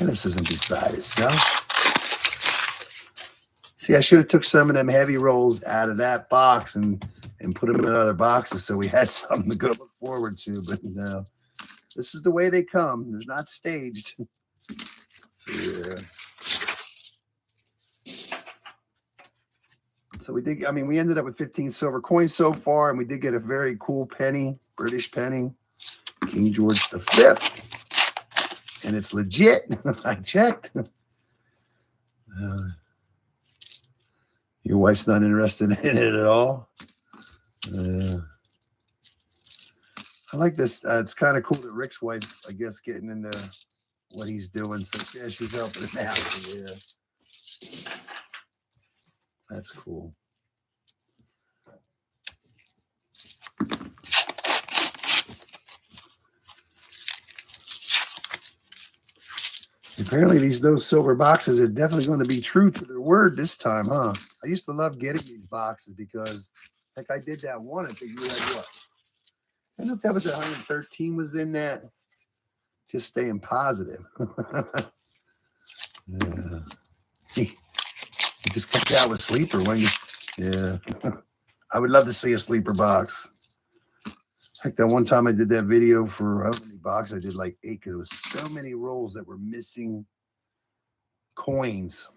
Cynicism beside itself. See, I should have took some of them heavy rolls out of that box and put them in other boxes so we had something to go look forward to. But no, this is the way they come. They're not staged. Yeah. So we did, I mean, we ended up with 15 silver coins so far, and we did get a very cool penny, British penny, King George V. And it's legit. I checked. Your wife's not interested in it at all. I like this. It's kind of cool that Rick's wife, I guess, getting into what he's doing. So, yeah, she's helping him out. Yeah. That's cool. Apparently, those silver boxes are definitely going to be true to their word this time, huh? I used to love getting these boxes because, like, I did that one. I think you had what? I don't know if that was 113 was in that. Just staying positive. Yeah. You just kept out with sleeper when you. Yeah. I would love to see a sleeper box. Like that one time I did that video for how many boxes? I did like 8 because there was so many rolls that were missing coins.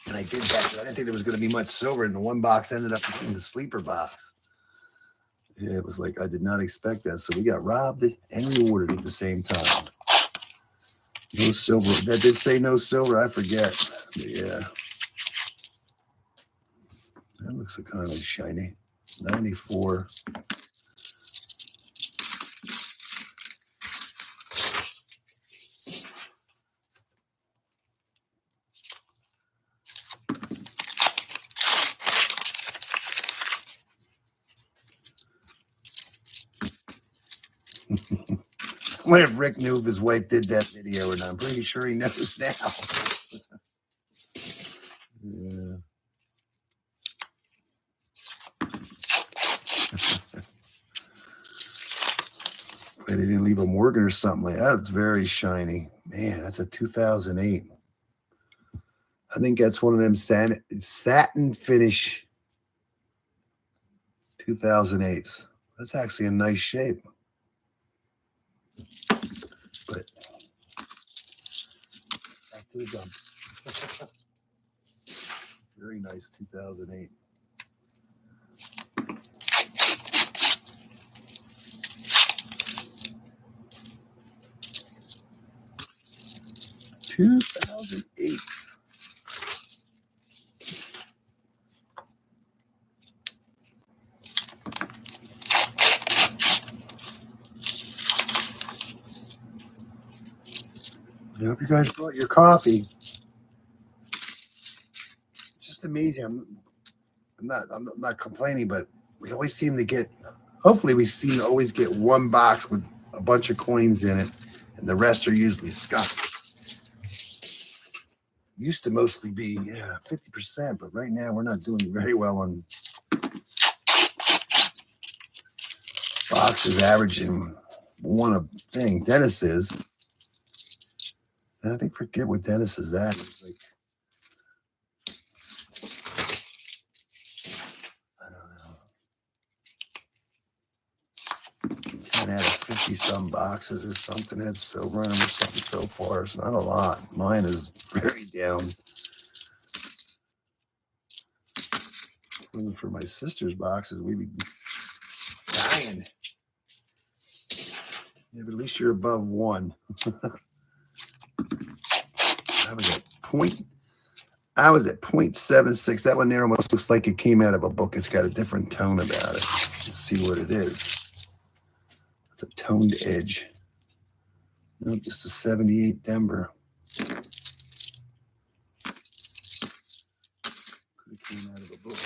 And I did that because I didn't think there was going to be much silver. And the one box ended up in the sleeper box. Yeah, it was like I did not expect that. So we got robbed and rewarded at the same time. No silver. That did say no silver. I forget. But yeah. That looks kind of shiny. 94. I wonder if Rick knew if his wife did that video or not. I'm pretty sure he knows now. Yeah. But he didn't leave a Morgan or something like that. It's very shiny. Man, that's a 2008. I think that's one of them satin finish 2008s. That's actually a nice shape. But back to the dump. Very nice 2008. I hope you guys brought your coffee. It's just amazing. I'm not complaining, but we always seem to get. Hopefully, we seem to always get one box with a bunch of coins in it, and the rest are usually scuffed. Used to mostly be 50%, but right now we're not doing very well on boxes averaging one a thing. Dennis is. And I think forget what Dennis is at. It's like, I don't know. He's had 50-some boxes or something. Had silver in them or something so far. It's not a lot. Mine is very down. Even for my sister's boxes, we'd be dying. Yeah, but at least you're above 1. I was at 0.76. That one there almost looks like it came out of a book. It's got a different tone about it. Let's see what it is. It's a toned edge. No, just a 78 Denver. Could have came out of a book.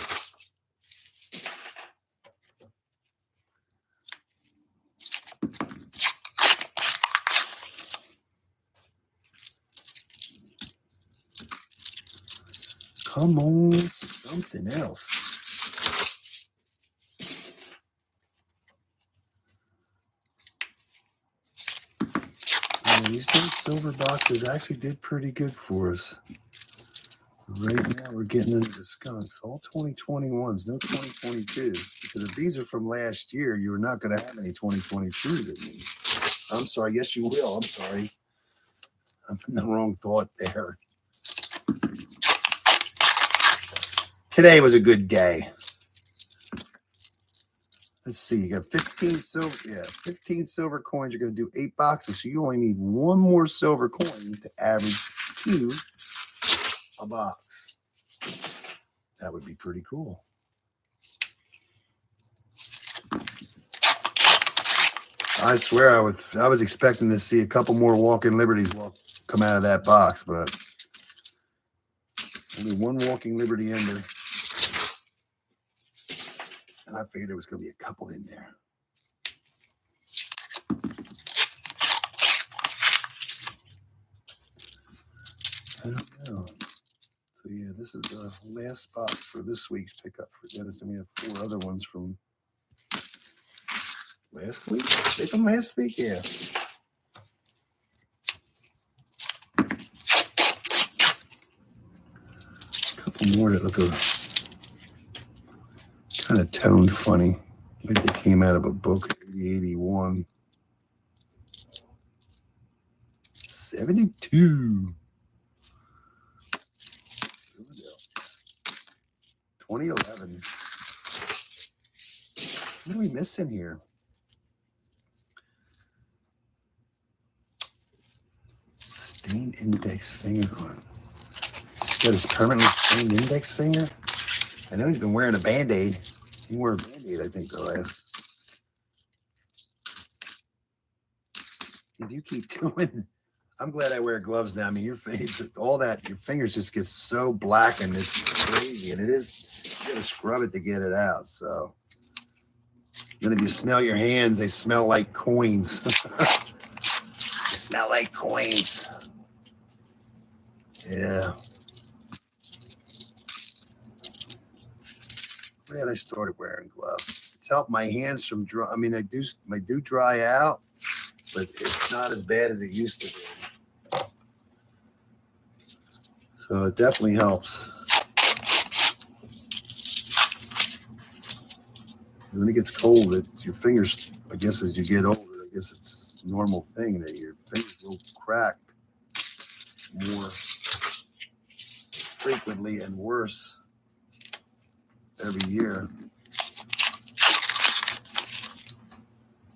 Come on, something else. these new silver boxes actually did pretty good for us. Right now, we're getting into the skunks. All 2021s, no 2022s. Because if these are from last year, you're not going to have any 2022s. I'm sorry. Yes, you will. I'm sorry. I'm in the wrong thought there. Today was a good day. Let's see. You got 15 silver. Yeah, 15 silver coins. You're going to do 8 boxes. So you only need 1 more silver coin to average 2 a box. That would be pretty cool. I swear I was expecting to see a couple more walking liberties come out of that box, but only 1 walking liberty ender. And I figured there was going to be a couple in there. I don't know. So yeah, this is the last box for this week's pickup for Dennis. And we have 4 other ones from last week. They from last week? Yeah. A couple more that look kind of toned funny. Like they came out of a book, 8081. 72. 2011. What are we missing here? Stained index finger on. He's got his permanently stained index finger. I know he's been wearing a Band-Aid. He wore a Band-Aid, I think, the last. If you keep doing, I'm glad I wear gloves now. I mean, your face, all that, your fingers just get so black and it's crazy. And it is, you gotta scrub it to get it out. So then if you smell your hands, they smell like coins. They smell like coins. Yeah. Glad I started wearing gloves. It's helped my hands from dry. I mean, I do dry out, but it's not as bad as it used to be. So it definitely helps. When it gets cold, your fingers, I guess as you get older, I guess it's a normal thing that your fingers will crack more frequently and worse every year.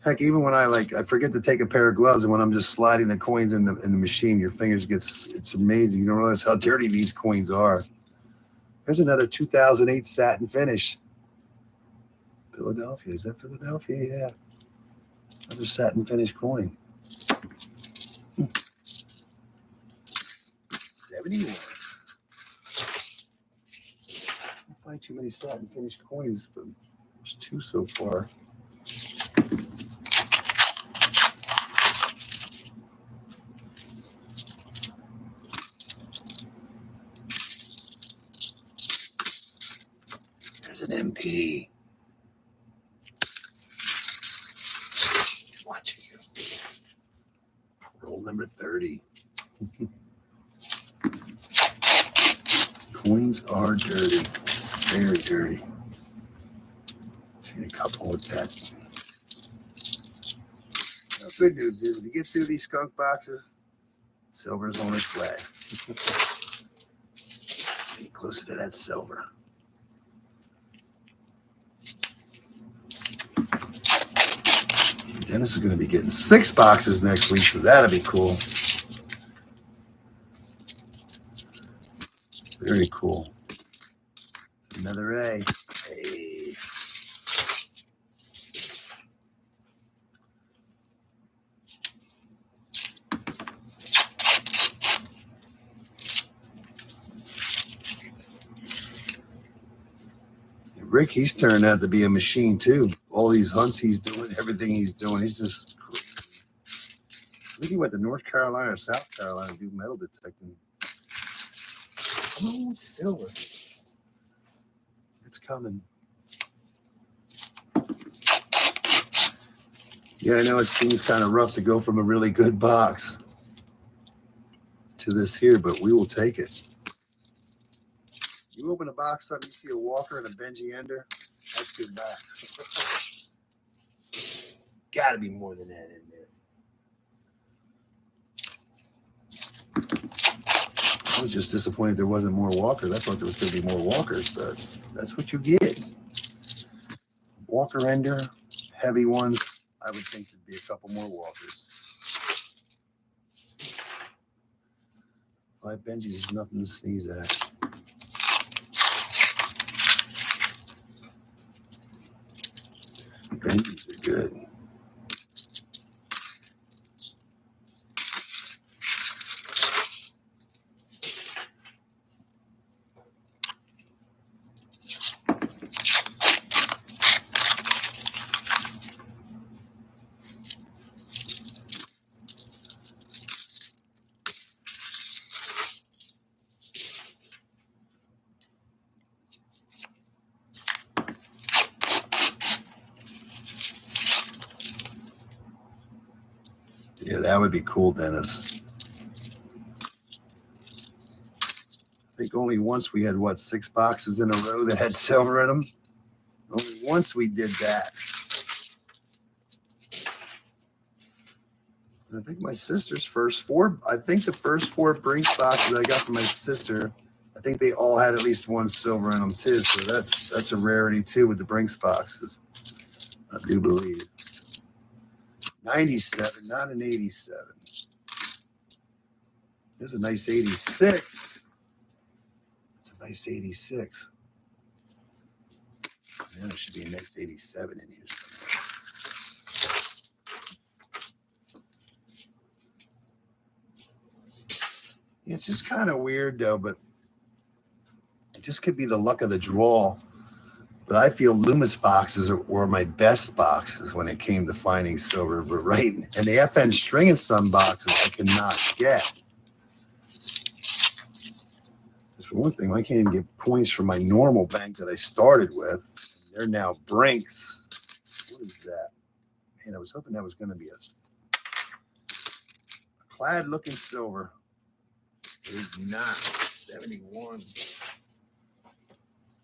Heck, even when I forget to take a pair of gloves, and when I'm just sliding the coins in the machine, your fingers it's amazing. You don't realize how dirty these coins are. There's another 2008 satin finish. Philadelphia. Is that Philadelphia? Yeah. Another satin finish coin. 71. I don't find too many satin finish coins, but there's 2 so far. There's an MP. He's watching you. Roll number 30. Coins are dirty. Very dirty. Seen a couple with that. Now, good news is, if you get through these skunk boxes, silver's on its way. Get closer to that silver. Dennis is going to be getting 6 boxes next week, so that'll be cool. Very cool. Another A. Hey. Rick, he's turned out to be a machine too. All these hunts he's doing, everything he's doing, he's just crazy. I think he went to North Carolina or South Carolina to do metal detecting. Oh, silver. It's coming. Yeah, I know it seems kind of rough to go from a really good box. to this here, but we will take it. You open a box up, you see a Walker and a Benji Ender. That's good box. Got to be more than that in there. I was just disappointed there wasn't more Walkers. I thought there was going to be more Walkers, but that's what you get. Walker Ender, heavy ones. I would think there'd be a couple more Walkers. 5 Benjis is nothing to sneeze at. Benjis are good. Yeah, that would be cool, Dennis. I think only once we had, what, 6 boxes in a row that had silver in them? Only once we did that. And I think my sister's first 4, I think the first 4 Brinks boxes I got from my sister, I think they all had at least 1 silver in them too. So that's a rarity too with the Brinks boxes. I do believe. 97, not an 87. There's a nice 86. It's a nice 86. Yeah, there should be a nice 87 in here somewhere. Yeah, it's just kind of weird though, but it just could be the luck of the draw. But I feel Loomis boxes were my best boxes when it came to finding silver. But right, and the FN String and Sun boxes I cannot get. Because for one thing, I can't even get points from my normal bank that I started with. They're now Brinks. What is that? Man, I was hoping that was going to be a clad looking silver. It is not. 71.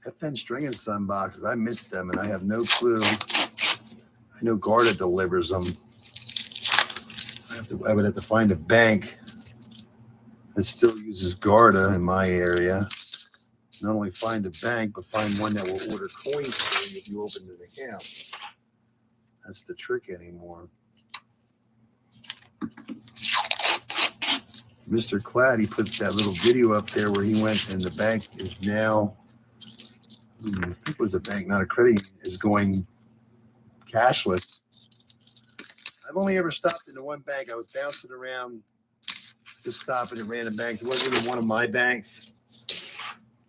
FN String and Sun boxes, I missed them, and I have no clue. I know Garda delivers them. I would have to find a bank that still uses Garda in my area. Not only find a bank, but find one that will order coins for you if you open an account. That's the trick anymore. Mr. Clad, he puts that little video up there where he went, and the bank is now, I think it was a bank, not a credit union, is going cashless. I've only ever stopped into one bank. I was bouncing around, just stopping at random banks. It wasn't even one of my banks.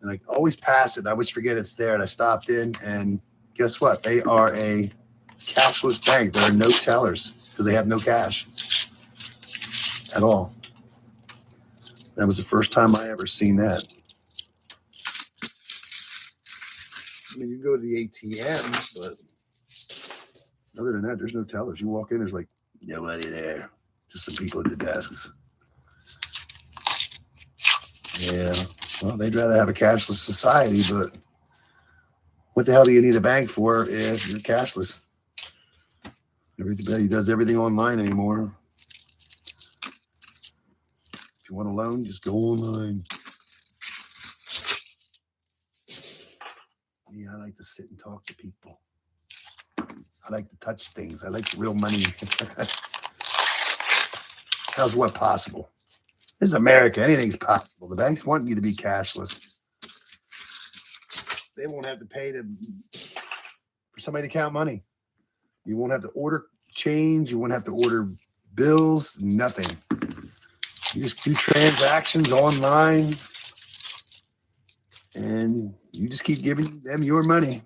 And I always pass it. I always forget it's there. And I stopped in, and guess what? They are a cashless bank. There are no tellers because they have no cash at all. That was the first time I ever seen that. I mean, you go to the ATM, but other than that, there's no tellers. You walk in, there's like nobody there. Just some people at the desks. Yeah. Well, they'd rather have a cashless society, but what the hell do you need a bank for if you're cashless? Everybody does everything online anymore. If you want a loan, just go online. Yeah, I like to sit and talk to people. I like to touch things. I like real money. How's what possible? This is America. Anything's possible. The banks want you to be cashless. They won't have to pay for somebody to count money. You won't have to order change. You won't have to order bills. Nothing. You just do transactions online, and you just keep giving them your money.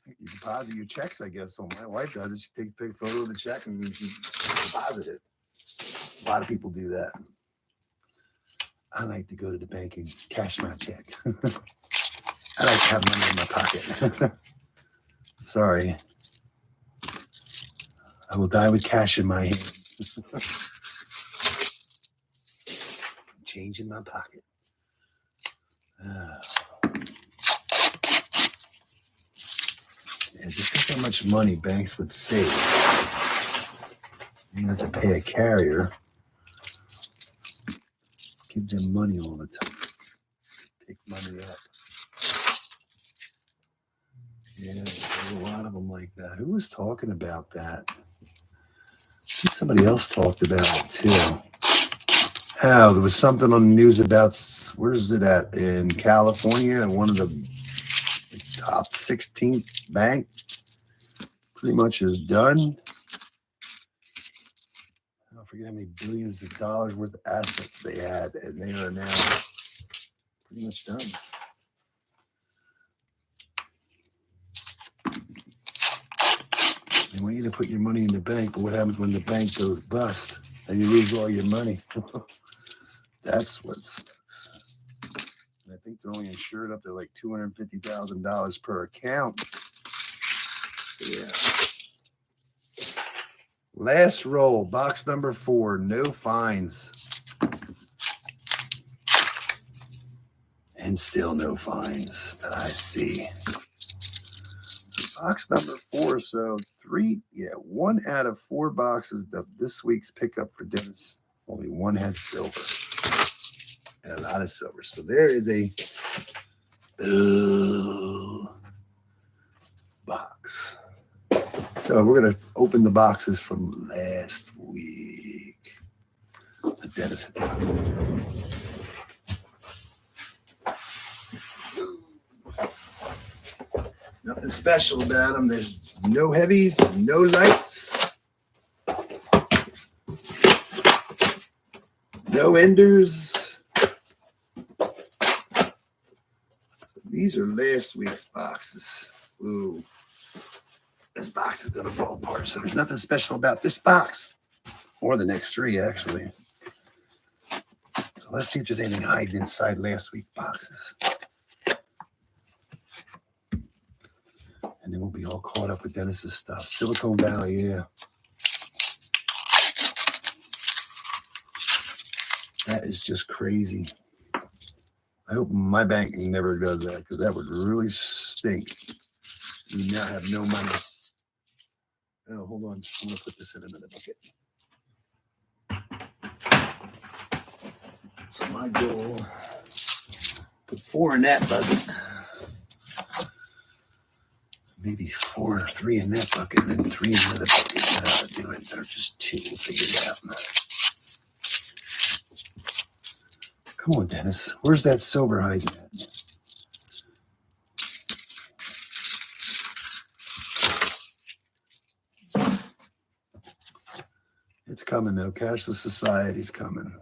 You deposit your checks, I guess. So my wife does it. She takes a big photo of the check and she deposits it. A lot of people do that. I like to go to the bank and cash my check. I like to have money in my pocket. Sorry. I will die with cash in my hand. change in my pocket. Yeah, just think how much money banks would save. You don't have to pay a carrier. Give them money all the time. Pick money up. Yeah, there's a lot of them like that. Who was talking about that? I think somebody else talked about it too. Oh, there was something on the news about, where's it at? In California, one of the top 16th bank pretty much is done. I forget how many billions of dollars worth of assets they had, and they are now pretty much done. They want you to put your money in the bank, but what happens when the bank goes bust and you lose all your money? That's what's. And I think they're only insured up to like $250,000 per account. Yeah. Last roll, box number 4, no fines. And still no fines that I see. Box number 4, so 1 out of 4 boxes of this week's pickup for Dennis. Only one had silver. And a lot of silver. So there is a box. So we're going to open the boxes from last week. The Dennis. Nothing special about them. There's no heavies, no lights, no enders. These are last week's boxes. Ooh. This box is going to fall apart. So there's nothing special about this box. Or the next 3, actually. So let's see if there's anything hiding inside last week's boxes. And then we'll be all caught up with Dennis's stuff. Silicon Valley, yeah. That is just crazy. I hope my bank never does that, because that would really stink. You now have no money. Oh, hold on. I'm going to put this in another bucket. So my goal, put 4 in that bucket. Maybe 4 or 3 in that bucket, and then 3 in another bucket. That's how to do it. Or just 2. We'll figure it out. Come on, Dennis. Where's that silver hiding at? It's coming, though. Cashless society's coming.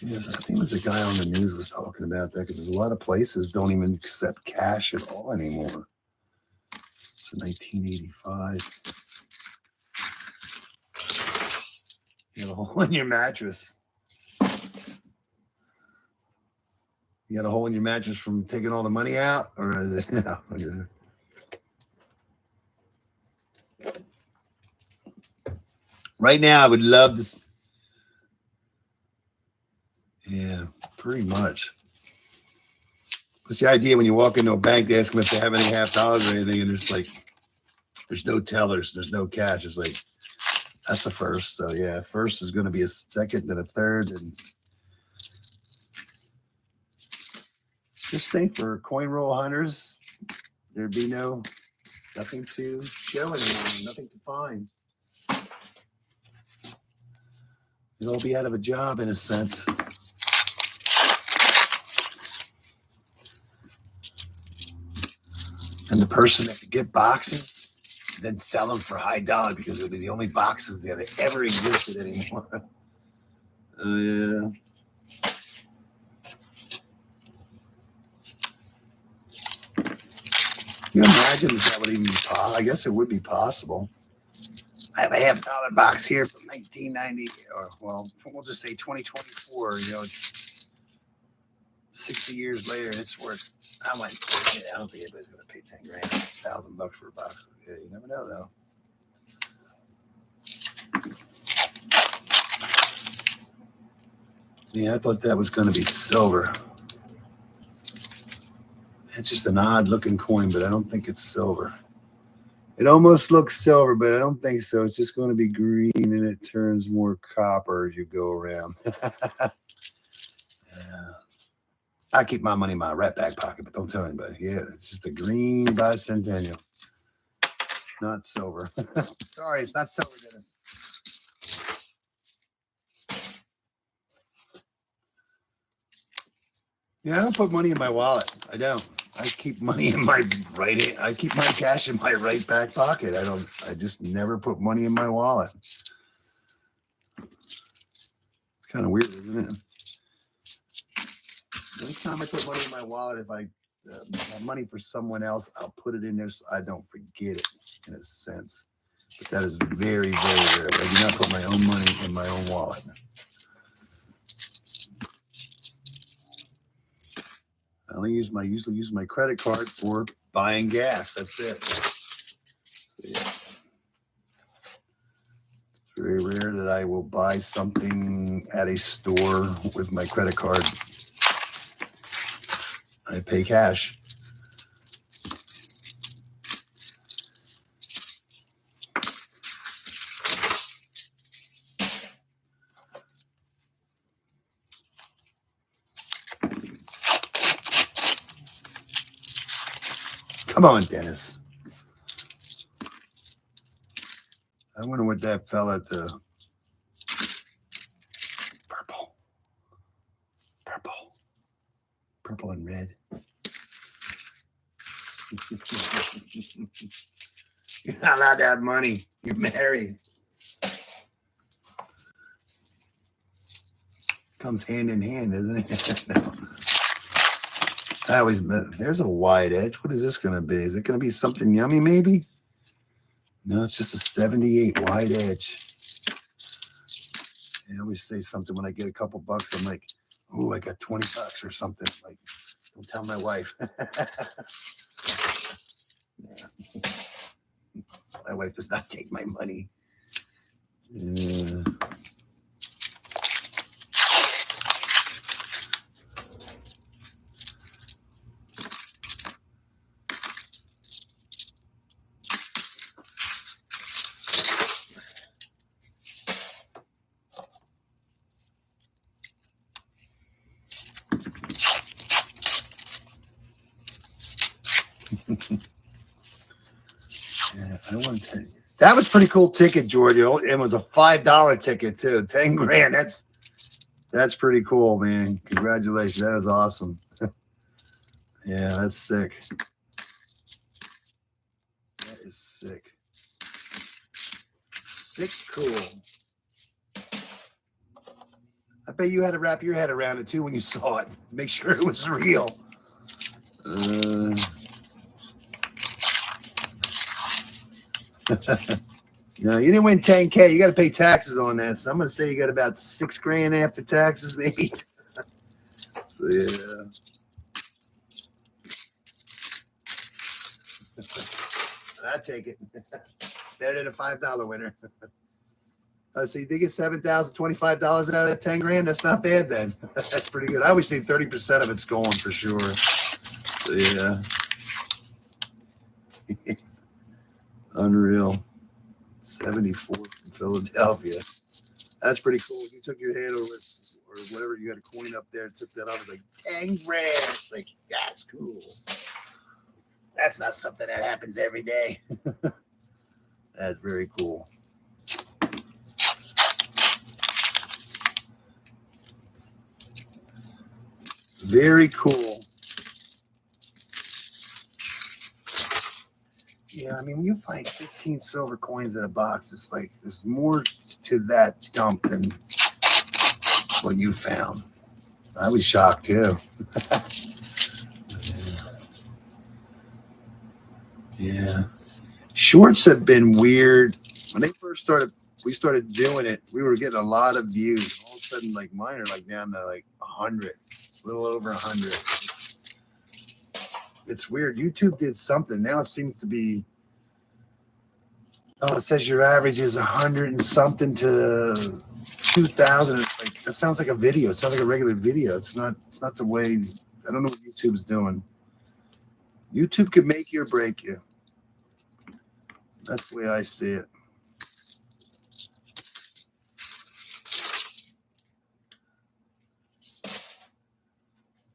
Yeah, I think it was the guy on the news was talking about that, because there's a lot of places don't even accept cash at all anymore. So 1985. You got a hole in your mattress. You got a hole in your mattress from taking all the money out? Or is it, Right now, I would love to. Yeah, pretty much. What's the idea when you walk into a bank, they ask them if they have any $50 or anything, and there's no tellers, there's no cash. It's like, that's the first. So yeah, first is going to be a second, then a third, and just think for coin roll hunters, there'd be nothing to show anymore, nothing to find. You'd all be out of a job in a sense. And the person that could get boxes, then sell them for high dollar, because it'll be the only boxes that have ever existed anymore. Oh, yeah. Can you imagine if that would even be possible? I guess it would be possible. I have a $50 box here from 1990, or well, we'll just say 2024. It's 60 years later, and it's worth. I don't think anybody's going to pay $10 grand, $1,000 for a box. Yeah, you never know, though. Yeah, I thought that was going to be silver. It's just an odd looking coin, but I don't think it's silver. It almost looks silver, but I don't think so. It's just going to be green, and it turns more copper as you go around. Yeah. I keep my money in my right back pocket, but don't tell anybody. Yeah, it's just a green bicentennial, not silver. Sorry, it's not silver, Dennis. Yeah, I don't put money in my wallet. I don't. I keep money in my right hand. I keep my cash in my right back pocket. I just never put money in my wallet. It's kind of weird, isn't it? Anytime I put money in my wallet, if I have money for someone else, I'll put it in there so I don't forget it, in a sense. But that is very, very rare. I do not put my own money in my own wallet. I usually use my credit card for buying gas. That's it. Yeah. It's very rare that I will buy something at a store with my credit card. I pay cash. Come on, Dennis. I wonder what that fella at the purple and red. You're not allowed to have money. You're married. Comes hand in hand, isn't it? No. There's a wide edge. What is this going to be? Is it going to be something yummy, maybe? No, it's just a 78 wide edge. I always say something when I get a couple bucks. I'm like, oh, I got 20 bucks or something. Like, don't tell my wife. Yeah. My wife does not take my money. Yeah. Yeah, I want to. That was pretty cool ticket, Georgia. It was a $5 ticket too. 10 grand. That's pretty cool, man. Congratulations. That was awesome. Yeah, that's sick. That is sick. Sick cool. I bet you had to wrap your head around it too when you saw it. Make sure it was real. No, you didn't win 10K. You got to pay taxes on that. So I'm going to say you got about 6 grand after taxes, maybe. So, yeah. I'd take it. Better than a $5 winner. So you did get $7,000, $25 out of that 10 grand. That's not bad then. That's pretty good. I always say 30% of it's going for sure. So, yeah. Unreal. 74 from Philadelphia. That's pretty cool. You took your hand over or whatever, you had a coin up there and took that off. It's like 10 grand. It's like, that's cool. That's not something that happens every day. That's very cool. Very cool. Yeah, I mean, when you find 15 silver coins in a box, it's like there's more to that dump than what you found. I was shocked too. Yeah. Shorts have been weird. When we started doing it, we were getting a lot of views. All of a sudden, like mine are like down to like 100, a little over 100. It's weird. YouTube did something. Now it seems to be, it says your average is 100 and something to 2,000. It's like, that sounds like a video. It sounds like a regular video. It's not the way. I don't know what YouTube's doing. YouTube could make you or break you. That's the way I see it.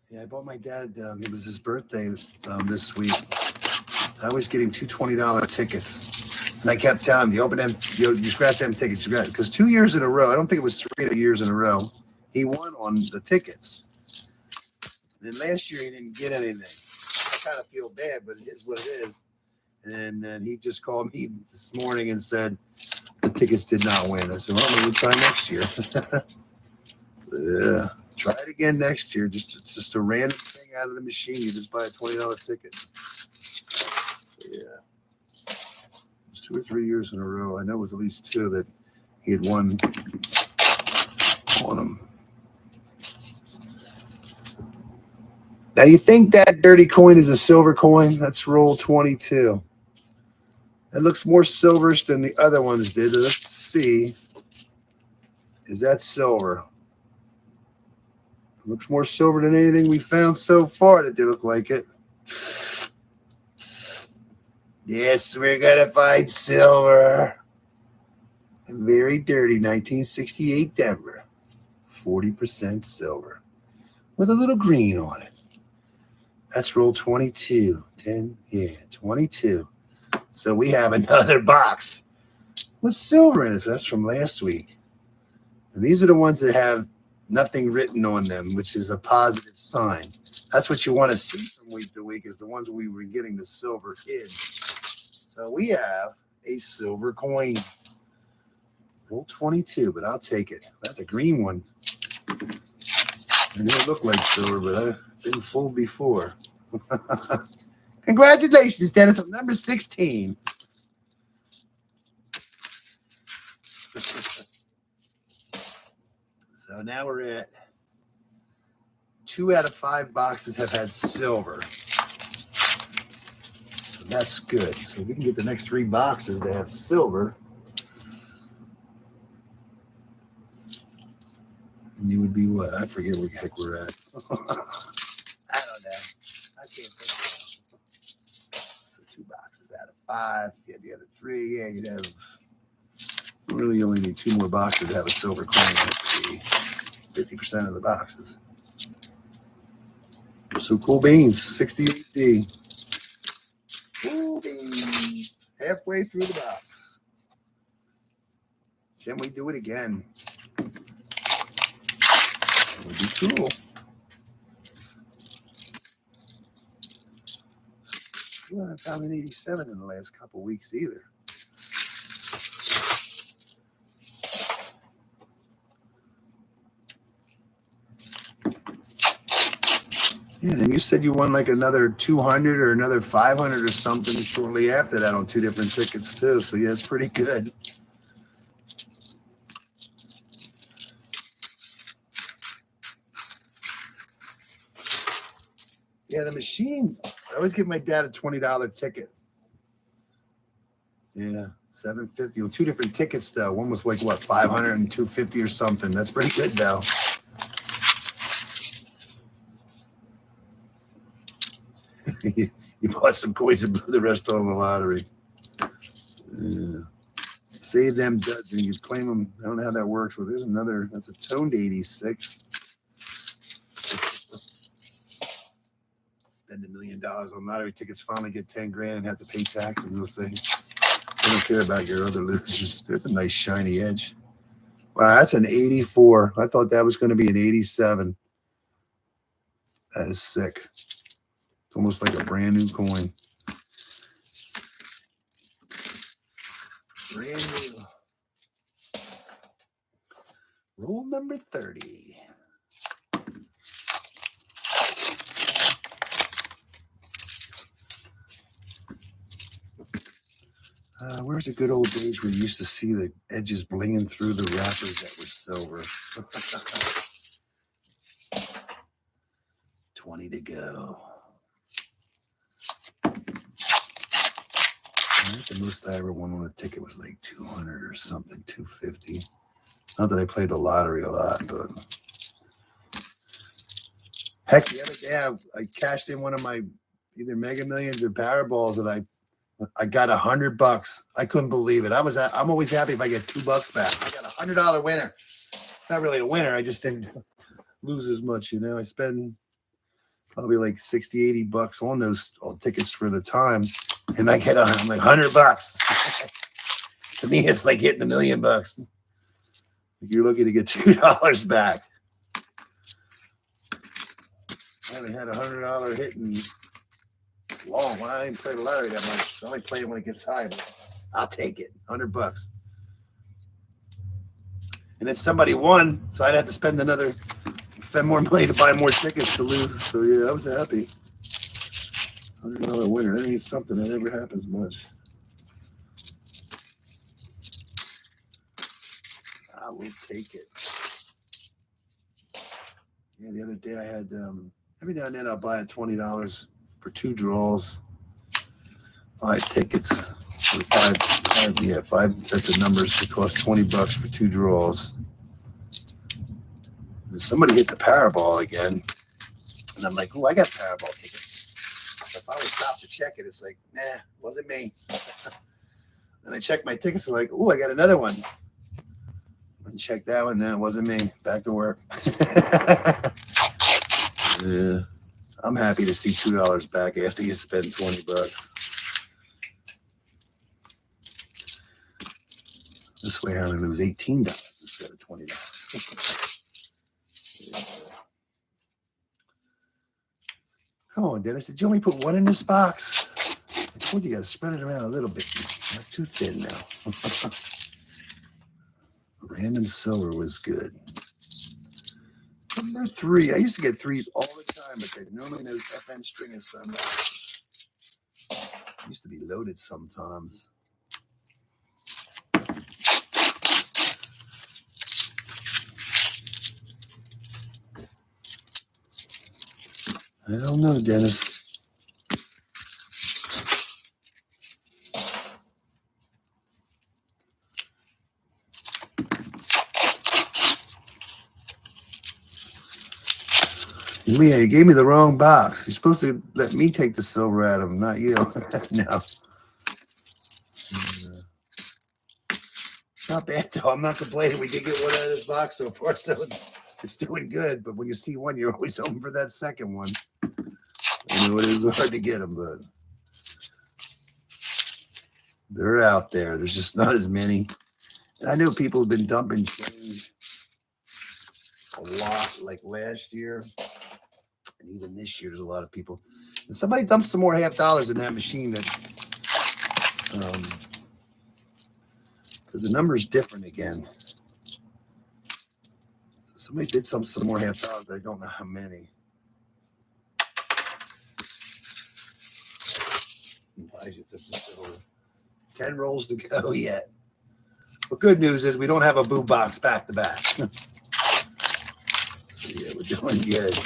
Yeah, I bought my dad. It was his birthday this week. I was getting two $20 tickets, and I kept telling him, "You open them, you scratch them tickets, you got it." Because 2 years in a row, I don't think it was 3 years in a row, he won on the tickets. And then last year he didn't get anything. I kind of feel bad, but it is what it is. And then he just called me this morning and said the tickets did not win. I said, "Well, we'll try next year." Yeah. Try it again next year. It's just a random thing out of the machine. You just buy a $20 ticket. Yeah. It was 2 or 3 years in a row. I know it was at least 2 that he had won on them. Now, you think that dirty coin is a silver coin? That's roll 22. It looks more silverish than the other ones did. Let's see. Is that silver? Looks more silver than anything we found so far that they look like it. Yes, we're going to find silver. Very dirty, 1968 Denver. 40% silver with a little green on it. That's roll 22. 10, yeah, 22. So we have another box with silver in it. That's from last week. And these are the ones that have nothing written on them, which is a positive sign. That's what you want to see from week to week, is the ones we were getting the silver in. So we have a silver coin. Roll 22, but I'll take it. That's a green one. It didn't look like silver, but I've been fooled before. Congratulations, Dennis, on number 16. So now we're at 2 out of 5 boxes have had silver. So that's good. So we can get the next 3 boxes to have silver. And you would be what? I forget where the heck we're at. I don't know. I can't think of it. So 2 boxes out of 5. You had the other 3. Yeah, you'd have. Really, you only need 2 more boxes to have a silver coin. Let's see. 50% of the boxes. So cool beans, 68D. Cool beans. Halfway through the box. Can we do it again? That would be cool. We haven't found an 87 in the last couple weeks either. Yeah, and you said you won like another 200 or another 500 or something shortly after that on 2 different tickets too. So yeah, it's pretty good. Yeah, the machine. I always give my dad a $20 ticket. Yeah, $750 on 2 different tickets though. One was like what, 500 and 250 or something. That's pretty good though. You bought some coins and blew the rest on the lottery. Yeah. Save them duds and you claim them. I don't know how that works. Well, there's another. That's a toned 86. Spend $1 million on lottery tickets, finally get 10 grand and have to pay taxes. Those things. They don't care about your other losers. There's a nice shiny edge. Wow, that's an 84. I thought that was going to be an 87. That is sick. It's almost like a brand new coin. Brand new. Roll number 30. Where's the good old days where you used to see the edges blinging through the wrappers that were silver? 20 to go. The most I ever won on a ticket was like 200 or something, 250. Not that I played the lottery a lot, but heck, the other day I cashed in one of my either Mega Millions or Powerballs, and I got $100. I couldn't believe it. I'm always happy if I get $2 back. I got $100 winner. Not really a winner. I just didn't lose as much, you know. I spend probably like 60, $80 on those tickets for the time, and I get I'm like $100. To me, it's like hitting $1 million. You're looking to get $2 back. I haven't had $100 hit in long. Well, I didn't play the lottery that much. I only play it when it gets high, but I'll take it. $100. And then somebody won, so I'd have to spend more money to buy more tickets to lose. So yeah, I was happy. $100 winner. That means something. That never happens much. I will take it. Yeah, the other day I had every now and then I'll buy at $20 for 2 draws, 5 tickets, or five sets of numbers. It costs $20 for 2 draws. And somebody hit the Powerball again, and I'm like, "Oh, I got Powerball tickets." So if I was stopped to check it, it's like, "Nah, wasn't me." Then I check my tickets, and like, "Oh, I got another one." And check that one. That wasn't me. Back to work. Yeah, I'm happy to see $2 back after you spend $20. This way, I only lose $18 instead of $20. Yeah. Come on, Dennis. Did you only put one in this box? I told you got to spread it around a little bit. Not too thin now. Random silver was good. Number 3. I used to get 3s all the time, but they normally those FN string and sunrise. Used to be loaded sometimes. I don't know, Dennis. Leah, you gave me the wrong box. You're supposed to let me take the silver out of them, not you. No. Not bad, though. I'm not complaining. We did get one out of this box so far, so it's doing good. But when you see one, you're always hoping for that second one. I know it is hard to get them, but they're out there. There's just not as many. And I know people have been dumping change a lot, like last year. And even this year, there's a lot of people. And somebody dumped some more $50 in that machine that, because the number's different again. Somebody did some more $50. I don't know how many. Elijah took this over. 10 rolls to go yet. But good news is we don't have a boo box back to back. So yeah, we're doing good.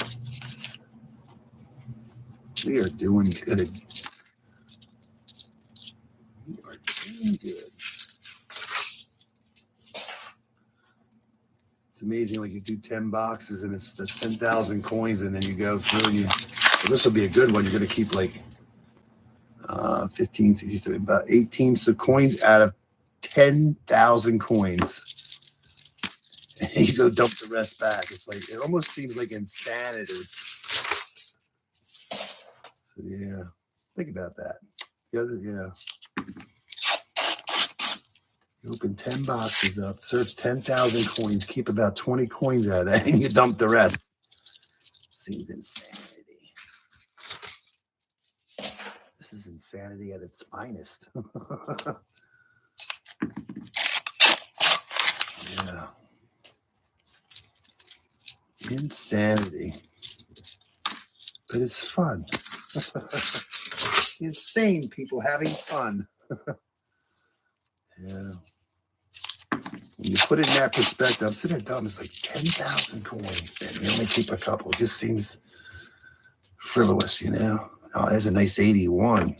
We are doing good. We are doing good. It's amazing, like you do 10 boxes and it's 10,000 coins, and then you go through and well, this will be a good one. You're going to keep like 15, 63, about 18 coins out of 10,000 coins. And you go dump the rest back. It's like, it almost seems like insanity. So yeah, think about that. Yeah. You open 10 boxes up, search 10,000 coins, keep about 20 coins out of that, and you dump the rest. Seems insanity. This is insanity at its finest. Yeah. Insanity. But it's fun. Insane people having fun. Yeah. When you put it in that perspective, I'm sitting there dumb. It's like 10,000 coins. Man, you only keep a couple. It just seems frivolous, you know. Oh, there's a nice 81.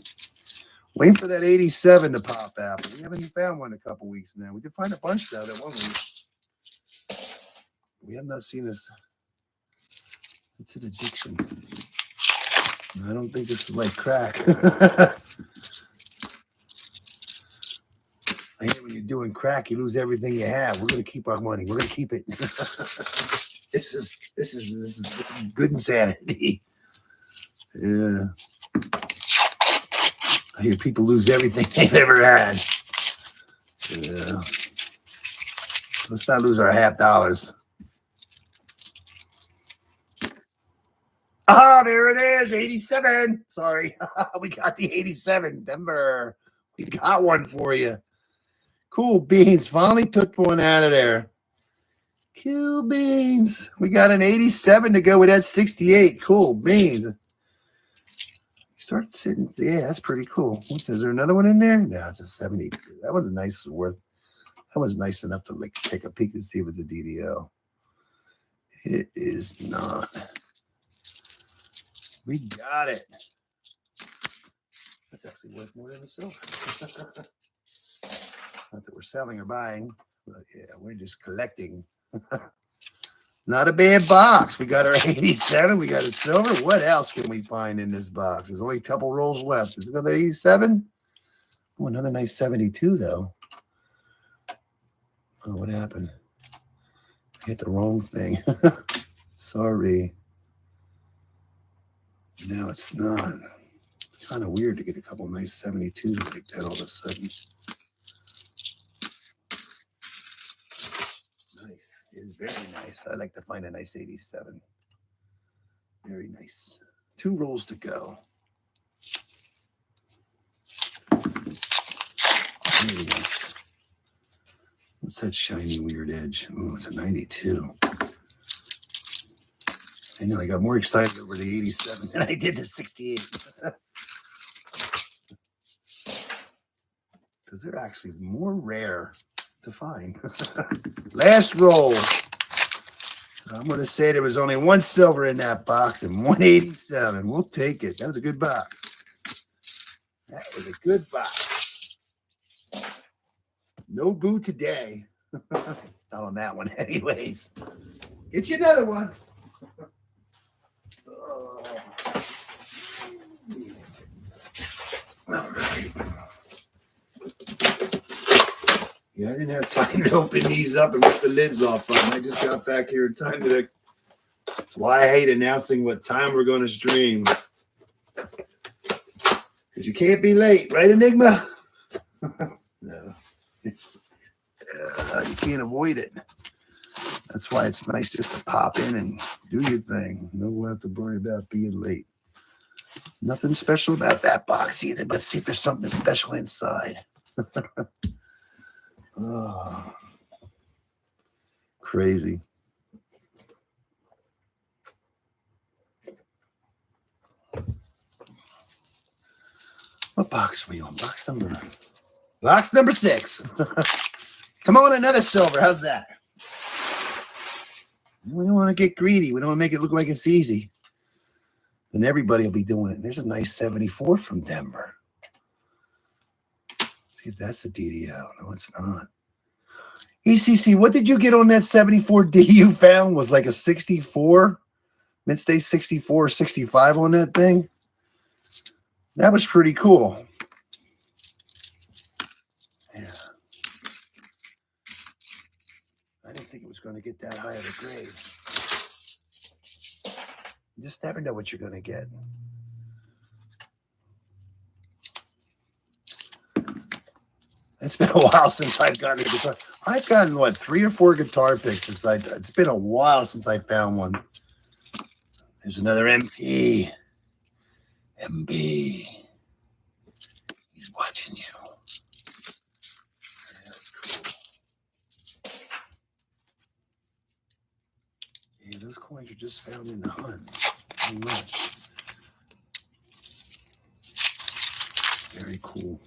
Waiting for that 87 to pop out. But we haven't found one in a couple weeks now. We did find a bunch though that one week. We have not seen this. It's an addiction. I don't think it's like crack. I hear when you're doing crack, you lose everything you have. We're gonna keep our money. We're gonna keep it. This is good insanity. Yeah. I hear people lose everything they've ever had. Yeah. Let's not lose our $50. Ah, there it is, 87. Sorry, we got the 87, Denver. We got one for you. Cool beans. Finally took one out of there. Cool beans. We got an 87 to go with that 68. Cool beans. Start sitting. Yeah, that's pretty cool. Is there another one in there? No, it's a 72. That one's nice. That was nice enough to like take a peek and see if it's a DDL. It is not. We got it. That's actually worth more than a silver. Not that we're selling or buying, but yeah, we're just collecting. Not a bad box. We got our 87. We got a silver. What else can we find in this box? There's only a couple rolls left. Is another 87? Oh, another nice 72, though. Oh, what happened? I hit the wrong thing. Sorry. No, it's not. It's kind of weird to get a couple nice 72s like that all of a sudden. Nice. It's very nice. I like to find a nice 87. Very nice. 2 rolls to go. Very nice. What's that shiny weird edge? Oh, it's a 92. I know I got more excited over the 87 than I did the 68. Because they're actually more rare to find. Last roll. So I'm going to say there was only 1 silver in that box and 187. We'll take it. That was a good box. That was a good box. No boo today. Not on that one anyways. Get you another one. All right. Yeah, I didn't have time to open these up and rip the lids off of them. I just got back here in time today. That's why I hate announcing what time we're going to stream. Because you can't be late, right, Enigma? No. You can't avoid it. That's why it's nice just to pop in and do your thing. No have to worry about being late. Nothing special about that box either, but see if there's something special inside. Oh, crazy. What box are we on? Box number 6. Come on, another silver. How's that? We don't want to get greedy. We don't want to make it look like it's easy. Then everybody will be doing it. There's a nice 74 from Denver. See if that's the DDL. No, it's not. ECC, what did you get on that 74D you found? Was like a 64? Mid-stay 64 or 65 on that thing? That was pretty cool. Yeah. I didn't think it was going to get that high of a grade. You just never know what you're going to get. It's been a while since I've gotten a guitar. I've gotten, what, 3 or 4 guitar picks since it's been a while since I found one. There's another MP. MB. He's watching you. That's cool. Yeah, those coins are just found in the hunt. Pretty much. Very cool.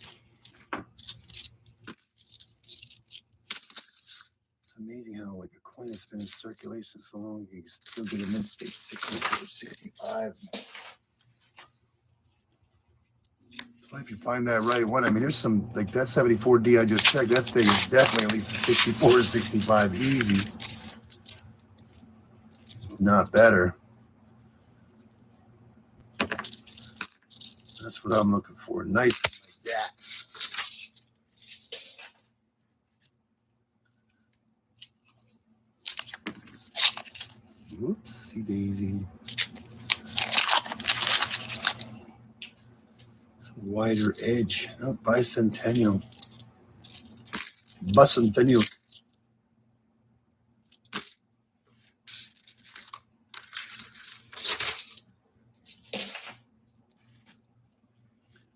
It's amazing how like a coin that's been in circulation so long, you can still get a mid-state 64, 65. If you find that right one, I mean, there's some, like that 74D I just checked, that thing is definitely at least a 64 or 65 easy. not better. That's what I'm looking for. Nice like that. Whoopsie daisy. It's a wider edge. Oh, bicentennial. Bicentennial.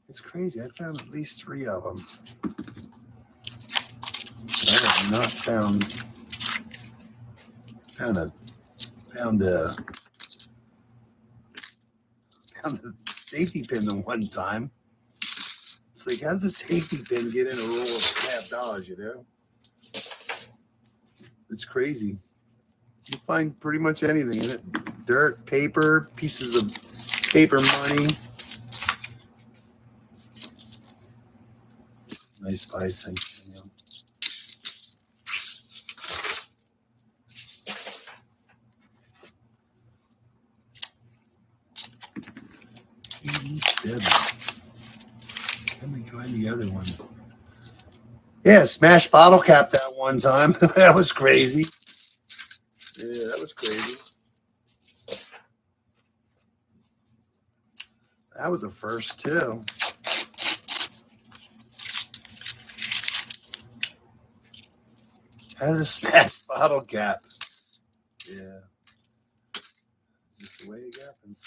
It's crazy. I found at least 3 of them. I have not found the safety pin the one time. It's like, how's the safety pin get in a roll of $half, you know? It's crazy. You find pretty much anything in it. Dirt, paper, pieces of paper money. Nice bicentennial. Let me find the other one. Yeah, smash bottle cap that one time. That was crazy. Yeah, that was crazy. That was a first, too. How did a smash bottle cap? Yeah. Just the way it happens.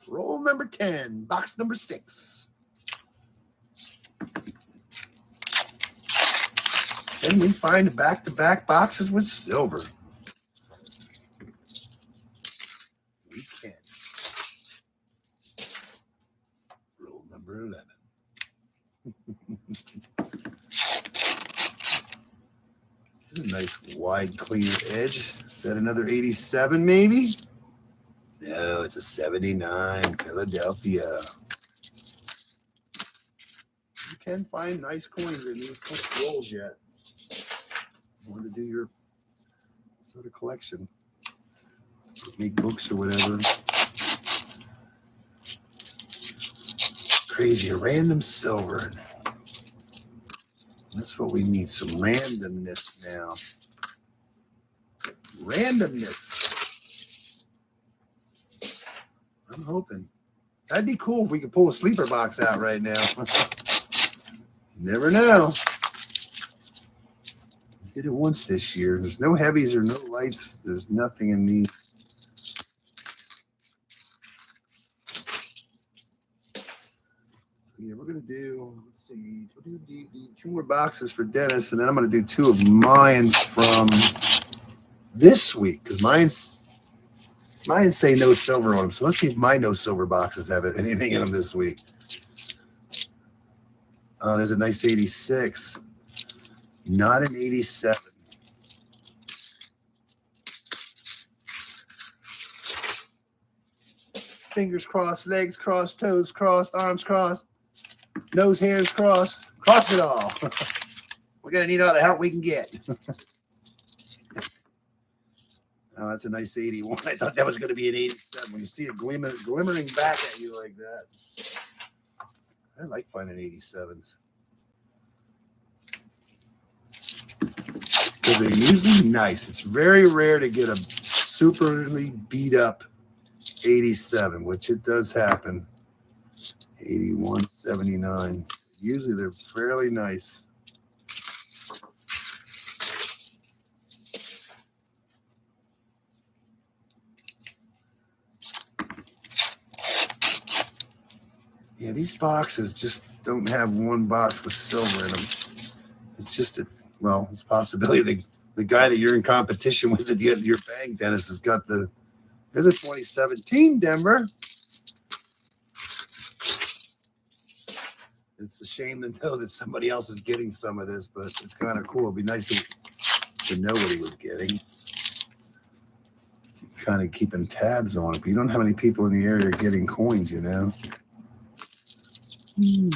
Roll number 10, box number 6. Then we find back-to-back boxes with silver. We can. Roll number 11. This is a nice wide, clear edge. Is that another 87, maybe? No, it's a 79, Philadelphia. You can find nice coins in these rolls yet. You want to do your sort of collection. Make books or whatever. Crazy, a random silver. That's what we need, some randomness now. Randomness. I'm hoping. That'd be cool if we could pull a sleeper box out right now. You never know. We did it once this year. There's no heavies or no lights. There's nothing in these. Yeah, we're going to do, let's see, we'll do 2 more boxes for Dennis, and then I'm going to do 2 of mine from this week, because mine say no silver on them. So let's see if my no silver boxes have anything in them this week. Oh, there's a nice 86. Not an 87. Fingers crossed, legs crossed, toes crossed, arms crossed. Nose hairs crossed. Cross it all. We're going to need all the help we can get. Oh, that's a nice 81. I thought that was going to be an 87. When you see it glimmering back at you like that. I like finding 87s. Because they're usually nice. It's very rare to get a superly beat up 87, which it does happen. 81, 79. Usually they're fairly nice. Yeah, these boxes just don't have one box with silver in them. It's just it's a possibility the guy that you're in competition with at the end of your bank, Dennis, has got there's a 2017 Denver. It's a shame to know that somebody else is getting some of this, but it's kind of cool. It'd be nice to know what he was getting. Kind of keeping tabs on it. But you don't have any people in the area getting coins, you know. Yeah.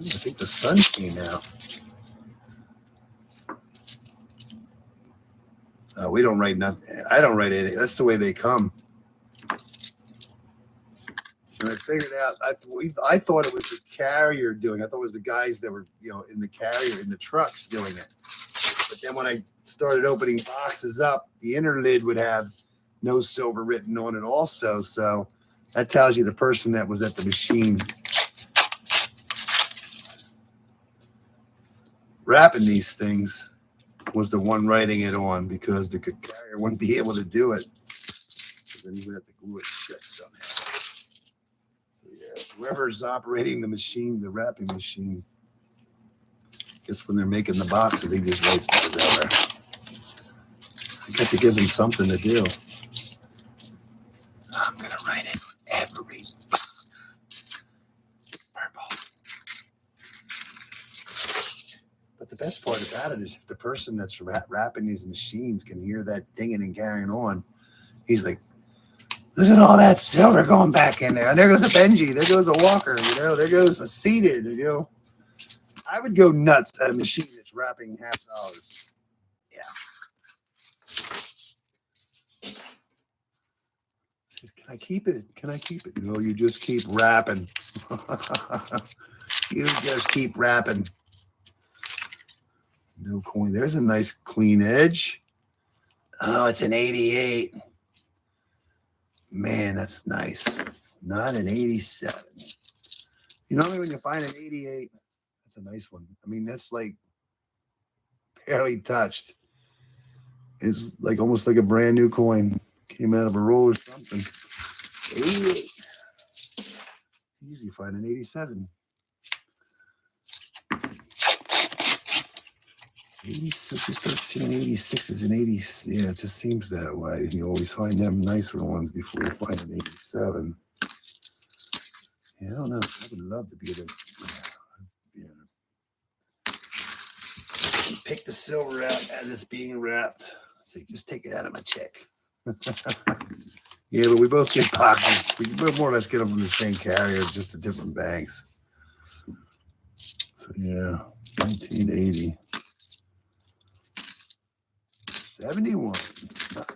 I think the sun came out. We don't write nothing. I don't write anything. That's the way they come. And I figured out, I thought it was the carrier doing it. I thought it was the guys that were, in the carrier, in the trucks doing it. But then when I started opening boxes up, the inner lid would have no silver written on it also. So that tells you the person that was at the machine wrapping these things was the one writing it on, because the carrier wouldn't be able to do it. So then he would have to glue it shut somehow. So yeah, whoever's operating the machine, the wrapping machine, I guess when they're making the boxes, he just writes those out there. I guess it gives them something to do. I'm gonna write it on every box. Purple. But the best part about it is if the person that's wrapping these machines can hear that dinging and carrying on, he's like, listen to all that silver going back in there. And there goes a Benji. There goes a Walker. There goes a Seated. I would go nuts at a machine that's wrapping $50. Yeah. Can I keep it? Can I keep it? No, you just keep wrapping. You just keep wrapping. No coin. There's a nice clean edge. Oh, it's an 88. Man, that's nice. Not an 87. Normally when you find an 88, that's a nice one. I mean, that's like barely touched. It's like almost like a brand new coin. Came out of a roll or something. 88. You usually find an 87. 86, you start seeing 86s and 80s. Yeah, it just seems that way. You always find them nicer ones before you find an 87. Yeah, I don't know. I would love to be able to pick the silver out as it's being wrapped. Say, just take it out of my check. Yeah, but we both get boxes. We both more or less get them from the same carrier, just the different banks. So yeah, 1980. 71. Not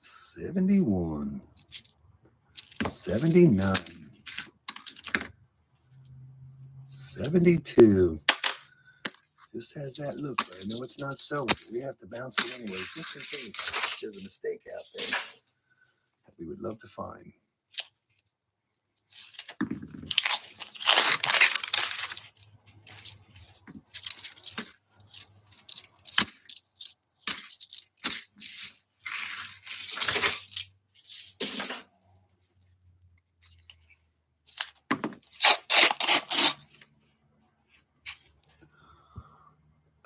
71. 79. 72. Just has that look, but I know it's not silver. We have to bounce it anyway, just in case there's a mistake out there that we would love to find.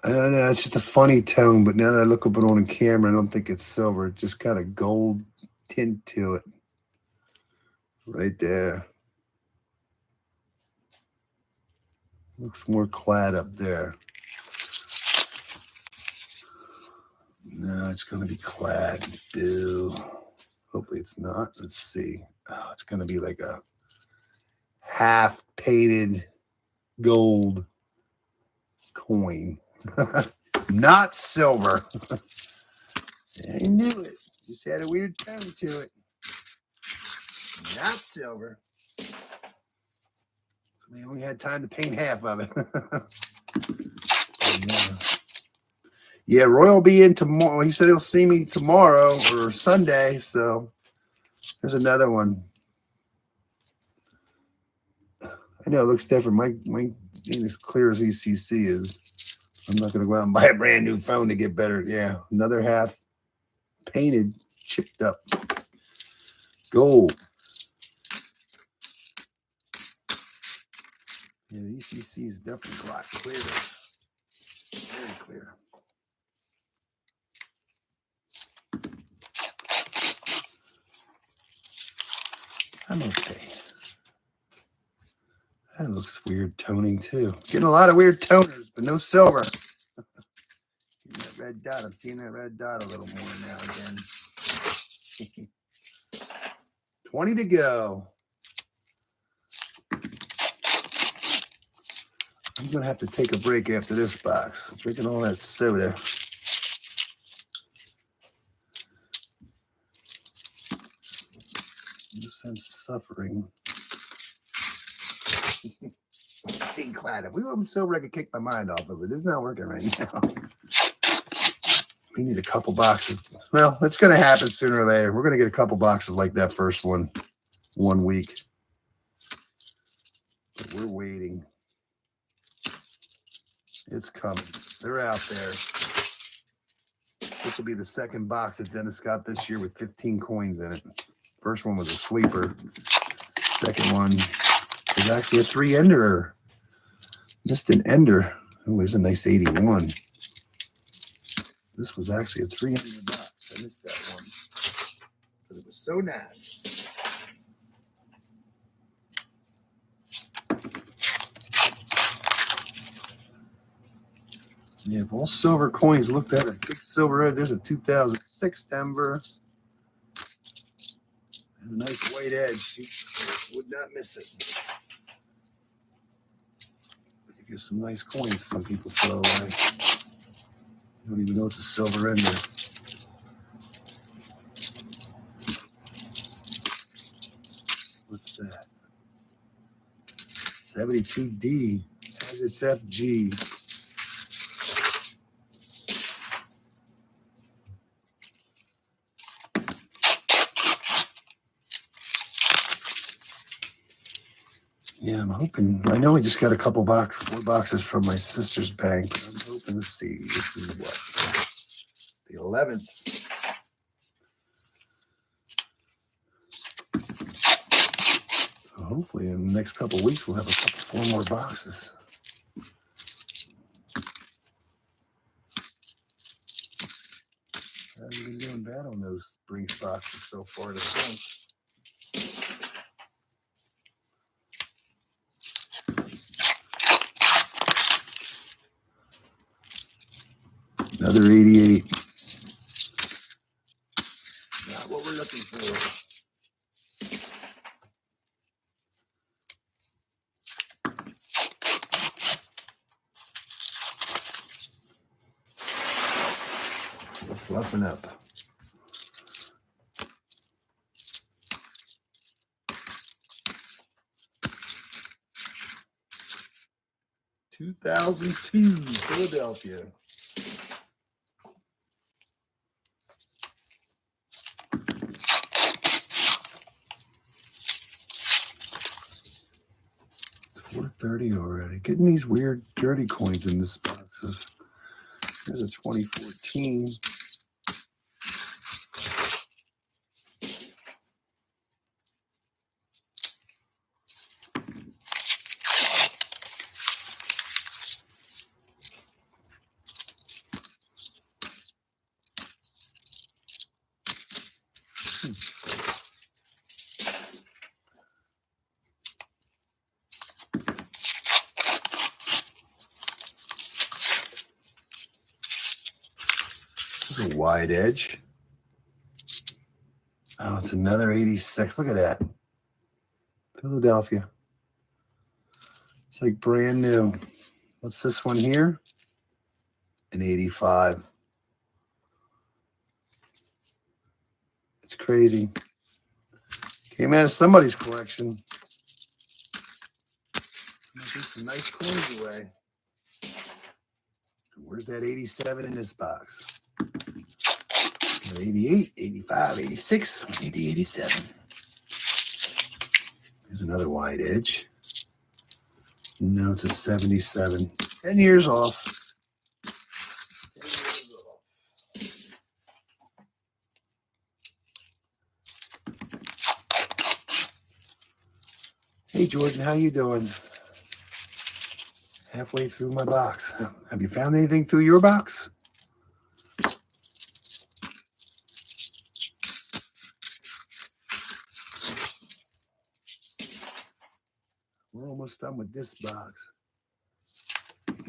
I don't know, it's just a funny tone, but now that I look up it on the camera, I don't think it's silver. It's just got a gold tint to it. Right there. Looks more clad up there. No, it's going to be clad. Boo. Hopefully it's not. Let's see. Oh, it's going to be like a half painted gold coin. Not silver. I knew it. Just had a weird tone to it. Not silver. So we only had time to paint half of it. Yeah, Roy will be in tomorrow. He said he'll see me tomorrow or Sunday. So there's another one. I know it looks different. My ain't as clear as ECC is. I'm not going to go out and buy a brand new phone to get better. Yeah, another half painted, chipped up gold. Yeah, the ECC is definitely a lot clearer. Very clear. I'm okay. That looks weird toning too. Getting a lot of weird toners, but no silver. That red dot. I'm seeing that red dot a little more now again. 20 to go. I'm going to have to take a break after this box. Drinking all that soda. No sense suffering. Being glad. If we were silver, I could kick my mind off of it. It's not working right now. We need a couple boxes. Well, it's going to happen sooner or later. We're going to get a couple boxes like that first one week. But we're waiting. It's coming. They're out there. This will be the second box that Dennis got this year with 15 coins in it. First one was a sleeper. Second one was actually a 3-ender. Just an ender. Oh, there's a nice 81. This was actually a 3-ender box. I missed that one. But it was so nice. Yeah, if all silver coins looked at a big silver red, there's a 2006 Denver. And a nice white edge. You would not miss it. You get some nice coins some people throw away. You don't even know it's a silver ender. What's that? 72D has its FG. Yeah, I'm hoping. I know we just got a couple 4 boxes from my sister's bank, but I'm hoping to see. This is what? The 11th. So hopefully in the next couple of weeks we'll have 4 more boxes. I haven't been doing bad on those Brinks boxes so far this month. Another 88. Not what we're looking for. We're fluffing up. (2002) Philadelphia. $4.30 already. Getting these weird dirty coins in this boxes. There's a 2014. This is a wide edge. Oh, it's another 86. Look at that. Philadelphia. It's like brand new. What's this one here? An 85. It's crazy. Came out of somebody's collection. Take some nice coins away. Where's that 87 in this box? 88, 85, 86, 80, 87. Here's another wide edge. No, it's a 77. 10 years off. 10 years off. Hey, Jordan, how you doing? Halfway through my box. Have you found anything through your box? We're almost done with this box.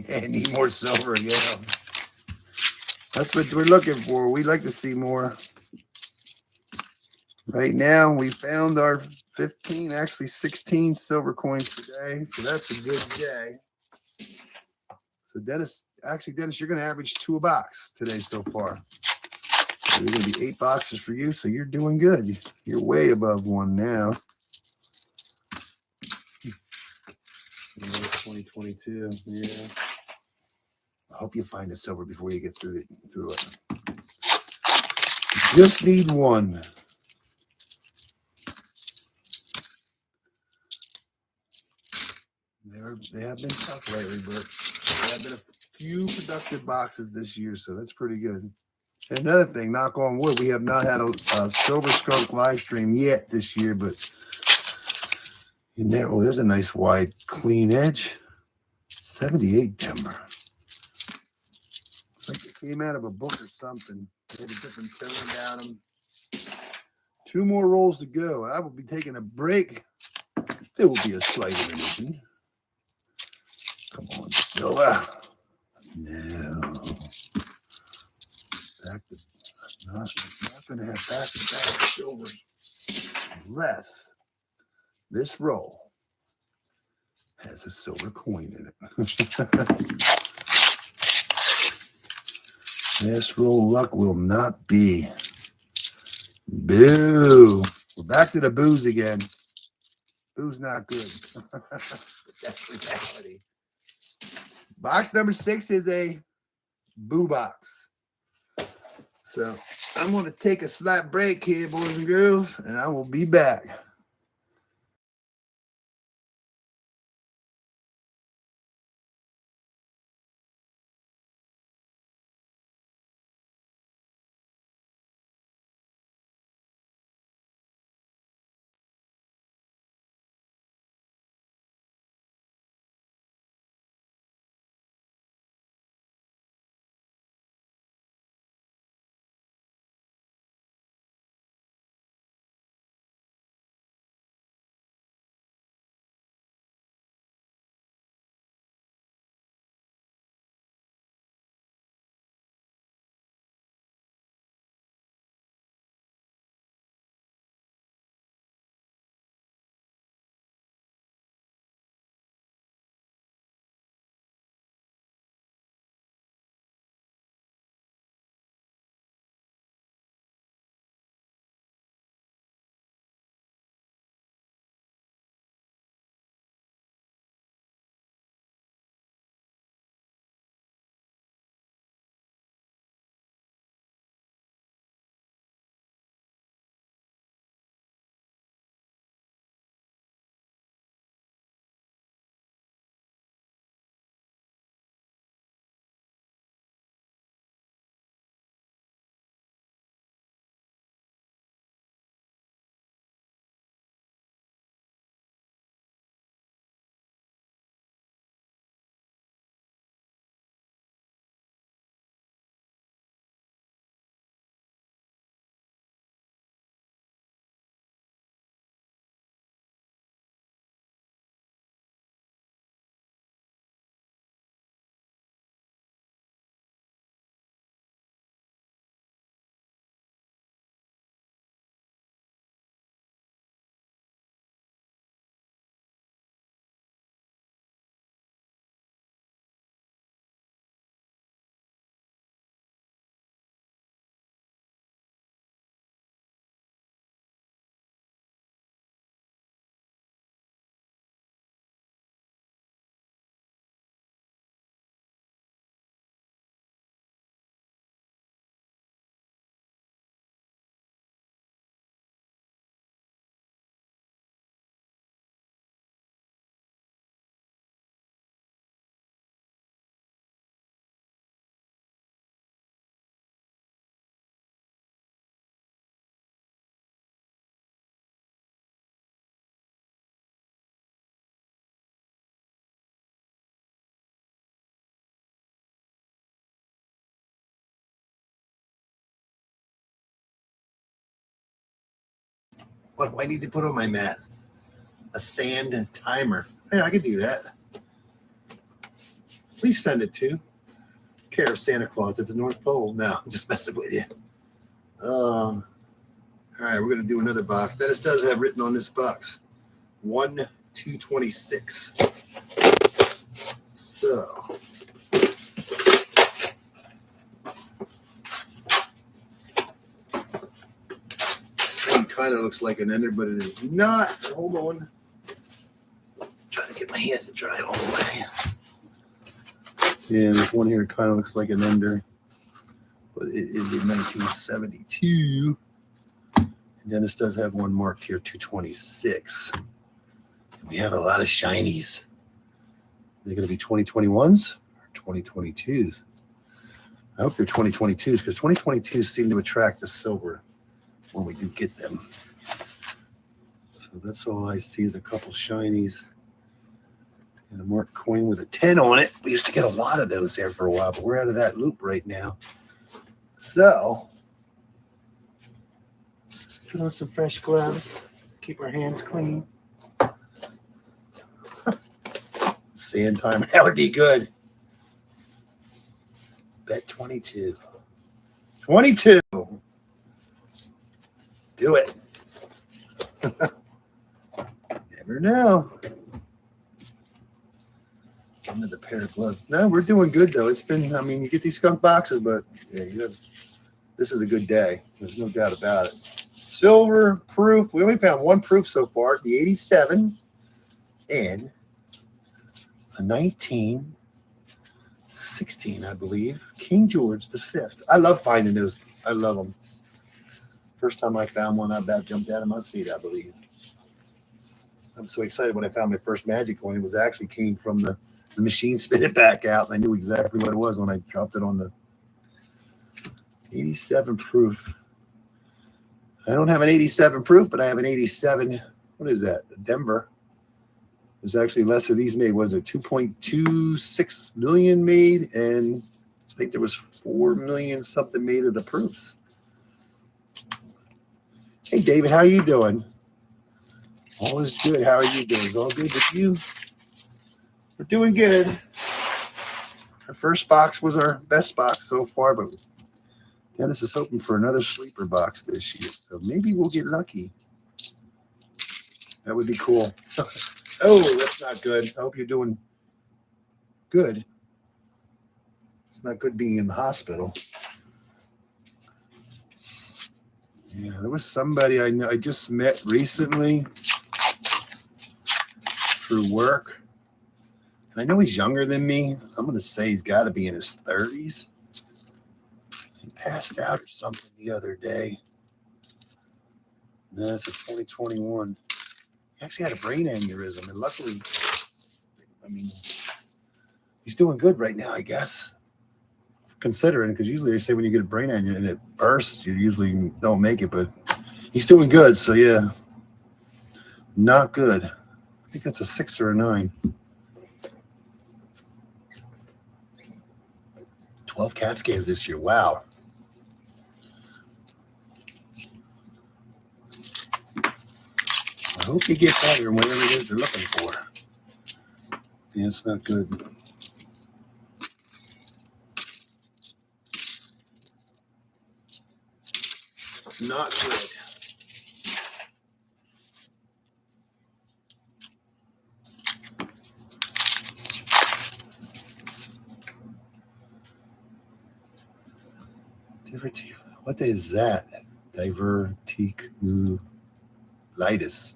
Yeah, I need more silver, yeah. That's what we're looking for. We'd like to see more. Right now, we found our 15, actually 16 silver coins today. So that's a good day. So Dennis, you're going to average 2 a box today so far. So there's going to be 8 boxes for you. So you're doing good. You're way above 1 now. 2022. Yeah. I hope you find a silver before you get through it. Just need 1. They have been tough lately, but there have been a few productive boxes this year, so that's pretty good. And another thing, knock on wood, we have not had a Silver Skunk live stream yet this year, but in there, oh, there's a nice wide, clean edge. 78 Denver. It's like it came out of a book or something. They had a different tone about them. 2 more rolls to go. I will be taking a break. There will be a slight intermission. Come on, Silver. No. Back to not going to have back-to-back silvers unless this roll has a silver coin in it. This roll luck will not be. Boo. We're back to the booze again. Booze not good. That's reality. Box number 6 is a boo box. So I'm going to take a slight break here, boys and girls, and I will be back. What do I need to put on my mat? A sand timer. Hey, I can do that. Please send it to care of Santa Claus at the North Pole. No, I'm just messing with you. All right, we're going to do another box. Dennis does have written on this box 1/226. So it kind of looks like an ender, but it is not. Hold on. I'm trying to get my hands to dry all the way. Yeah, this one here kind of looks like an ender, but it is a 1972. And Dennis does have one marked here, 226. We have a lot of shinies. They're going to be 2021s or 2022s. I hope they're 2022s because 2022s seem to attract the silver when we do get them. So that's all I see is a couple shinies and a marked coin with a 10 on it. We used to get a lot of those there for a while, but we're out of that loop right now. So put on some fresh gloves, keep our hands clean. Sand time, that would be good. Bet 22. 22. Do it. Never know. Another pair of gloves. No, we're doing good though. It's been, I mean, you get these skunk boxes, but yeah, this is a good day. There's no doubt about it. Silver proof. We only found one proof so far, the 87 and a 1916, I believe. King George V. I love finding those. I love them. First time I found one, I about jumped out of my seat, I believe. I'm so excited when I found my first magic coin. It was actually came from the machine, spit it back out, and I knew exactly what it was when I dropped it on the 87 proof. I don't have an 87 proof, but I have an 87. What is that? Denver. There's actually less of these made. What is it? 2.26 million made, and I think there was 4 million something made of the proofs. Hey, David, how are you doing? All is good. How are you doing? Is all good with you? We're doing good. Our first box was our best box so far, but Dennis is hoping for another sleeper box this year, so maybe we'll get lucky. That would be cool. Oh, that's not good. I hope you're doing good. It's not good being in the hospital. Yeah, there was somebody I know I just met recently through work. And I know he's younger than me. I'm going to say he's got to be in his 30s. He passed out or something the other day. No, it's a 2021. He actually had a brain aneurysm, and luckily, I mean, he's doing good right now, I guess. Considering, because usually they say when you get a brain aneurysm and it bursts, you usually don't make it, but he's doing good, so yeah. Not good. I think that's a 6 or a 9. 12 CAT scans this year. Wow. I hope you get better in whatever it is you're looking for. Yeah, it's not good. Not good. What is that? Diverticulitis.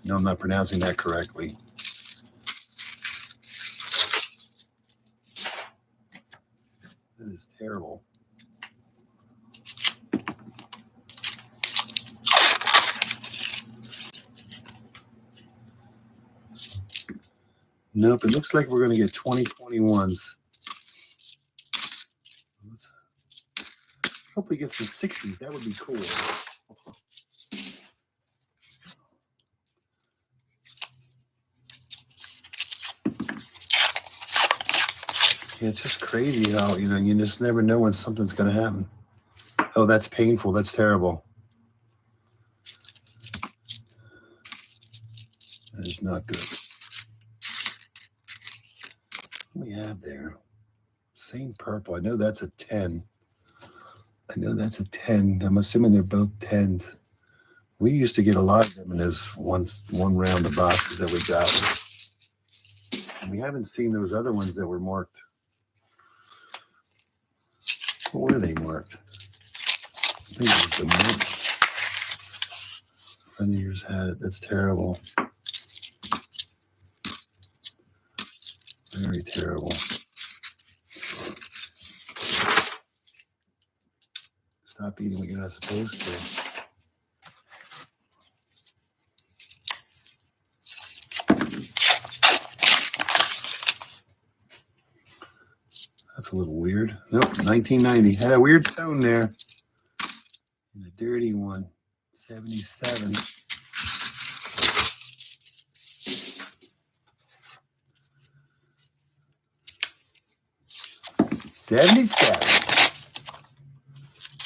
No, I'm not pronouncing that correctly. That is terrible. Nope, it looks like we're going to get 2021s. Hope we get some 60s. That would be cool. Yeah, it's just crazy how, you just never know when something's going to happen. Oh, that's painful. That's terrible. That is not good. What do we have there? Same purple. I know that's a 10. I know that's a 10. I'm assuming they're both 10s. We used to get a lot of them in this one round of boxes that we got. And we haven't seen those other ones that were marked. What were they marked? I think it was the month. Friend of yours had it. That's terrible. Very terrible. Stop eating what you're not supposed to. That's a little weird. Nope, 1990. Had a weird tone there. And a dirty one. 77. 77.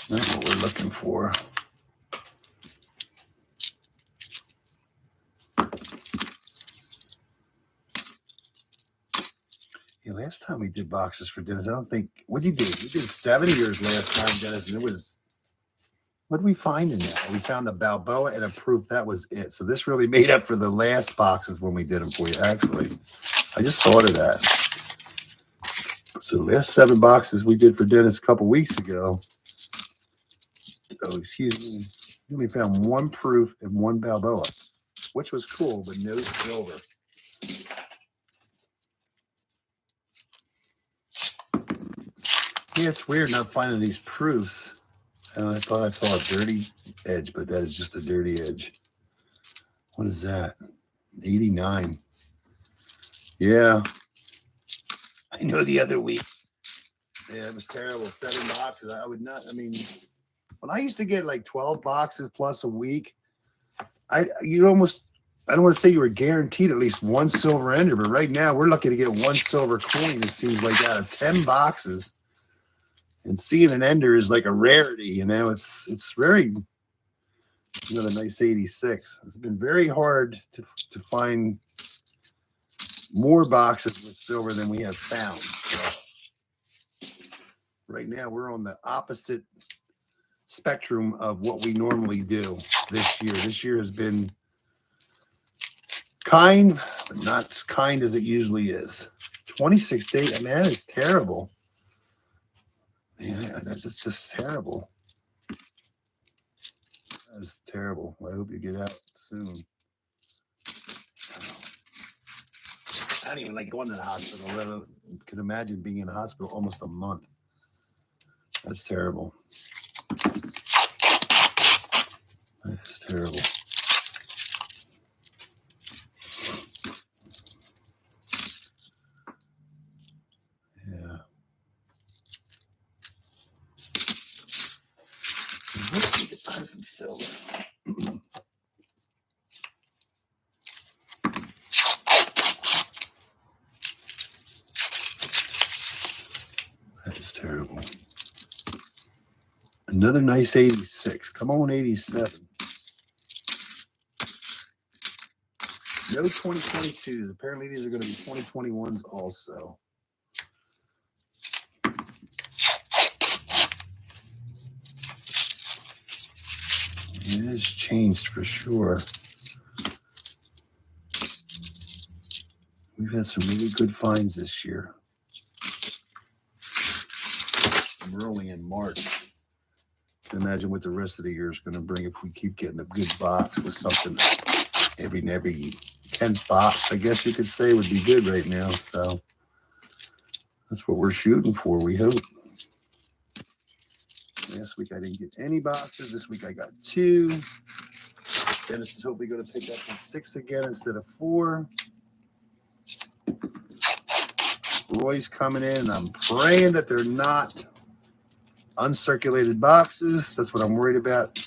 That's what we're looking for. Yeah, last time we did boxes for Dennis, I don't think, what did you do? We did 7 years last time, Dennis, and it was, what did we find in that? We found a Balboa and a proof. That was it. So this really made up for the last boxes when we did them for you, actually. I just thought of that. So the last 7 boxes we did for Dennis a couple weeks ago. Oh, excuse me. We only found 1 proof and 1 Balboa, which was cool, but no silver. Yeah, it's weird not finding these proofs. I thought I saw a dirty edge, but that is just a dirty edge. What is that? 89. Yeah. I know the other week. Yeah, it was terrible. 7 boxes. I would not, I mean, when I used to get like 12 boxes plus a week, you'd almost, I don't want to say you were guaranteed at least 1 silver ender, but right now we're lucky to get 1 silver coin, it seems like, out of 10 boxes. And seeing an ender is like a rarity, you know. It's very, another nice 86. It's been very hard to find more boxes with silver than we have found. So right now we're on the opposite spectrum of what we normally do this year. This year has been kind, but not as kind as it usually is. 26 days, I mean, that is terrible. Yeah, that's just terrible. That's terrible. I hope you get out soon. I don't even like going to the hospital. I can imagine being in the hospital almost a month. That's terrible. That's terrible. Yeah. Let's need to find some silver. That is terrible. Another nice 86. Come on, 87. No 2022s. Apparently these are going to be 2021s also. It has changed for sure. We've had some really good finds this year. And we're only in March. I can imagine what the rest of the year is going to bring if we keep getting a good box with something every 10th box, I guess you could say, would be good right now. So that's what we're shooting for, we hope. Last week I didn't get any boxes. This week I got 2. Dennis is hopefully going to pick up some 6 again instead of 4. Roy's coming in, and I'm praying that they're not uncirculated boxes. That's what I'm worried about.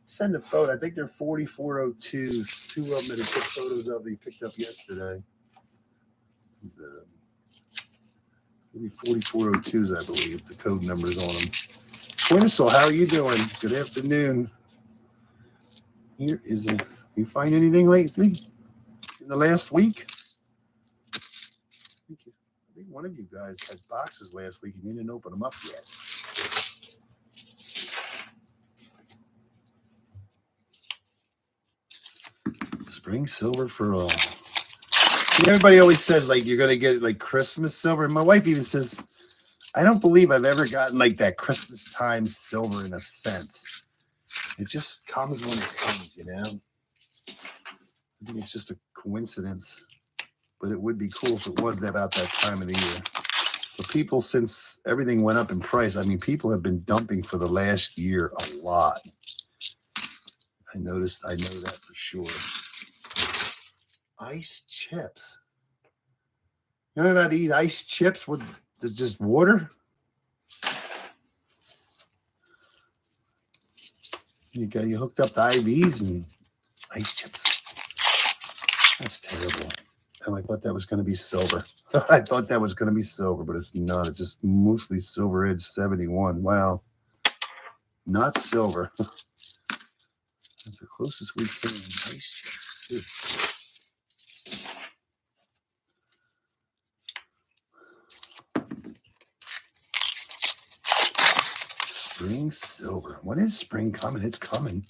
Send a photo. I think they're 4402s. 2 of them that he took photos of that he picked up yesterday. Maybe 4402s, I believe. The code number's on them. Quinzel, how are you doing? Good afternoon. Here is it. You find anything lately in the last week? I think one of you guys had boxes last week and you didn't open them up yet. Spring silver for all. Everybody always says like you're gonna get like Christmas silver. And my wife even says, I don't believe I've ever gotten like that Christmas time silver in a sense. It just comes when it comes, you know. I think it's just a coincidence. But it would be cool if it was about that time of the year. But people, since everything went up in price, I mean, people have been dumping for the last year a lot. I know that for sure. Ice chips. You know how to eat ice chips with just water? You hooked up the IVs and ice chips. That's terrible. Oh, I thought that was going to be silver. I thought that was going to be silver, but it's not. It's just mostly Silver Edge 71. Wow. Not silver. That's the closest we came. Ice chips, too. Spring silver. When is spring coming? It's coming.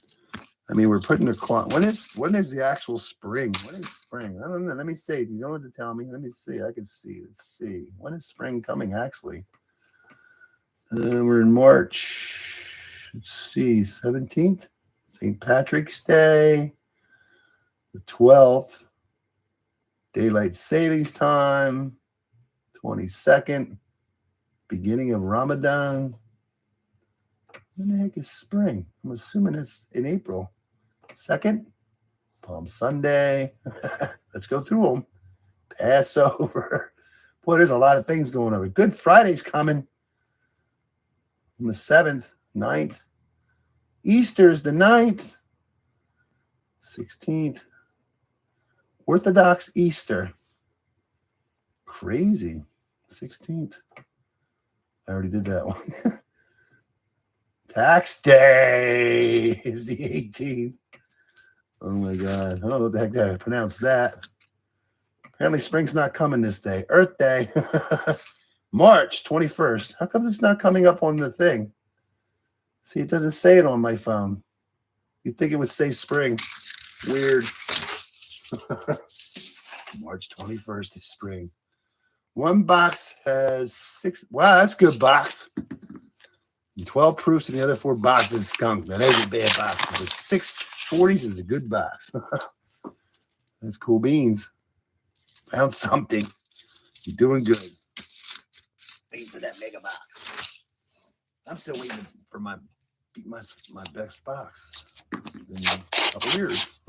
I mean, we're putting a clock. When is the actual spring? When is spring? I don't know. Let me see. You know what to tell me? Let me see. I can see. Let's see. When is spring coming, actually? We're in March. Let's see. 17th. St. Patrick's Day. The 12th. Daylight savings time. 22nd. Beginning of Ramadan. When the heck is spring? I'm assuming it's in April. 2nd, Palm Sunday. Let's go through them. Passover. Boy, there's a lot of things going on. Good Friday's coming. On the 7th, 9th. Easter's the 9th. 16th. Orthodox Easter. Crazy. 16th. I already did that one. Tax day is the 18th. Oh my God. I don't know what the heck I pronounced that. Apparently spring's not coming this day. Earth Day. March 21st. How come it's not coming up on the thing? See, it doesn't say it on my phone. You'd think it would say spring. Weird. March 21st is spring. One box has 6. Wow, that's a good box. 12 proofs and the other 4 boxes skunk. That is a bad box. But 640s is a good box. That's cool beans. Found something. You're doing good. Waiting for that mega box. I'm still waiting for my best box in a couple years.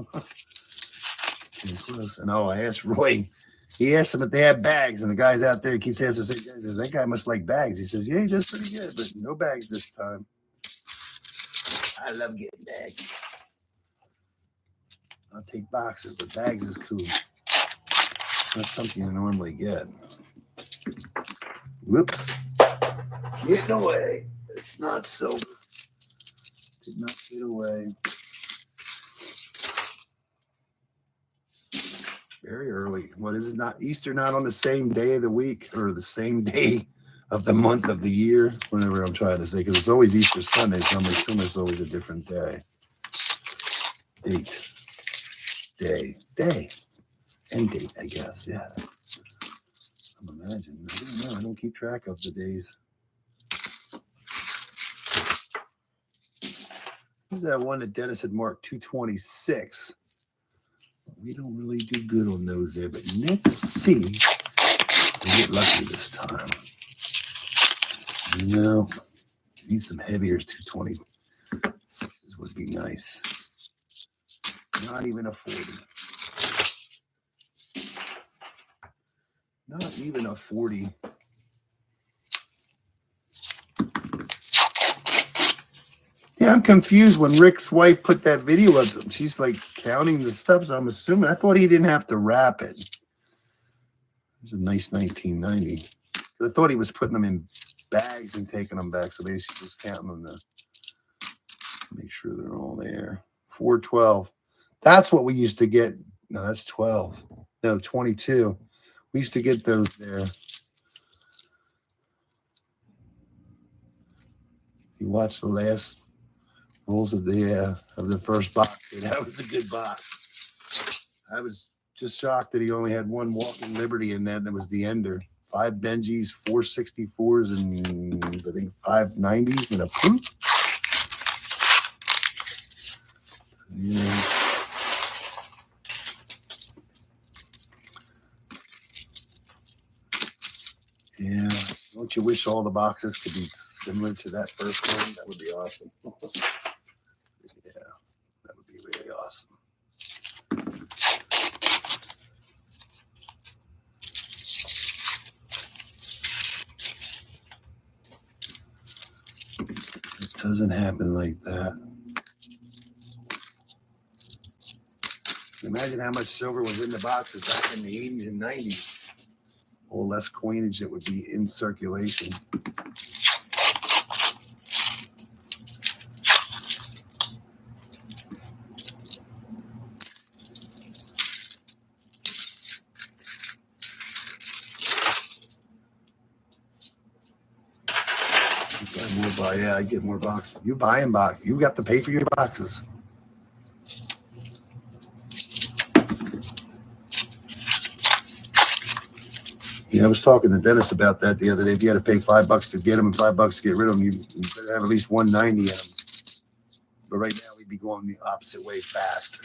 Getting close. And I asked Roy. He asked him if they had bags, and the guy's out there. He keeps asking, says, that guy must like bags. He says, yeah, he does pretty good, but no bags this time. I love getting bags. I'll take boxes, but bags is cool. That's something you normally get. Whoops. Getting away. It's not silver. Did not get away. Very early. What is it? Not Easter, not on the same day of the week or the same day of the month of the year, whatever I'm trying to say, because it's always Easter Sunday, so I'm assuming it's always a different day. Date. Day. End date, I guess, yeah. I'm imagining. I don't know. I don't keep track of the days. Who's that one that Dennis had marked 226? We don't really do good on those there, but let's see if we get lucky this time. No, need some heavier 226s would be nice. Not even a 40. Not even a 40. Yeah, I'm confused when Rick's wife put that video up. She's like counting the stuff, so I'm assuming. I thought he didn't have to wrap it. It's a nice 1990. I thought he was putting them in bags and taking them back, so maybe she's just counting them to make sure they're all there. 412. That's what we used to get. No, that's 12. No, 22. We used to get those there. You watched the last rolls of the first box. And that was a good box. I was just shocked that he only had one Walking Liberty in that, and it was the ender. 5 Benjis, 4 64s, and I think 5 90s, and a poop. Yeah. Yeah. Don't you wish all the boxes could be similar to that first one? That would be awesome. Yeah, that would be really awesome. This doesn't happen like that. Imagine how much silver was in the boxes back in the 80s and 90s. Or less coinage that would be in circulation. Yeah, I get more boxes. You buying box. You got to pay for your boxes. Yeah, I was talking to Dennis about that the other day. If you had to pay $5 to get them and $5 to get rid of them, you better have at least 190 in them. But right now, we'd be going the opposite way fast.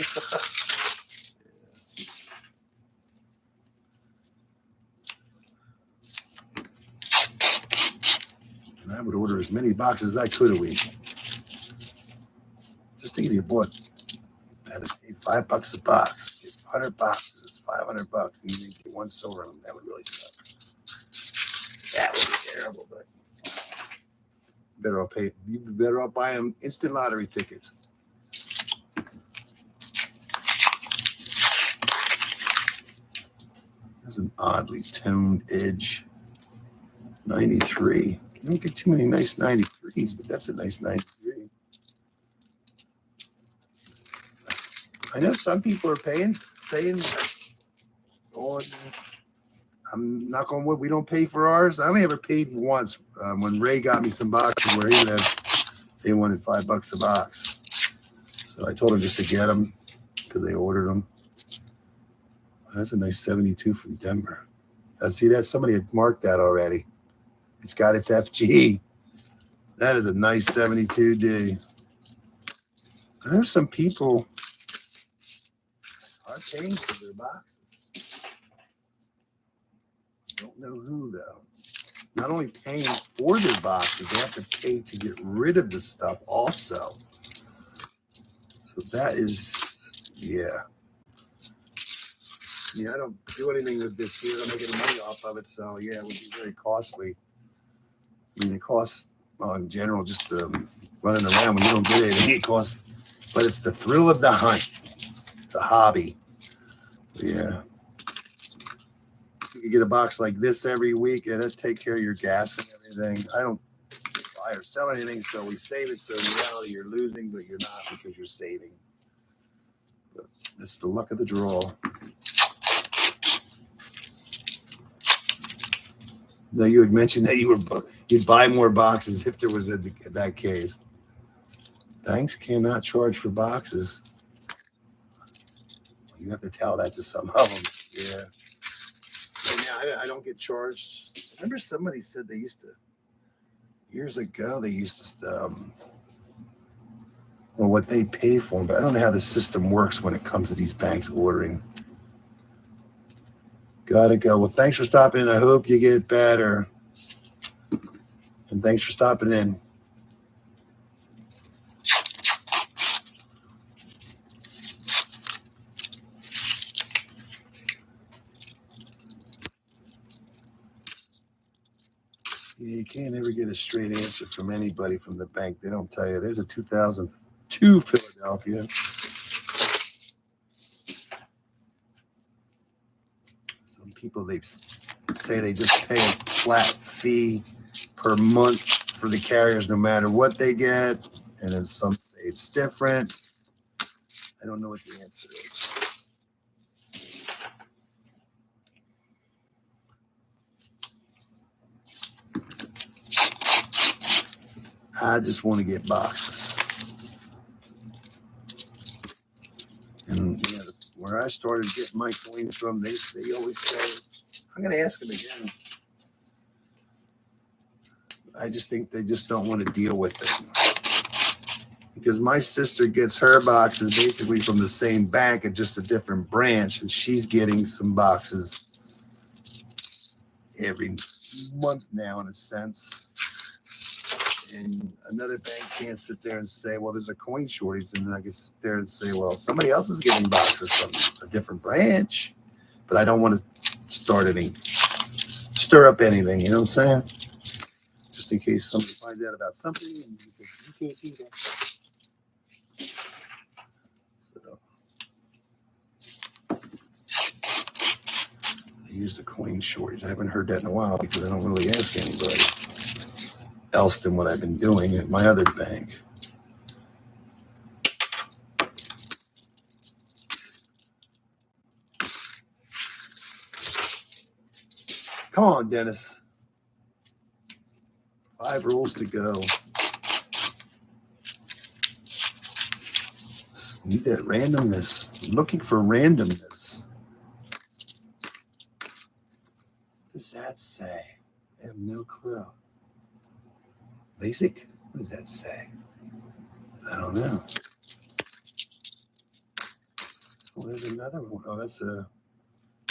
And I would order as many boxes as I could a week. Just think if you bought, had to pay $5 a box, get 100 boxes, it's $500, and you didn't get one silver on them. That would really suck. That would be terrible, but better off pay. You'd be better off buying instant lottery tickets. There's an oddly toned edge. 93. You don't get too many nice 93s, but that's a nice 93. I know some people are paying on. I'm knock on wood, we don't pay for ours. I only ever paid once when Ray got me some boxes where they wanted $5 a box. So I told him just to get them because they ordered them. That's a nice 72 from Denver. See that? Somebody had marked that already. It's got its FG. That is a nice 72D. I know some people are paying for their boxes. Don't know who, though. Not only paying for their boxes, they have to pay to get rid of the stuff also. So that is, yeah. I don't do anything with this here. I don't make any money off of it. So, yeah, it would be very costly. I mean, it costs, well, in general, just running around when you don't get anything, it costs. But it's the thrill of the hunt. It's a hobby. Yeah. You can get a box like this every week, and let's take care of your gas and everything. I don't buy or sell anything, so we save it. So in reality, you're losing, but you're not because you're saving. But it's the luck of the draw. Now, you had mentioned that you'd buy more boxes if there was that case. Banks cannot charge for boxes. You have to tell that to some of them. Yeah. Right now, I don't get charged. I remember somebody said they used to, years ago, they used to, well, what they pay for them, but I don't know how the system works when it comes to these banks ordering. Gotta go. Well, thanks for stopping in. I hope you get better. And thanks for stopping in. Yeah, you can't ever get a straight answer from anybody from the bank. They don't tell you. There's a 2002 Philadelphia. Some people, they say they just pay a flat fee per month for the carriers no matter what they get. And then some say it's different. I don't know what the answer is. I just want to get boxes. And you know, where I started getting my coins from, they always say, I'm going to ask them again. I just think they just don't want to deal with it. Because my sister gets her boxes basically from the same bank at just a different branch, and she's getting some boxes every month now, in a sense. And another bank can't sit there and say, well, there's a coin shortage. And then I can sit there and say, well, somebody else is getting boxes from a different branch. But I don't want to stir up anything, you know what I'm saying? Just in case somebody finds out about something and you can't do that. I use the coin shortage. I haven't heard that in a while because I don't really ask anybody else than what I've been doing at my other bank. Come on, Dennis. 5 rules to go. Just need that randomness. I'm looking for randomness. What does that say? I have no clue. LASIK? What does that say? I don't know. Oh, there's another one. Oh, that's a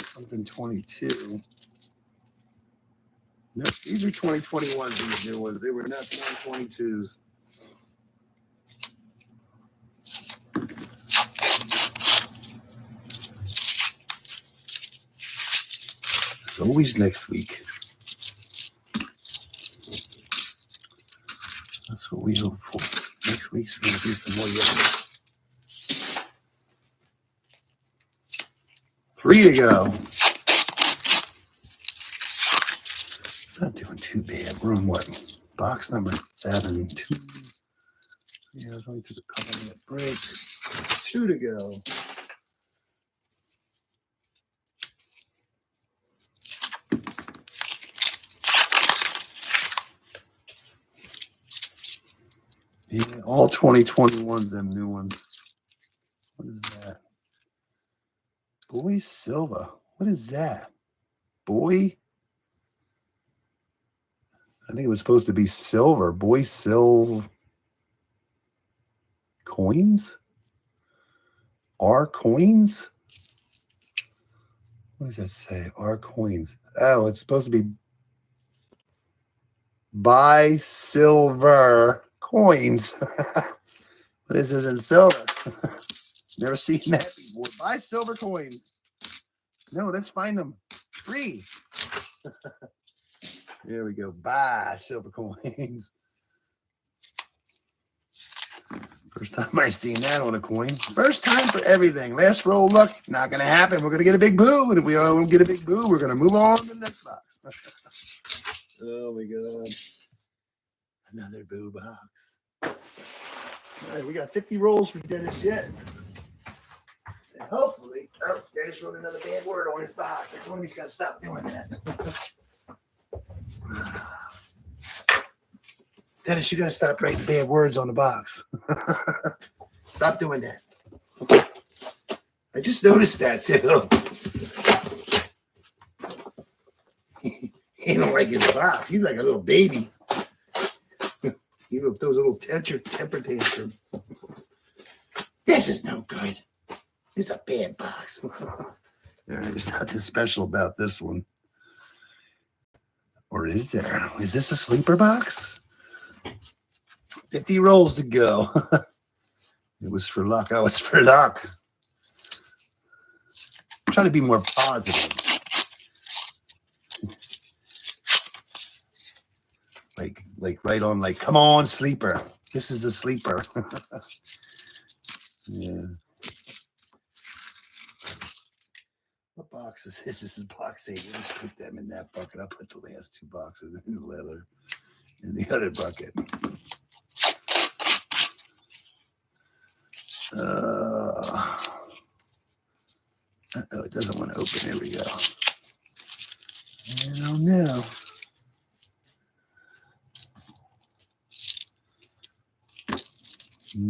something 22. No, these are 2021s. These new ones. They were not 2022s. It's always next week. That's what we hope for. Next week's going to do some more yellow. 3 to go. Not doing too bad. We're on what? Box number 7. 2. Yeah, I was only took a couple minute break. 2 to go. Yeah, all 2021s, them new ones. What is that? Boy Silva. What is that? Boy? I think it was supposed to be silver. Boy Silv coins? R coins? What does that say? R coins. Oh, it's supposed to be buy silver coins. What is this in silver? Never seen that before. Buy silver coins. No, let's find them. Free. There we go. Buy silver coins. First time I've seen that on a coin. First time for everything. Last roll, look, not going to happen. We're going to get a big boo. And if we don't get a big boo, we're going to move on to the next box. Oh, my God. Another boo box. All right, we got 50 rolls for Dennis yet. And hopefully, oh, Dennis wrote another bad word on his box. I told him he's got to stop doing that. Dennis, you got to stop writing bad words on the box. Stop doing that. I just noticed that, too. He don't like his box. He's like a little baby. He throws a little temper tantrum. This is no good. It's a bad box. There's nothing special about this one. Or is there? Is this a sleeper box? 50 rolls to go. It was for luck. Oh, it's for luck. I'm trying to be more positive. Like right on, like, come on, sleeper. This is a sleeper. Yeah. What box is this? This is box 8. We'll just put them in that bucket. I'll put the last 2 boxes in the leather in the other bucket. Oh, it doesn't want to open. Here we go. I don't know.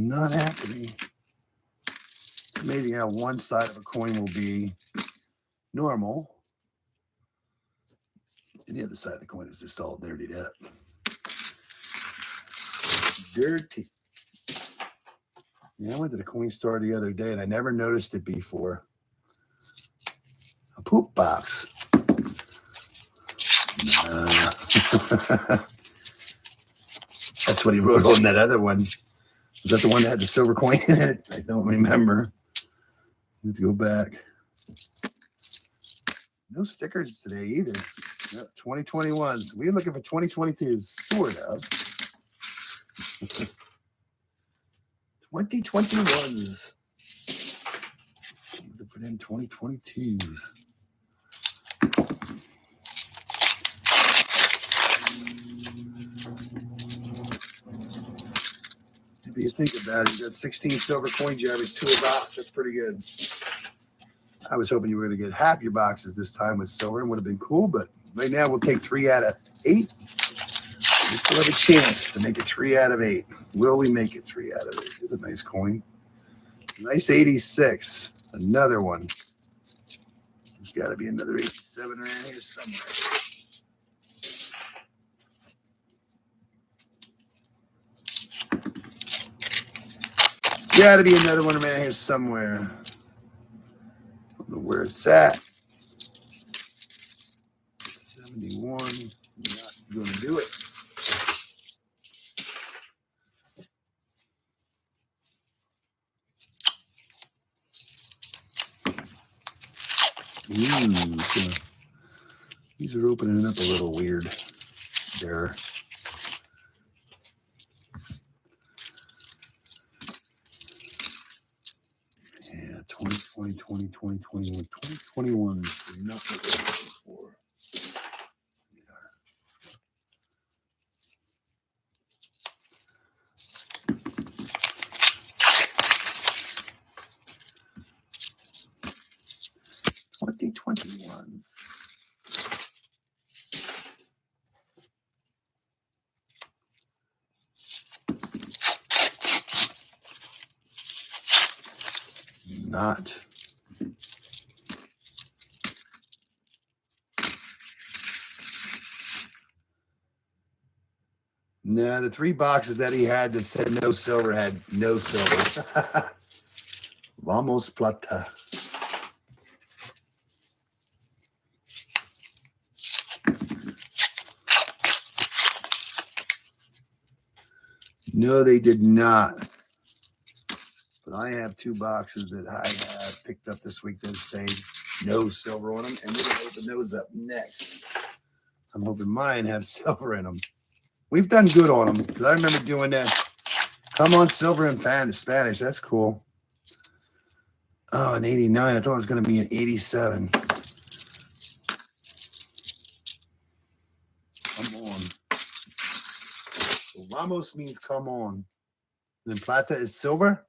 not happening. It's amazing how one side of a coin will be normal, and the other side of the coin is just all dirtied up. Dirty. Yeah, I went to the coin store the other day, and I never noticed it before. A poop box. That's what he wrote on that other one. Was that the one that had the silver coin in it? I don't remember. Let's go back. No stickers today either. No, 2021s. We're looking for 2022s, sort of. 2021s. I'm going to put in 2022s. If you think about it, you got 16 silver coins, you average 2 a box. That's pretty good. I was hoping you were going to get half your boxes this time with silver. It would have been cool, but right now we'll take 3 out of 8. We still have a chance to make it 3 out of 8. Will we make it 3 out of 8? It's a nice coin. Nice 86. Another one. There's got to be another 87 around here somewhere. Got to be another one around here somewhere. I don't know where it's at. 71. Not going to do it. These are opening up a little weird there. Yeah, 2020, 2020, 2021, 2021 is not what we're looking for. Yeah. 2021s. Not. No, the 3 boxes that he had that said no silver had no silver. Vamos plata. No, they did not. But I have 2 boxes that I have picked up this week that say no silver on them, and we're going to open those up next. I'm hoping mine have silver in them. We've done good on them because I remember doing that. Come on, silver and Spanish. That's cool. Oh, an 89. I thought it was going to be an 87. Come on. So Vamos means come on. And then plata is silver.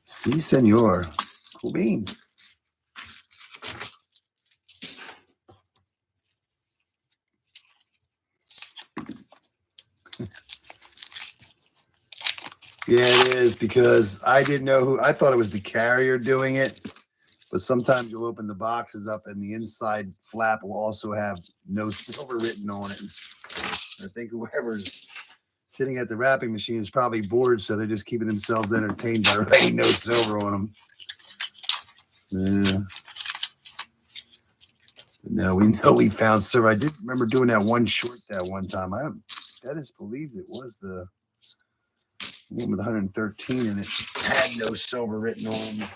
Si, senor. Cool beans. Yeah, it is, because I didn't know who. I thought it was the carrier doing it, but sometimes you'll open the boxes up and the inside flap will also have no silver written on it. I think whoever's sitting at the wrapping machine is probably bored, so they're just keeping themselves entertained by writing no silver on them. Yeah. No, we know we found silver. I did remember doing that one short that one time. That is believed it was the one with 113 and it had no silver written on them.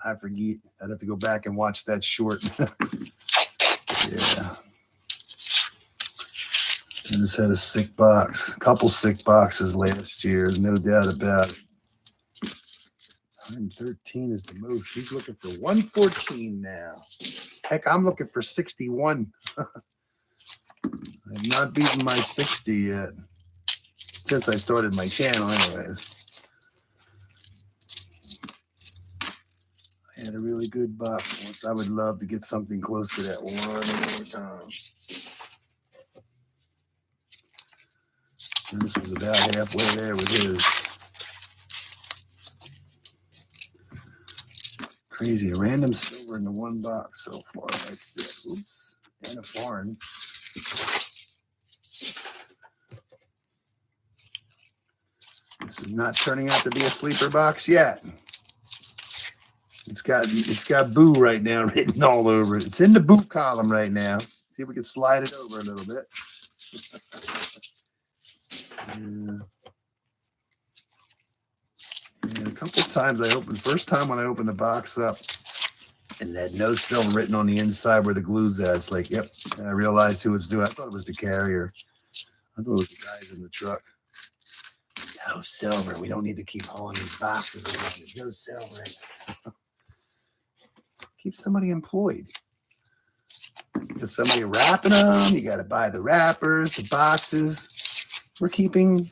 I forget. I'd have to go back and watch that short. Yeah. I just had a sick box. A couple sick boxes last year, no doubt about it. 113 is the most. He's looking for 114 now. Heck, I'm looking for 61. I've not beaten my 60 yet. Since I started my channel anyways. had a really good box once. I would love to get something close to that one more time. And this was about halfway there with his. Crazy. Random silver in the one box so far. That's it. Oops. And a foreign. This is not turning out to be a sleeper box yet. It's got boo right now written all over it. It's in the boo column right now. See if we can slide it over a little bit. And a couple times first time when I opened the box up and it had no silver written on the inside where the glue's at. It's like, yep. And I realized who it's doing. I thought it was the carrier. I thought it was the guys in the truck. No silver. We don't need to keep hauling these boxes around. There's no silver in it. Keep somebody employed. There's somebody wrapping them. You got to buy the wrappers, the boxes. We're keeping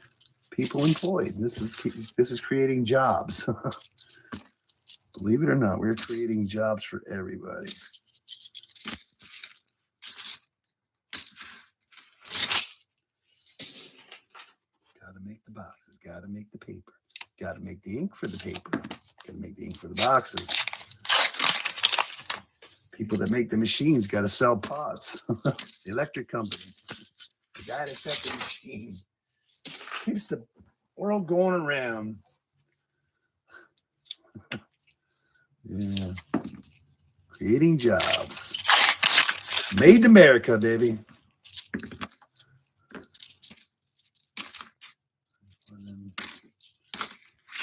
people employed. This is creating jobs. Believe it or not, we're creating jobs for everybody. Got to make the boxes. Got to make the paper. Got to make the ink for the paper. Got to make the ink for the boxes. People that make the machines got to sell pods. The electric company. The guy that set the machine. Keeps the world going around. Yeah. Creating jobs. Made in America, baby.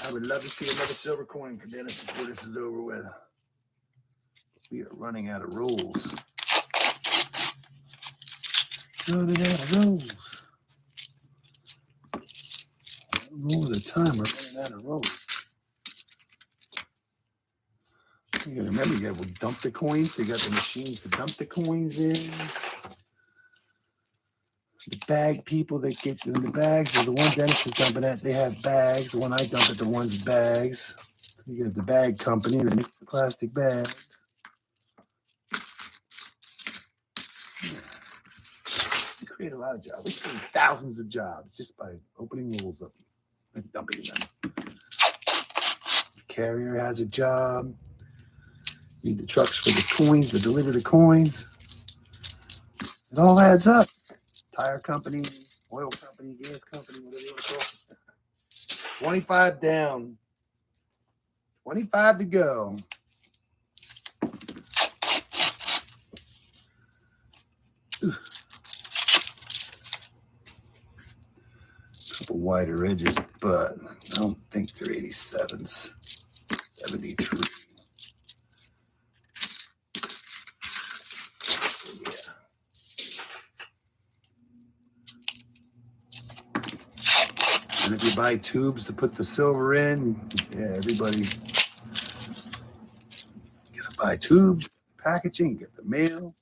I would love to see another silver coin for Dennis before this is over with. We are running out of rolls. Running out of rolls. One roll at a time, we're running out of rolls. You gotta remember, you gotta dump the coins. So you got the machines to dump the coins in. The bag people that get in the bags, or the one Dennis is dumping at, they have bags. The one I dump at, the one's bags. You get the bag company that makes the plastic bags. We create a lot of jobs. We create thousands of jobs just by opening rolls up and dumping them. The carrier has a job. Need the trucks for the coins to deliver the coins. It all adds up. Tire company, oil company, gas company, whatever you want to call it. 25 down. 25 to go. Couple wider edges, but I don't think they're 87s. 73. And if you buy tubes to put the silver in, yeah, everybody you gotta buy tubes, packaging, get the mail.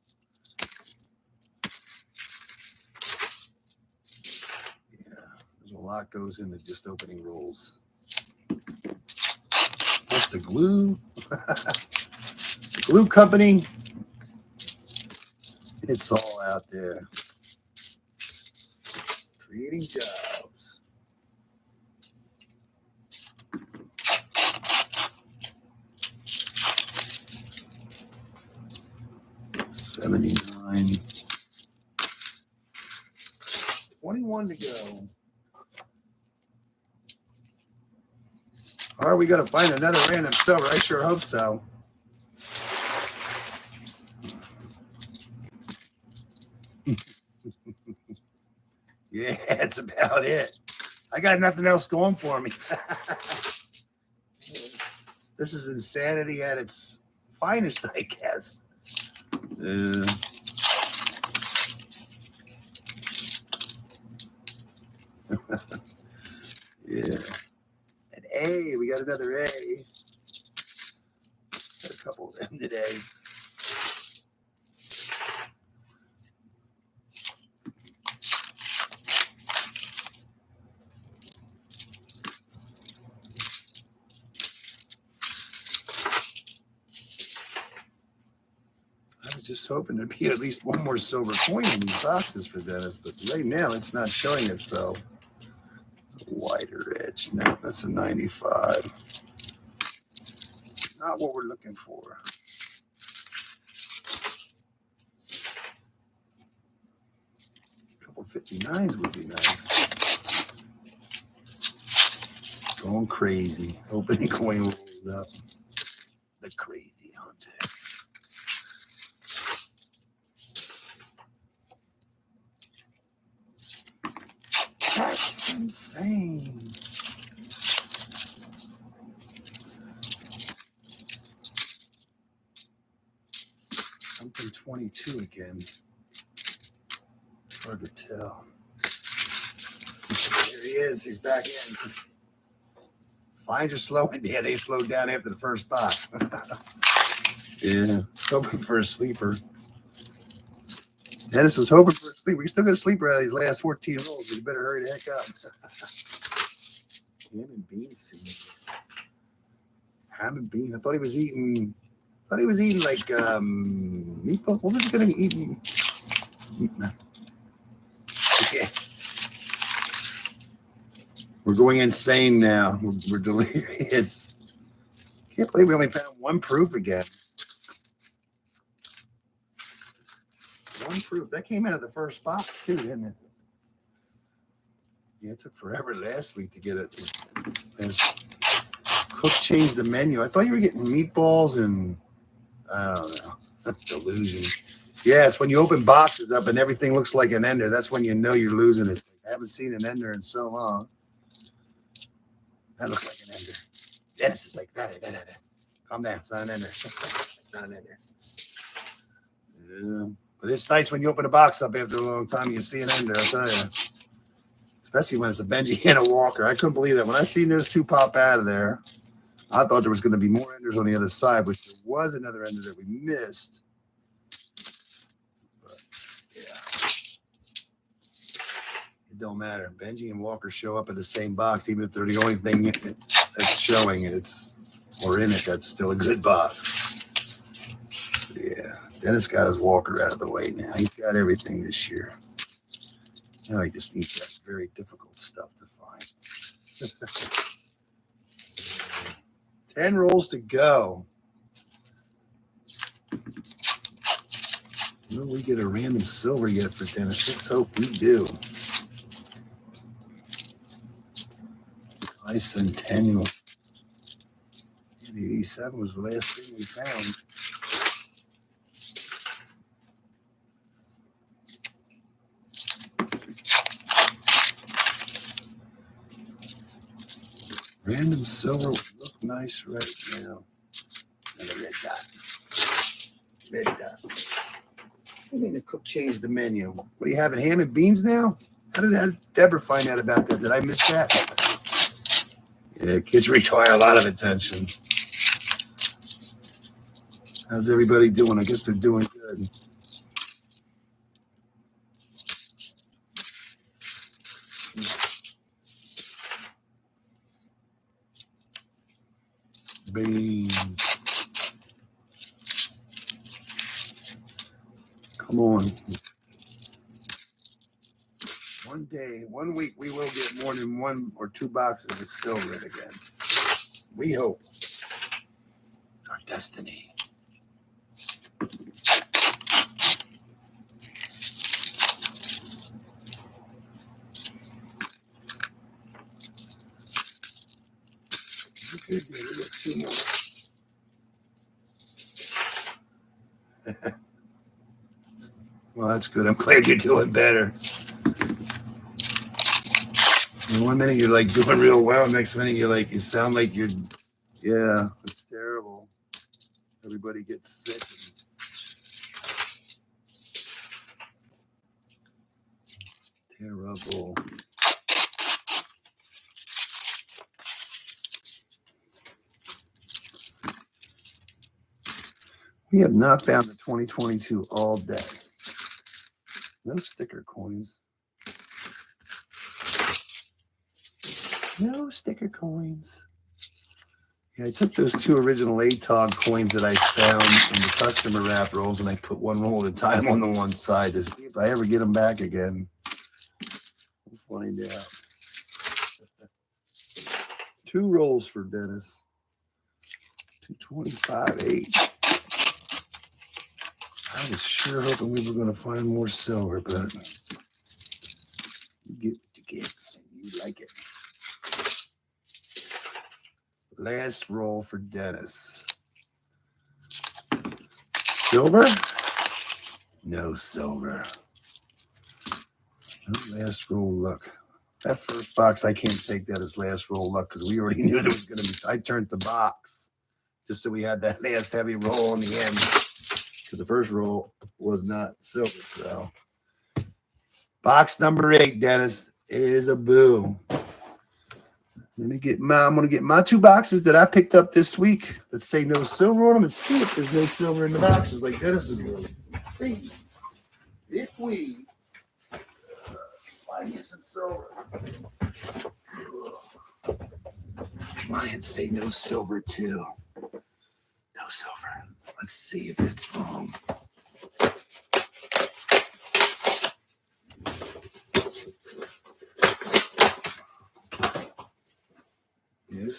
Yeah, there's a lot goes into just opening rolls. Plus the glue. The glue company, it's all out there. Creating jobs. 79. 21 to go. Are we going to find another random silver? I sure hope so. Yeah, that's about it. I got nothing else going for me. This is insanity at its finest, I guess. Yeah. An A. We got another A. Got a couple of them today. was just hoping there'd be at least one more silver coin in these boxes for Dennis, but right now it's not showing it. So wider edge. No, that's a 95. Not what we're looking for. A couple 59s would be nice. Going crazy. Opening coin rolls up. The crazy hunter. That's insane. Something 22 again. Hard to tell. There he is. He's back in. Lines are slowing. Yeah, they slowed down after the first box. Yeah. Hoping for a sleeper. Dennis was hoping for a sleeper. We still got a sleeper out of these last 14 rolls, but you better hurry the heck up. Ham and beans. Ham and beans. I thought he was eating like meatball. What was he gonna be eating? Yeah. We're going insane now. We're delirious. Can't believe we only found one proof again. One proof. That came out of the first box too, didn't it? Yeah, it took forever last week to get it. Cook changed the menu. I thought you were getting meatballs and I don't know. That's delusion. Yeah, it's when you open boxes up and everything looks like an ender. That's when you know you're losing it. I haven't seen an ender in so long. That looks like an ender. Dennis is like that. Calm down. It's not an ender. It's not an ender. Yeah. But it's nice when you open a box up after a long time and you see an ender, I'll tell you. Especially when it's a Benji and a Walker. I couldn't believe that. When I seen those two pop out of there, I thought there was going to be more enders on the other side, which there was another ender that we missed. But, yeah. It don't matter. Benji and Walker show up in the same box, even if they're the only thing that's showing or in it, that's still a good box. Yeah. Dennis got his Walker out of the way now. He's got everything this year. Now he just needs that very difficult stuff to find. 10 rolls to go. Will we get a random silver yet for Dennis? Let's hope we do. Bicentennial. 87 was the last thing we found. Random silver would look nice right now. And a red dot. Red dot. I mean, the cook changed the menu. What are you having, ham and beans now? How did Deborah find out about that? Did I miss that? Yeah, kids require a lot of attention. How's everybody doing? I guess they're doing good. Beans. Come on. One day, 1 week, we will get more than 1 or 2 boxes of silver again. We hope. It's our destiny. We get 2 more. Well, that's good. I'm glad you're doing better. And 1 minute you're like doing real well. Next minute you sound like you're, yeah, it's terrible. Everybody gets sick. Terrible. We have not found the 2022 all day. No sticker coins. No sticker coins. Yeah, I took those 2 original ATOG coins that I found in the customer wrap rolls, and I put 1 roll at a time on the one side to see if I ever get them back again. We'll find out. 2 rolls for Dennis. 225.8. I was sure hoping we were going to find more silver, but you get what you get, and you like it. Last roll for Dennis. Silver? No silver. No last roll luck. That first box, I can't take that as last roll luck because we already knew there was going to be. I turned the box just so we had that last heavy roll in the end because the first roll was not silver. So, box number 8, Dennis, is a boo. Let me get I'm going to get my 2 boxes that I picked up this week. Let's say no silver on them and see if there's no silver in the boxes like Dennis's was. Let's see if we find some silver. Mine say no silver too. No silver. Let's see if it's wrong.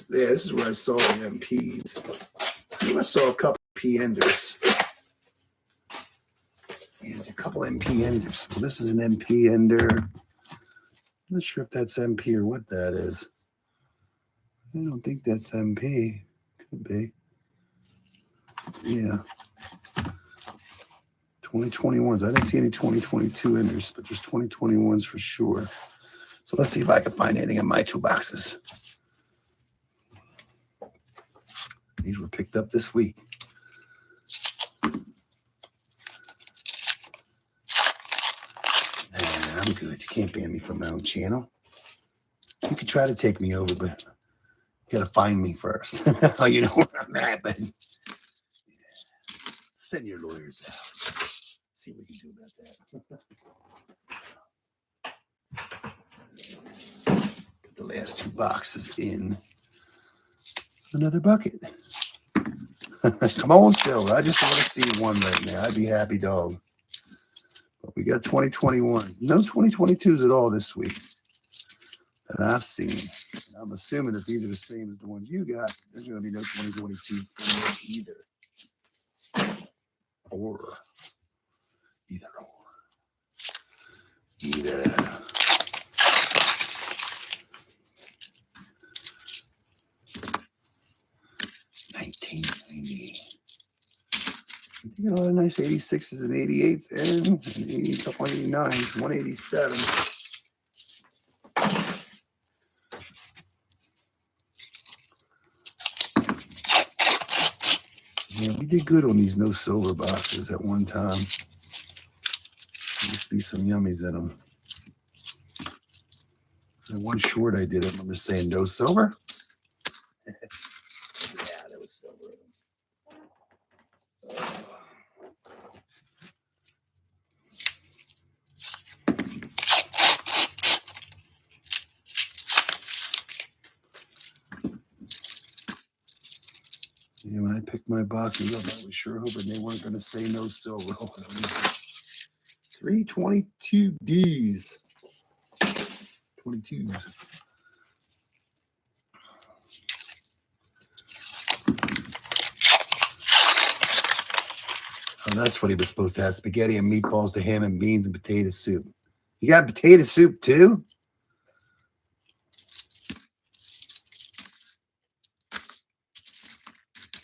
This is where I saw the MPs. I saw a couple MP enders. Yeah, there's a couple MP enders. Well, this is an MP ender. I'm not sure if that's MP or what that is. I don't think that's MP. Could be. Yeah. 2021s. I didn't see any 2022 enders, but there's 2021s for sure. So let's see if I can find anything in my 2 boxes. These were picked up this week. I'm good. You can't ban me from my own channel. You could try to take me over, but you got to find me first. Oh, you know where I'm at, but send your lawyers out. See what you do about that. Put the last 2 boxes in another bucket. Come on, silver. I just want to see one right now. I'd be happy, dog. But we got 2021s. No 2022s at all this week that I've seen. And I'm assuming if these are the same as the ones you got, there's going to be no 2022 either. Or. Either or. Either. You know, a lot of nice 86s and 88s and an 80, couple 89s, 187. Yeah, we did good on these no silver boxes at one time. There used to be some yummies in them. The one short I did, I remember saying no silver. Yeah, there was silver in them. Yeah, when I picked my boxes up, I was sure hoping they weren't going to say no silver. 322 Ds. 22s. Oh, that's what he was supposed to have. Spaghetti and meatballs to ham and beans and potato soup. You got potato soup too?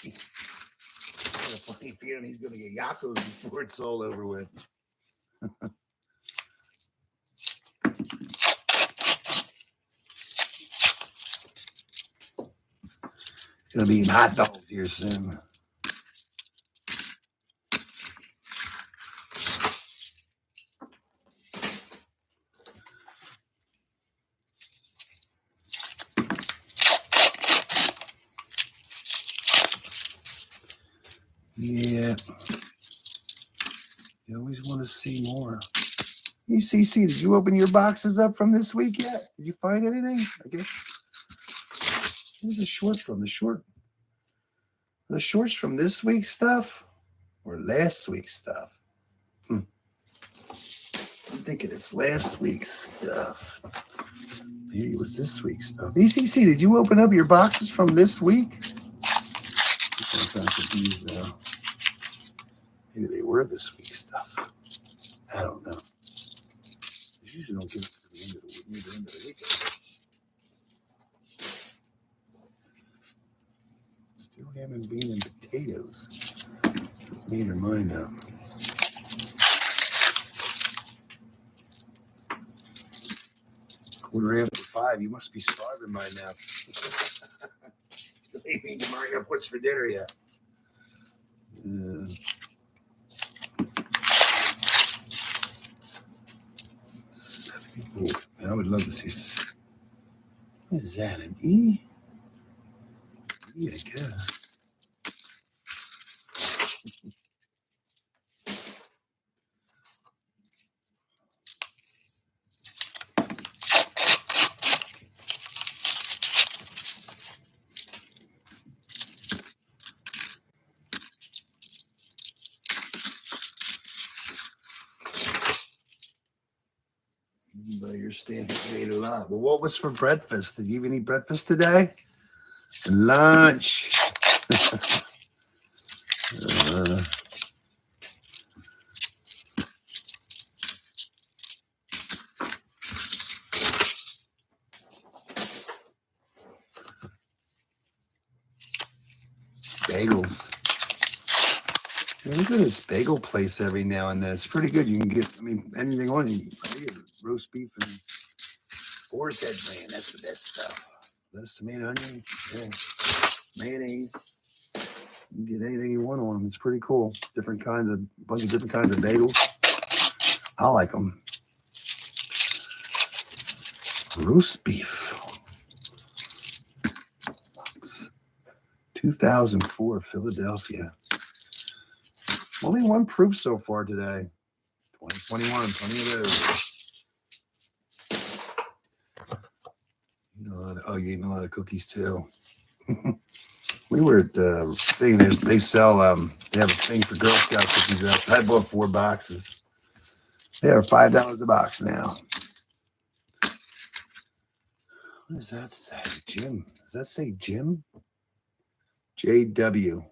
I have a funny feeling he's going to get Yakos before it's all over with. Going to be eating hot dogs here soon. Yeah. You always want to see more. Hey, CC, did you open your boxes up from this week yet? Did you find anything? I guess. Where's the short from? The short. The shorts from this week's stuff or last week's stuff? I'm thinking it's last week's stuff. Maybe it was this week's stuff. ECC, did you open up your boxes from this week? I'm kind of confused now. Maybe they were this week's stuff. I don't know. They usually don't give it to the end of the week. Still ham and bean and potatoes. Made her mind up. Quarter after 5. You must be starving by now. They ain't made your mind up what's for dinner yet. I would love to see. What is that? An E? E, I guess. But you're standing ate a lot. Well, what was for breakfast? Did you even eat breakfast today? And lunch. Bagels. Yeah, we go to this bagel place every now and then. It's pretty good. You can get, anything on it. I get roast beef and boar's head, man. That's the best stuff. Lettuce, tomato, onion, mayonnaise. You can get anything you want on them. It's pretty cool. Bunch of different kinds of bagels. I like them. Roast beef. 2004, Philadelphia. Only one proof so far today. 2021, plenty of those. You're eating a lot of cookies too. We were at the thing. They sell. They have a thing for Girl Scout cookies. I bought 4 boxes. They are $5 a box now. What does that say? Jim? Does that say Jim? JW.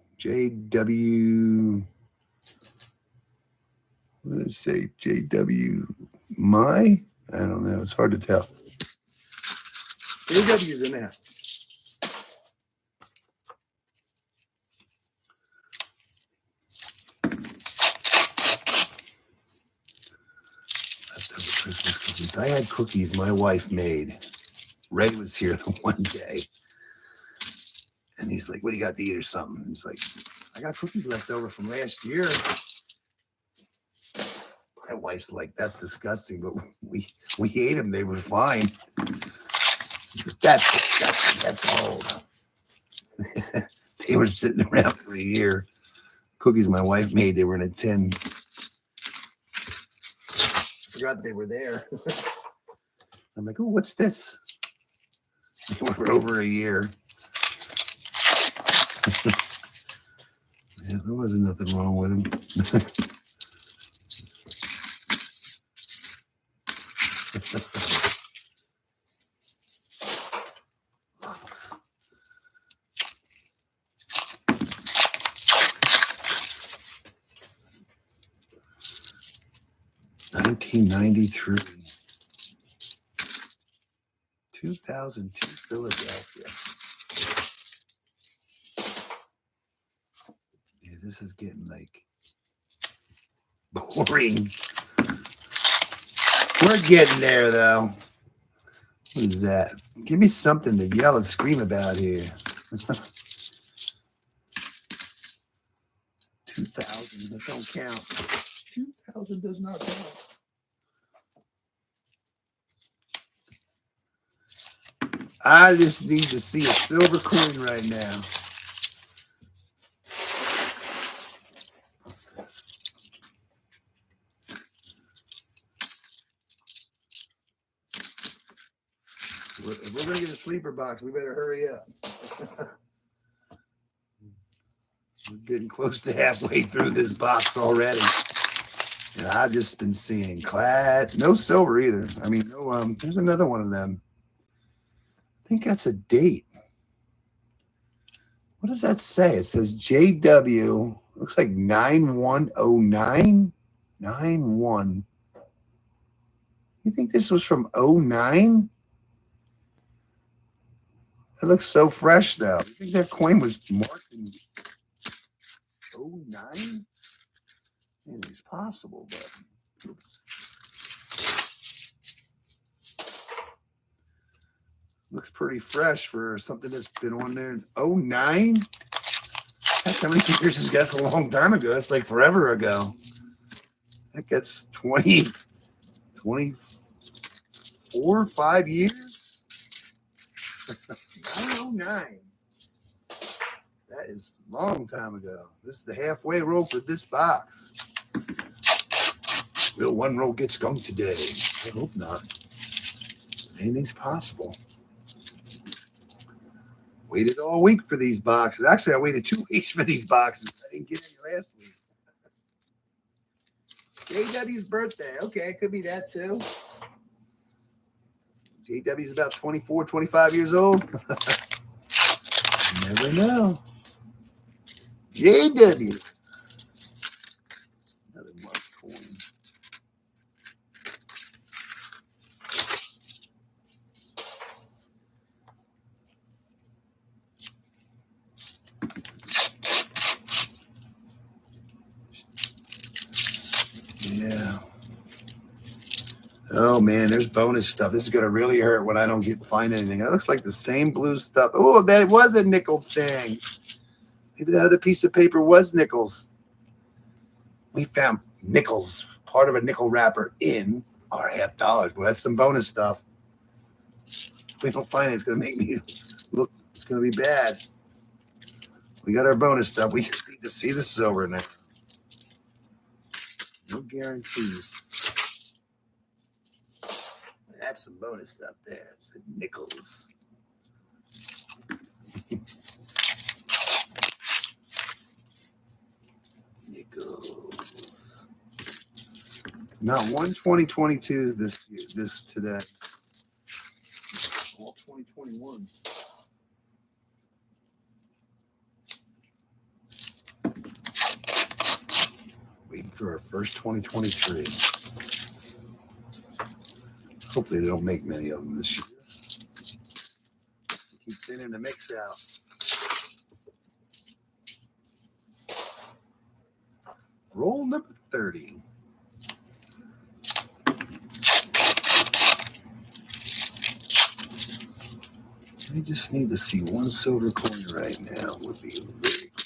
What did it say? JW. I don't know. It's hard to tell. JW's in there. Christmas cookies. I had cookies my wife made. Ray was here the one day. And he's like, what do you got to eat or something? He's like, I got cookies left over from last year. My wife's like, that's disgusting, but we ate them. They were fine. That's disgusting. That's old. They were sitting around for a year. Cookies my wife made, they were in a tin. I forgot they were there. I'm like, oh, what's this? They were over a year. Yeah, there wasn't nothing wrong with them. 1993. 2002 Philadelphia. Yeah, this is getting like boring. We're getting there though. What is that? Give me something to yell and scream about here. 2000, that don't count. 2000 does not count. I just need to see a silver coin right now. If we're going to get a sleeper box, we better hurry up. We're getting close to halfway through this box already. And I've just been seeing clad, no silver either. I mean, no, there's another one of them. I think that's a date. What does that say? It says JW. Looks like 9109. 91. You think this was from 09? It looks so fresh though. You think that coin was marked in 09? It's possible, but oops. Looks pretty fresh for something that's been on there in 09. That's how many years is that's a long time ago. That's like forever ago. I think that's 24, 5 years. 909. That is a long time ago. This is the halfway roll for this box. Will one roll get skunked today? I hope not. Anything's possible. Waited all week for these boxes. Actually, I waited 2 weeks for these boxes. I didn't get any last week. JW's birthday. Okay, it could be that too. JW's about 24, 25 years old. You never know. JW. Another mark coin. Yeah. Oh man, there's bonus stuff. This is gonna really hurt when I don't find anything. That looks like the same blue stuff. Oh, that was a nickel thing. Maybe that other piece of paper was nickels. We found nickels, part of a nickel wrapper in our $50. Well, that's some bonus stuff. If we don't find it, it's gonna make me look. It's gonna be bad. We got our bonus stuff. We just need to see the silver now. No guarantees. That's some bonus stuff there. It's the nickels. Nickels. Not one 2022 this today. All 2021. Waiting for our first 2023. Hopefully they don't make many of them this year. Keep thinning the mix out. Roll number 30. I just need to see one silver coin right now. Would be very cool.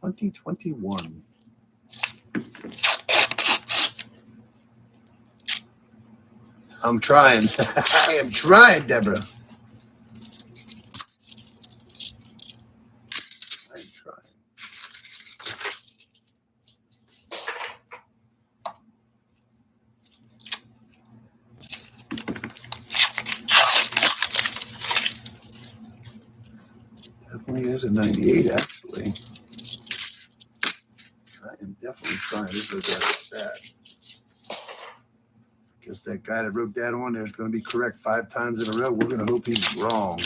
$2021. I'm trying. I am trying, Deborah. I am trying. Definitely, there's a 98 actually. I am definitely trying. This is that. Guess that guy that wrote that on there is going to be correct 5 times in a row. We're going to hope he's wrong.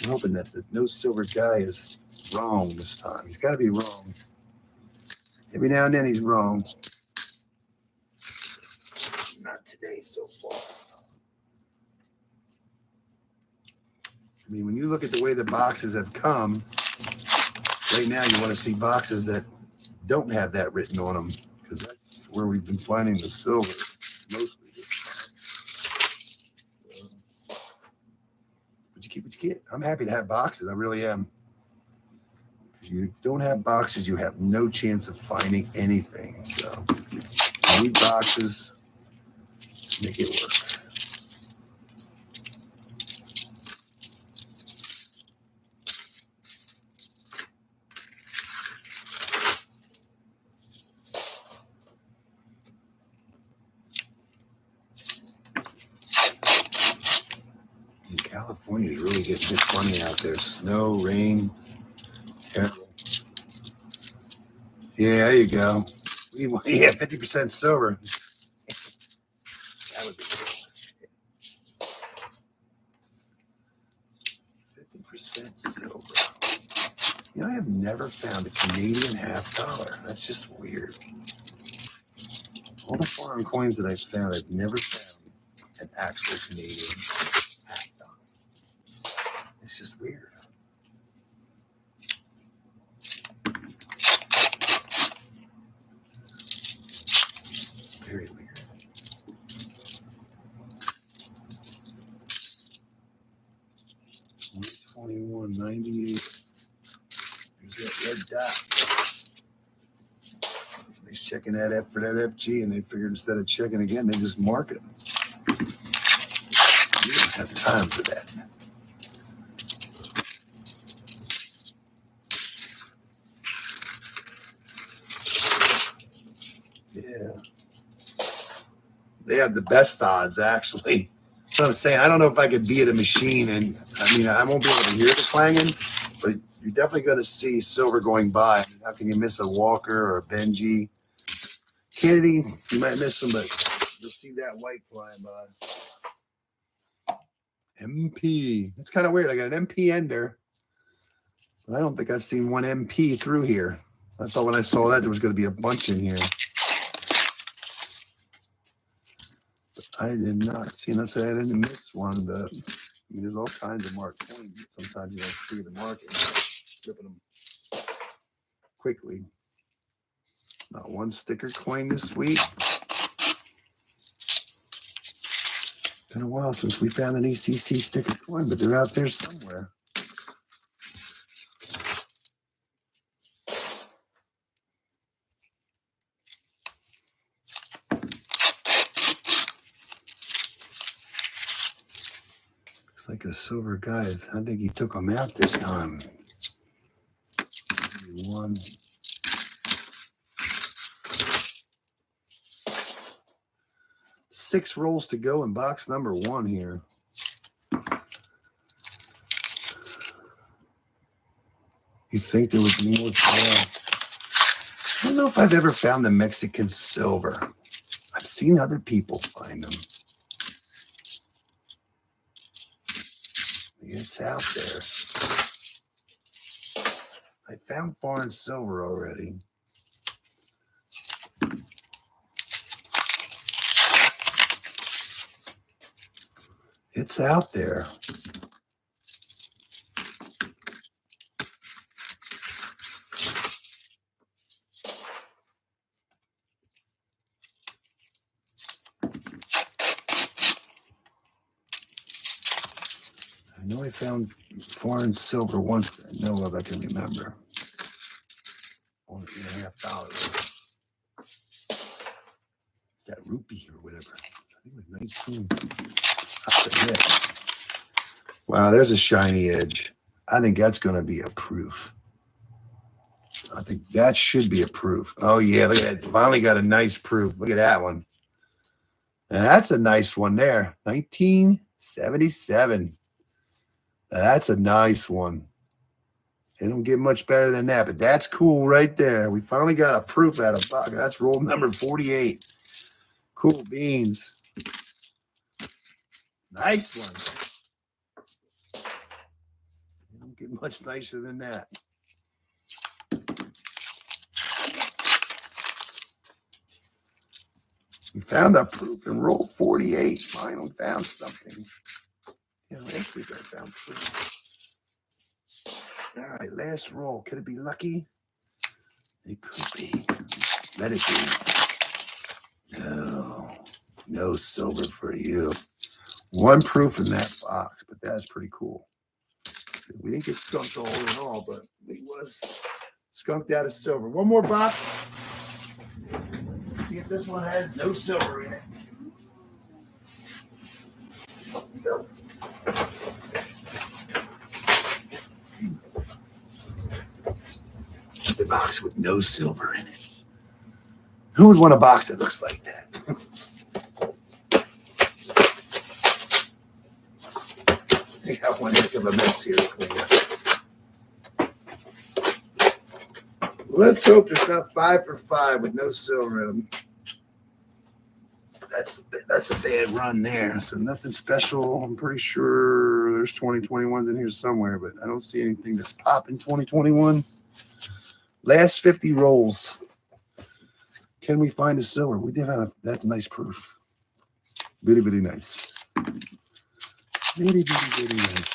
I'm hoping that the no silver guy is wrong this time. He's got to be wrong. Every now and then he's wrong. Not today so far. I mean, when you look at the way the boxes have come, right now you want to see boxes that don't have that written on them, because that's where we've been finding the silver mostly this time. But you keep what you get. I'm happy to have boxes. I really am. If you don't have boxes, you have no chance of finding anything. So you need boxes. Make it work. California is really getting a bit funny out there. Snow, rain, terrible. Yeah, there you go. Yeah, 50% silver. That would be cool. 50% silver. You know, I have never found a Canadian $50. That's just weird. All the foreign coins that I've found, I've never found an actual Canadian $50. It's just weird. Very weird. $121.98. There's that red dot. Somebody's checking that F for that FG, and they figured instead of checking again, they just mark it. You don't have time for that. Yeah. They have the best odds, actually. So I'm saying, I don't know if I could be at a machine, and I mean, I won't be able to hear the clanging, but you're definitely going to see silver going by. I mean, how can you miss a Walker or a Benji? Kennedy, you might miss them, but you'll see that white flying by. MP. It's kind of weird. I got an MP ender, but I don't think I've seen one MP through here. I thought when I saw that there was going to be a bunch in here. I did not see, let's say I didn't miss one, but I mean, there's all kinds of marked coins. Sometimes you don't see the marking. Flipping them quickly. Not one sticker coin this week. Been a while since we found an ECC sticker coin, but they're out there somewhere. Like a silver guy. I think he took them out this time. One. Six rolls to go in box number 1 here. You think there would be more? I don't know if I've ever found the Mexican silver. I've seen other people find them. It's out there. I found foreign silver already. It's out there. I know I found foreign silver once that I know of, I can remember. $1.50. That rupee or whatever. I think it was 19. That's a hit. Wow, there's a shiny edge. I think that's going to be a proof. I think that should be a proof. Oh, yeah, look at that. Finally got a nice proof. Look at that one. And that's a nice one there. 1977. That's a nice one. They don't get much better than that, but that's cool right there. We finally got a proof out of box. That's roll number 48. Cool beans. Nice one. They don't get much nicer than that. We found a proof in roll 48. Finally found something. Yeah, last week I found proof. All right, last roll. Could it be lucky? It could be. Let it be. No silver for you. One proof in that box, but that's pretty cool. We didn't get skunked all in all, but we was skunked out of silver. One more box. Let's see if this one has no silver in it. box with no silver in it. Who would want a box that looks like that? I got one heck of a mess here to clean up. Let's hope there's not 5 for 5 with no silver in them. That's a bad run there. So nothing special. I'm pretty sure there's 2021s in here somewhere, but I don't see anything that's popping 2021. Last 50 rolls. Can we find a silver? We did have that's nice proof. Very, very nice. Very, very, very nice.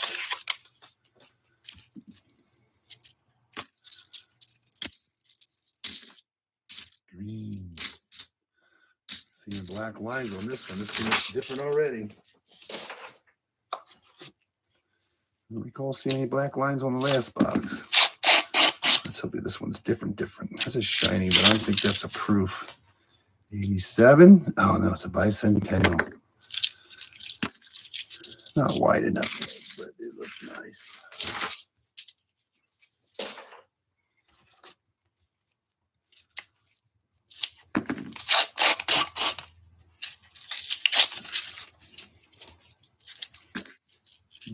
Green. Seeing black lines on this one. This one's different already. I don't recall seeing any black lines on the last box. Let's hope this one's different. This is shiny, but I don't think that's a proof. 87. Oh, no, it's a bicentennial. Not wide enough, but it looks nice.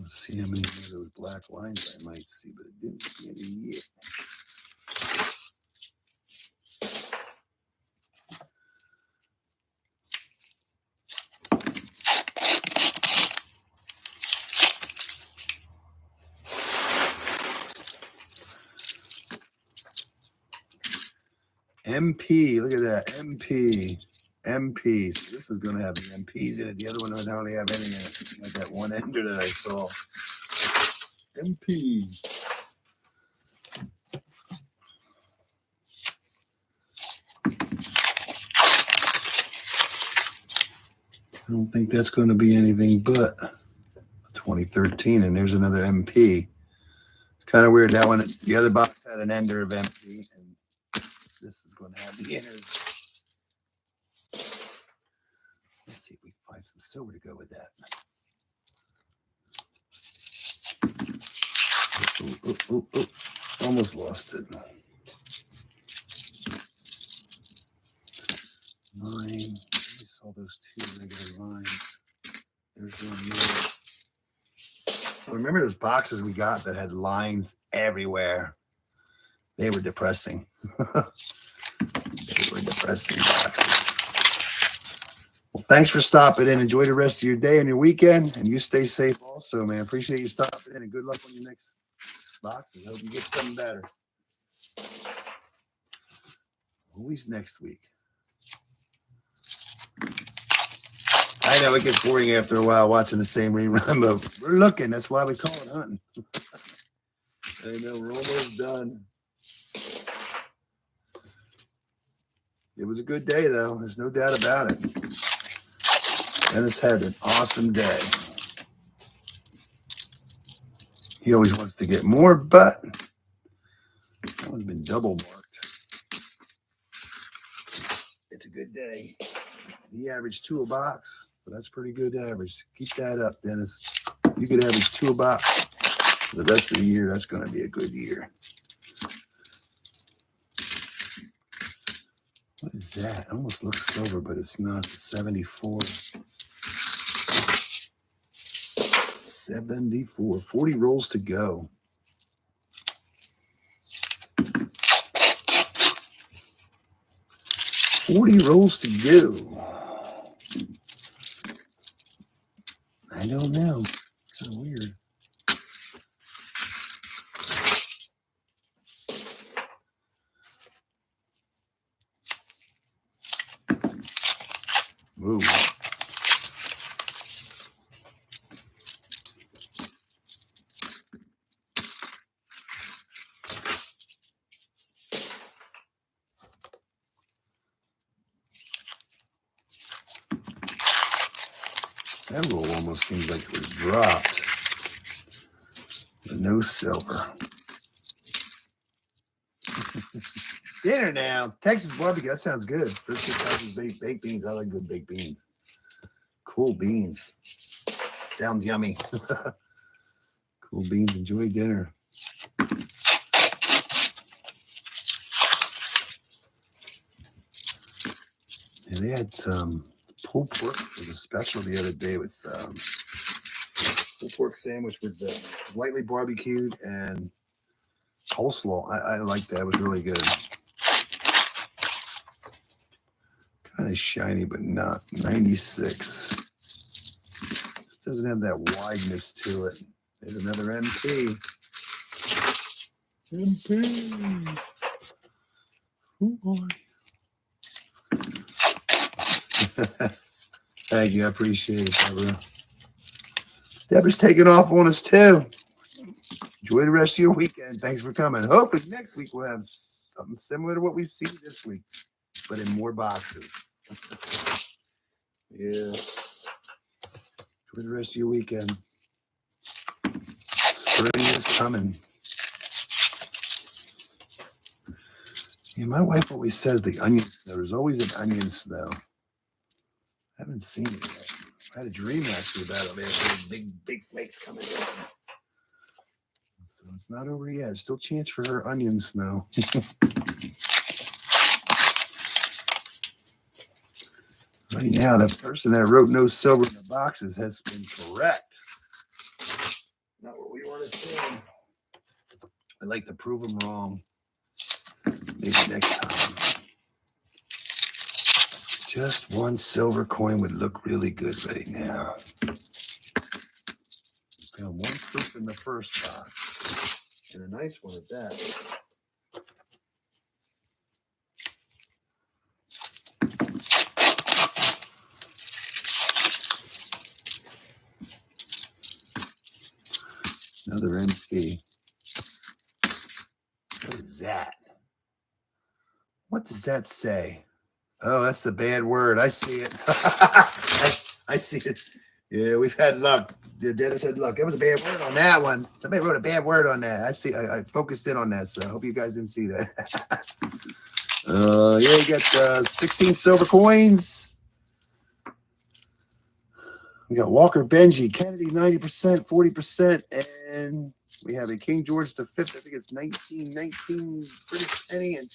Let's see how many of those black lines I might see, but it didn't see any yet. MP, look at that. MP. So this is going to have the MPs in it. The other one doesn't hardly have any in it. Like that one ender that I saw. MP. I don't think that's going to be anything but 2013, and there's another MP. It's kind of weird. That one, the other box had an ender of MP, and this is going to have the inners. Let's see if we can find some silver to go with that. Oh. Almost lost it. 9. We saw those 2 regular lines. There's one more. Remember those boxes we got that had lines everywhere? They were depressing. They were depressing boxes. Well, thanks for stopping in. Enjoy the rest of your day and your weekend, and you stay safe also, man. Appreciate you stopping in, and good luck on your next box. I hope you get something better. Always next week. I know it gets boring after a while watching the same rerun, but we're looking. That's why we call it hunting. I know, we're almost done. It was a good day, though. There's no doubt about it. Dennis had an awesome day. He always wants to get more, but that one's been double marked. It's a good day. He averaged 2 a box, but that's pretty good average. Keep that up, Dennis. You could average 2 a box for the rest of the year. That's going to be a good year. What is that? It almost looks silver, but it's not. 74. 74. 40 rolls to go. I don't know. Kind of weird. Whoa. That roll almost seems like it was dropped. But no silver. Dinner now. Texas barbecue. That sounds good. Brisket, Texas baked beans. I like good baked beans. Cool beans. Sounds yummy. Cool beans. Enjoy dinner. And they had some pulled pork. It was a special the other day with pulled pork sandwich with lightly barbecued and coleslaw. I like that. It was really good. Kind of shiny, but not. 96. Just doesn't have that wideness to it. There's another MP. MP. Who are you? Thank you. I appreciate it, Deborah. Deborah's taking off on us too. Enjoy the rest of your weekend. Thanks for coming. Hopefully next week we'll have something similar to what we see this week, but in more boxes. Yeah. Enjoy the rest of your weekend. Spring is coming. Yeah, my wife always says the onion snow. There's always an onion snow. I haven't seen it yet. I had a dream actually about it. There's big flakes coming down. So it's not over yet. There's still a chance for her onion snow. Right now, the person that wrote no silver in the boxes has been correct. Not what we want to see. I'd like to prove them wrong. Maybe next time. Just one silver coin would look really good right now. Found one proof in the first box. And a nice one at that. Another MP. What is that? What does that say? Oh, that's a bad word. I see it. I see it. Yeah, we've had luck. Dennis had luck. It was a bad word on that one. Somebody wrote a bad word on that. I see. I focused in on that, so I hope you guys didn't see that. Yeah, you got 16 silver coins. We got Walker Benji, Kennedy 90%, 40%, and we have a King George V. I think it's 1919 British penny, and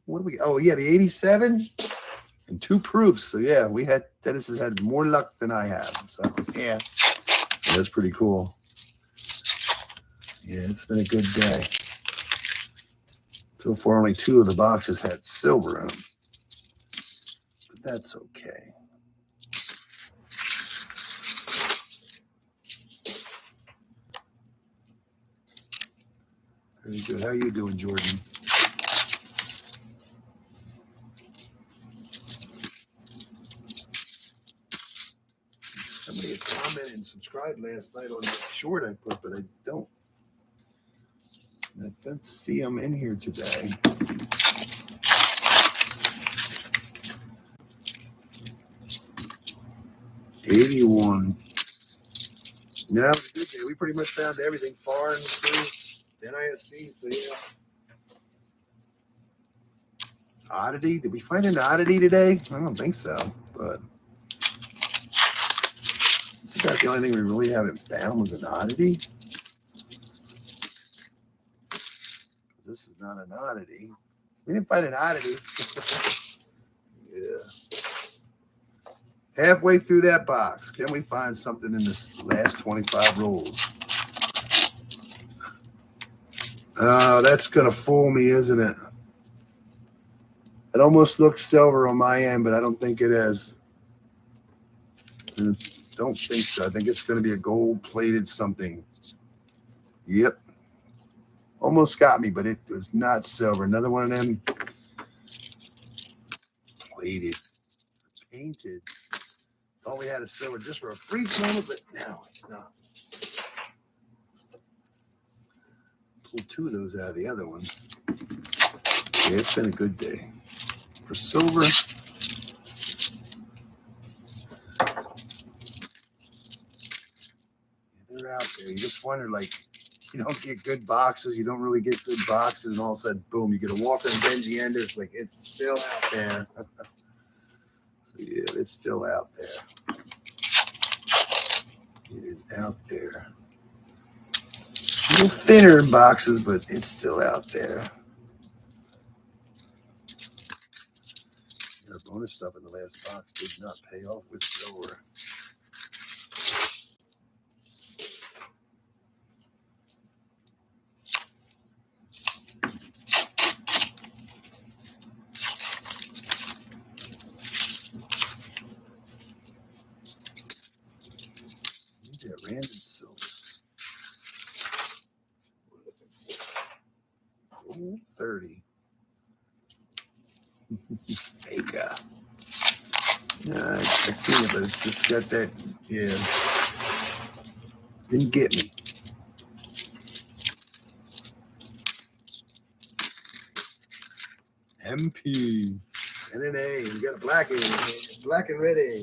what do we? Oh yeah, the 87 and 2 proofs. So yeah, Dennis has had more luck than I have. So yeah, that's pretty cool. Yeah, it's been a good day. So far, only 2 of the boxes had silver in them, but that's okay. Very good. How are you doing, Jordan? Somebody had commented and subscribed last night on that short I put, but I don't see them in here today. $81. No, it was a good day. We pretty much found everything foreign through NIFC. So yeah. Oddity? Did we find an oddity today? I don't think so, but it's about the only thing we really haven't found was an oddity. This is not an oddity. We didn't find an oddity. Yeah. Halfway through that box, can we find something in this last 25 rolls? Oh, that's going to fool me, isn't it? It almost looks silver on my end, but I don't think it is. I don't think so. I think it's going to be a gold-plated something. Yep. Almost got me, but it was not silver. Another one of them plated, painted. Thought we had a silver just for a brief moment, but no, it's not. Pulled 2 of those out of the other one. Yeah, it's been a good day for silver. They're out there. You just wonder, like, you don't get good boxes. You don't really get good boxes, and all of a sudden, boom, you get a Walker and Benji Ender. It's like it's still out there. So yeah, it's still out there. It is out there. A little thinner boxes, but it's still out there. bonus stuff in the last box did not pay off with silver. Need that random silver. Oh, 30. Acre. I see it, but it's just got that, yeah. Didn't get me. MP. NNA. You got a black egg. Black and red egg.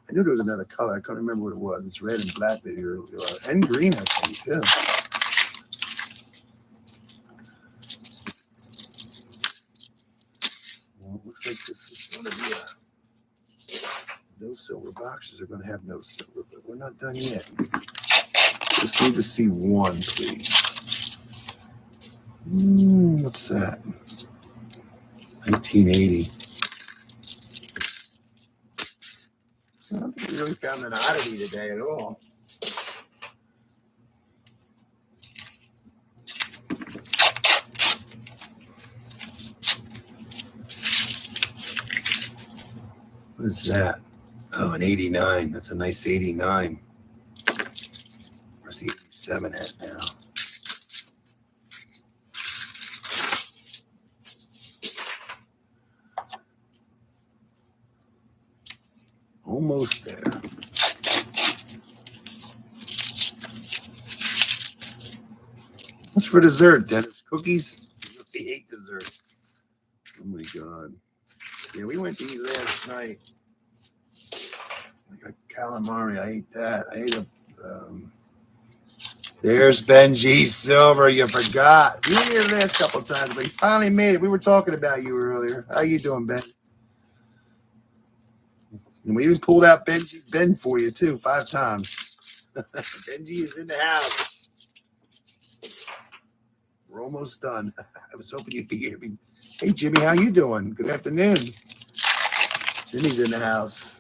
I knew there was another color. I couldn't remember what it was. It's red and black that you're and green, I think, yeah. Well, it looks like this is going to be no silver boxes are going to have no silver, but we're not done yet. Just need to see one, please. What's that? 1980. I don't think we really found an oddity today at all. What is that? Oh, an 89. That's a nice 89. Where's the 87 at now? Almost there. What's for dessert, Dennis? Cookies? We hate dessert. Oh my God. Yeah, we went to eat last night. Like a calamari. I ate that. I ate a. There's Benji Silver. You forgot. You were here the last couple of times, but you finally made it. We were talking about you earlier. How you doing, Ben? And we even pulled out Ben for you, too, 5 times. Benji is in the house. We're almost done. I was hoping you'd be here. Hey, Jimmy, how you doing? Good afternoon. Jimmy's in the house.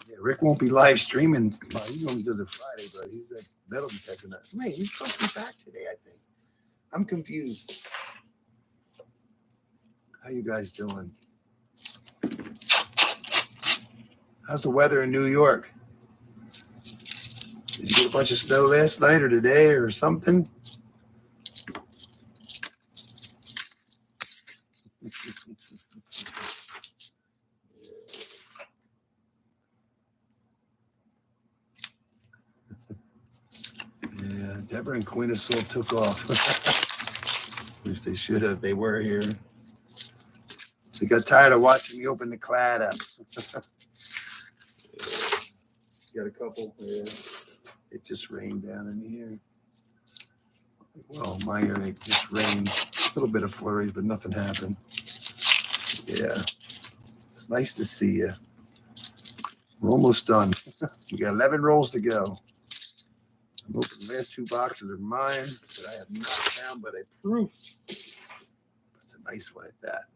Yeah, Rick won't be live streaming. Well, he only does it Friday, but he's at metal detector now. Man, he's supposed to be back today, I think. I'm confused. How you guys doing? How's the weather in New York? Did you get a bunch of snow last night or today or something? Yeah, Deborah and Quintus all took off. At least they should have. They were here. They got tired of watching me open the clad up. Got a couple. Yeah. It just rained down in here. Well, my area just rained. A little bit of flurries, but nothing happened. Yeah. It's nice to see you. We're almost done. We got 11 rolls to go. I'm opening the last 2 boxes are mine that I have not found, but a proof. It's a nice one at that.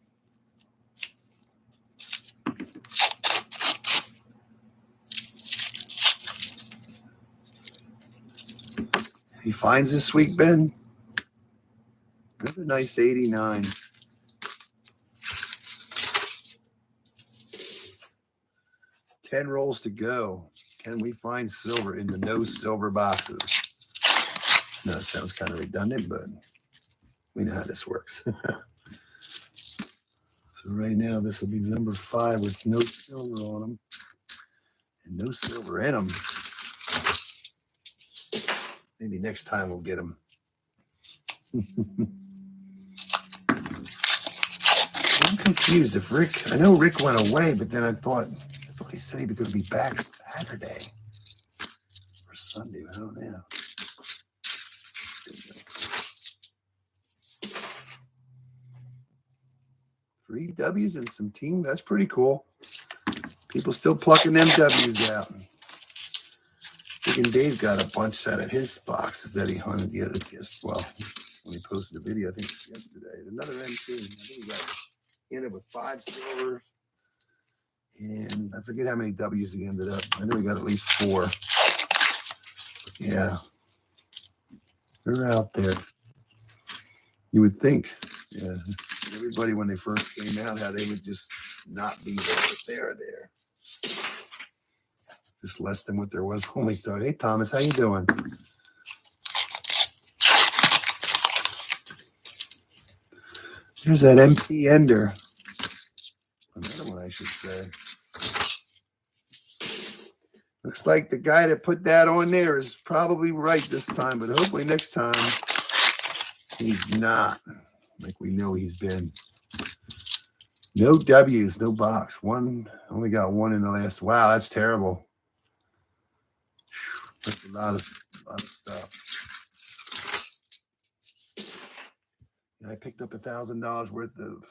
Any finds this week, Ben? Another nice 89. Ten rolls to go. Can we find silver in the no silver boxes? No, it sounds kind of redundant, but we know how this works. So right now, this will be number 5 with no silver on them and no silver in them. Maybe next time we'll get them. I'm confused. If Rick, I know Rick went away, but then I thought he said he was going to be back Saturday or Sunday. I don't know. 3 W's and some team. That's pretty cool. People still plucking them W's out. Thinking Dave got a bunch out of his boxes that he hunted when he posted the video, I think yesterday. Another M2. I think he got He ended with 5 silvers. And I forget how many W's he ended up. I know he got at least 4. Yeah. They're out there. You would think, yeah, everybody when they first came out, how they would just not be there, but they're there. Just less than what there was when we started. Hey, Thomas, how you doing? There's that MP Ender. Another one, I should say. Looks like the guy that put that on there is probably right this time, but hopefully next time he's not. Like we know he's been. No W's, no box. One, only got 1 in the last. Wow, that's terrible. That's a lot of stuff. And I picked up $1,000 worth of.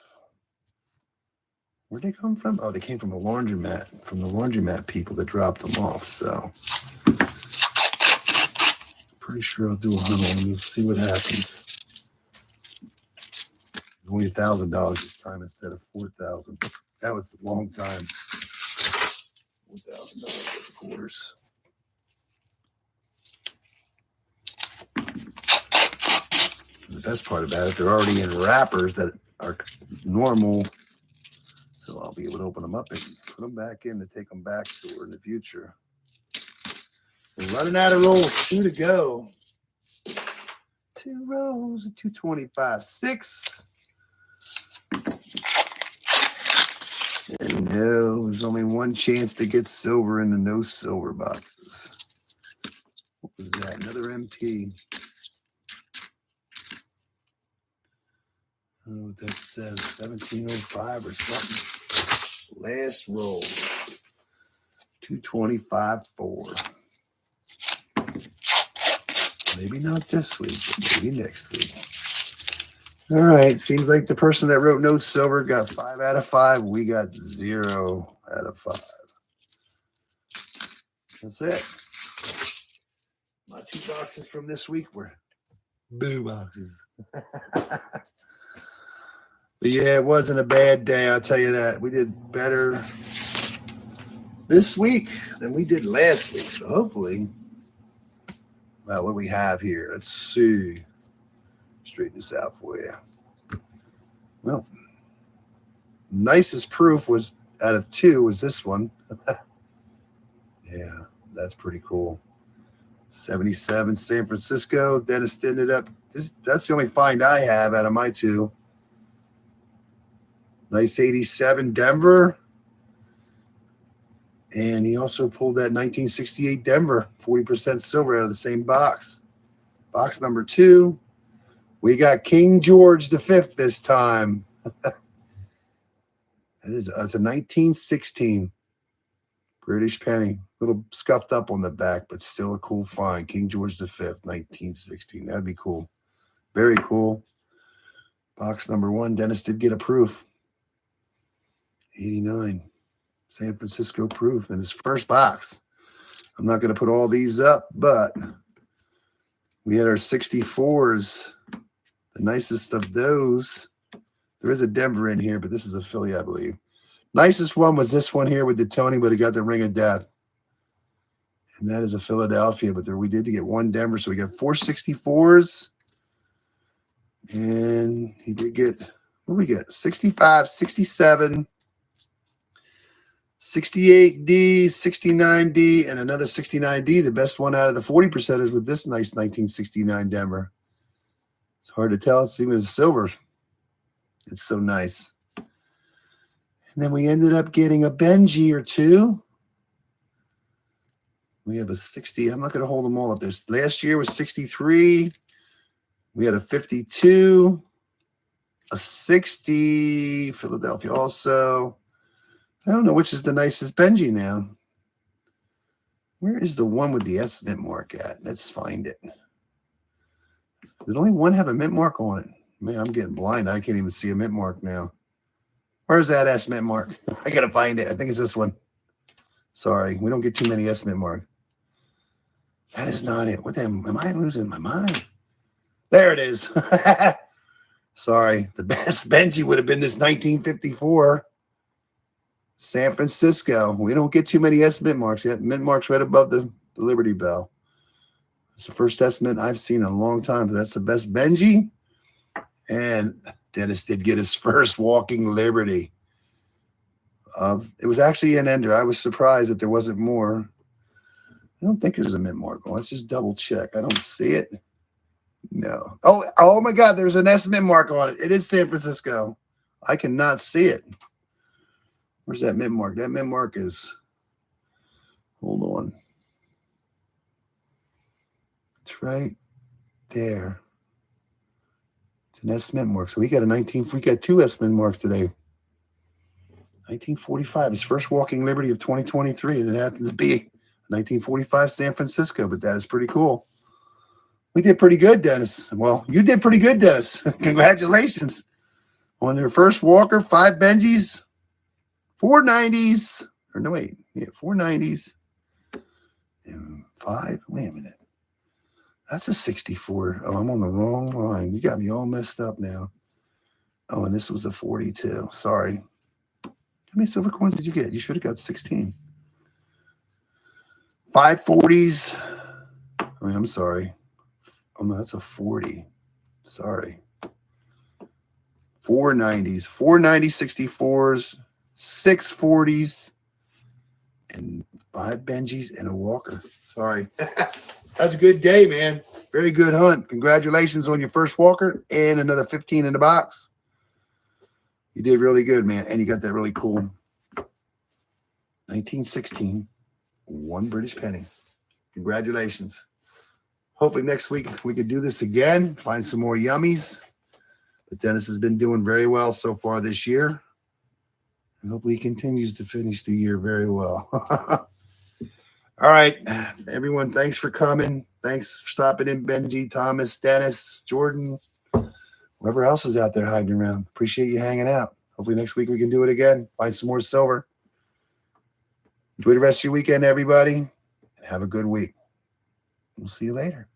Where'd they come from? Oh, they came from a laundromat. From the laundromat people that dropped them off. So, pretty sure I'll do a hunt on this. See what happens. Only $1,000 this time instead of $4,000. That was a long time. $1,000 worth of quarters. The best part about it, they're already in wrappers that are normal. So I'll be able to open them up and put them back in to take them back to her in the future. We're running out of rolls. 2 to go. 2 rolls of 225. 6. And no, there's only 1 chance to get silver in the no silver boxes. What was that? Another MP. I don't know what that says. 1705 or something. Last roll. 225.4. Maybe not this week, but maybe next week. All right. Seems like the person that wrote no silver got 5 out of 5. We got 0 out of 5. That's it. My 2 boxes from this week were boo boxes. But yeah, it wasn't a bad day, I'll tell you that. We did better this week than we did last week. So hopefully, well, what do we have here? Let's see. Straighten this out for you. Well, nicest proof was out of 2 was this one. Yeah, that's pretty cool. 77 San Francisco. Dennis ended up. That's the only find I have out of my 2. Nice 87 Denver. And he also pulled that 1968 Denver, 40% silver out of the same box. Box number 2. We got King George V this time. It's a 1916 British penny. A little scuffed up on the back, but still a cool find. King George V, 1916. That'd be cool. Very cool. Box number 1. Dennis did get a proof. 89 San Francisco proof in his first box. I'm not going to put all these up, but we had our 64s, the nicest of those. There is a Denver in here, but this is a Philly, I believe. Nicest one was this one here with the Tony, but it got the Ring of Death. And that is a Philadelphia, but there we did get 1 Denver, so we got 4 64s. And he did get, what did we get? 65, 67, 68D, 69D, and another 69D. The best one out of the 40% is with this nice 1969 Denver. It's hard to tell. It's even silver. It's so nice. And then we ended up getting a Benji or 2. We have a 60. I'm not going to hold them all up. There's last year was 63. We had a 52, a 60, Philadelphia also. I don't know which is the nicest Benji now. Where is the one with the S mint mark at? Let's find it. Did only one have a mint mark on it? Man, I'm getting blind. I can't even see a mint mark now. Where's that S mint mark? I got to find it. I think it's this one. Sorry, we don't get too many S mint marks. That is not it. What the am I losing my mind? There it is. Sorry, the best Benji would have been this 1954 San Francisco. We don't get too S mint marks yet. Mint marks right above the Liberty Bell. It's the first S mint I've seen in a long time. But that's the best Benji. And Dennis did get his first walking Liberty. It was actually an ender. I was surprised that there wasn't more. I don't think there's a mint mark. Let's just double check. I don't see it. No. Oh my God, there's an S mint mark on it. It is San Francisco. I cannot see it. Where's that mint mark? That mint mark is, hold on. It's right there. It's an S mint mark. So we got two S mint marks today. 1945, his first walking Liberty of 2023. And it happened to be 1945 San Francisco, but that is pretty cool. We did pretty good, Dennis. Well, you did pretty good, Dennis. Congratulations on your first walker, 5 Benjis, 4 90s. Or no, wait. Yeah, 4 90s. And 5. Wait a minute. That's a 64. Oh, I'm on the wrong line. You got me all messed up now. Oh, and this was a 42. Sorry. How many silver coins did you get? You should have got 16. 5 40s. I'm sorry. Oh, no, that's a 40. Sorry. 4 90s. 4 90 64s. 6 40s. And 5 Benjis and a walker. Sorry. That's a good day, man. Very good hunt. Congratulations on your first walker and another 15 in the box. You did really good, man. And you got that really cool 1916 1 British penny. Congratulations. Hopefully next week we can do this again, find some more yummies. But Dennis has been doing very well so far this year. And hopefully he continues to finish the year very well. All right, everyone, thanks for coming. Thanks for stopping in, Benji, Thomas, Dennis, Jordan, whoever else is out there hiding around. Appreciate you hanging out. Hopefully next week we can do it again, find some more silver. Enjoy the rest of your weekend, everybody, and have a good week. We'll see you later.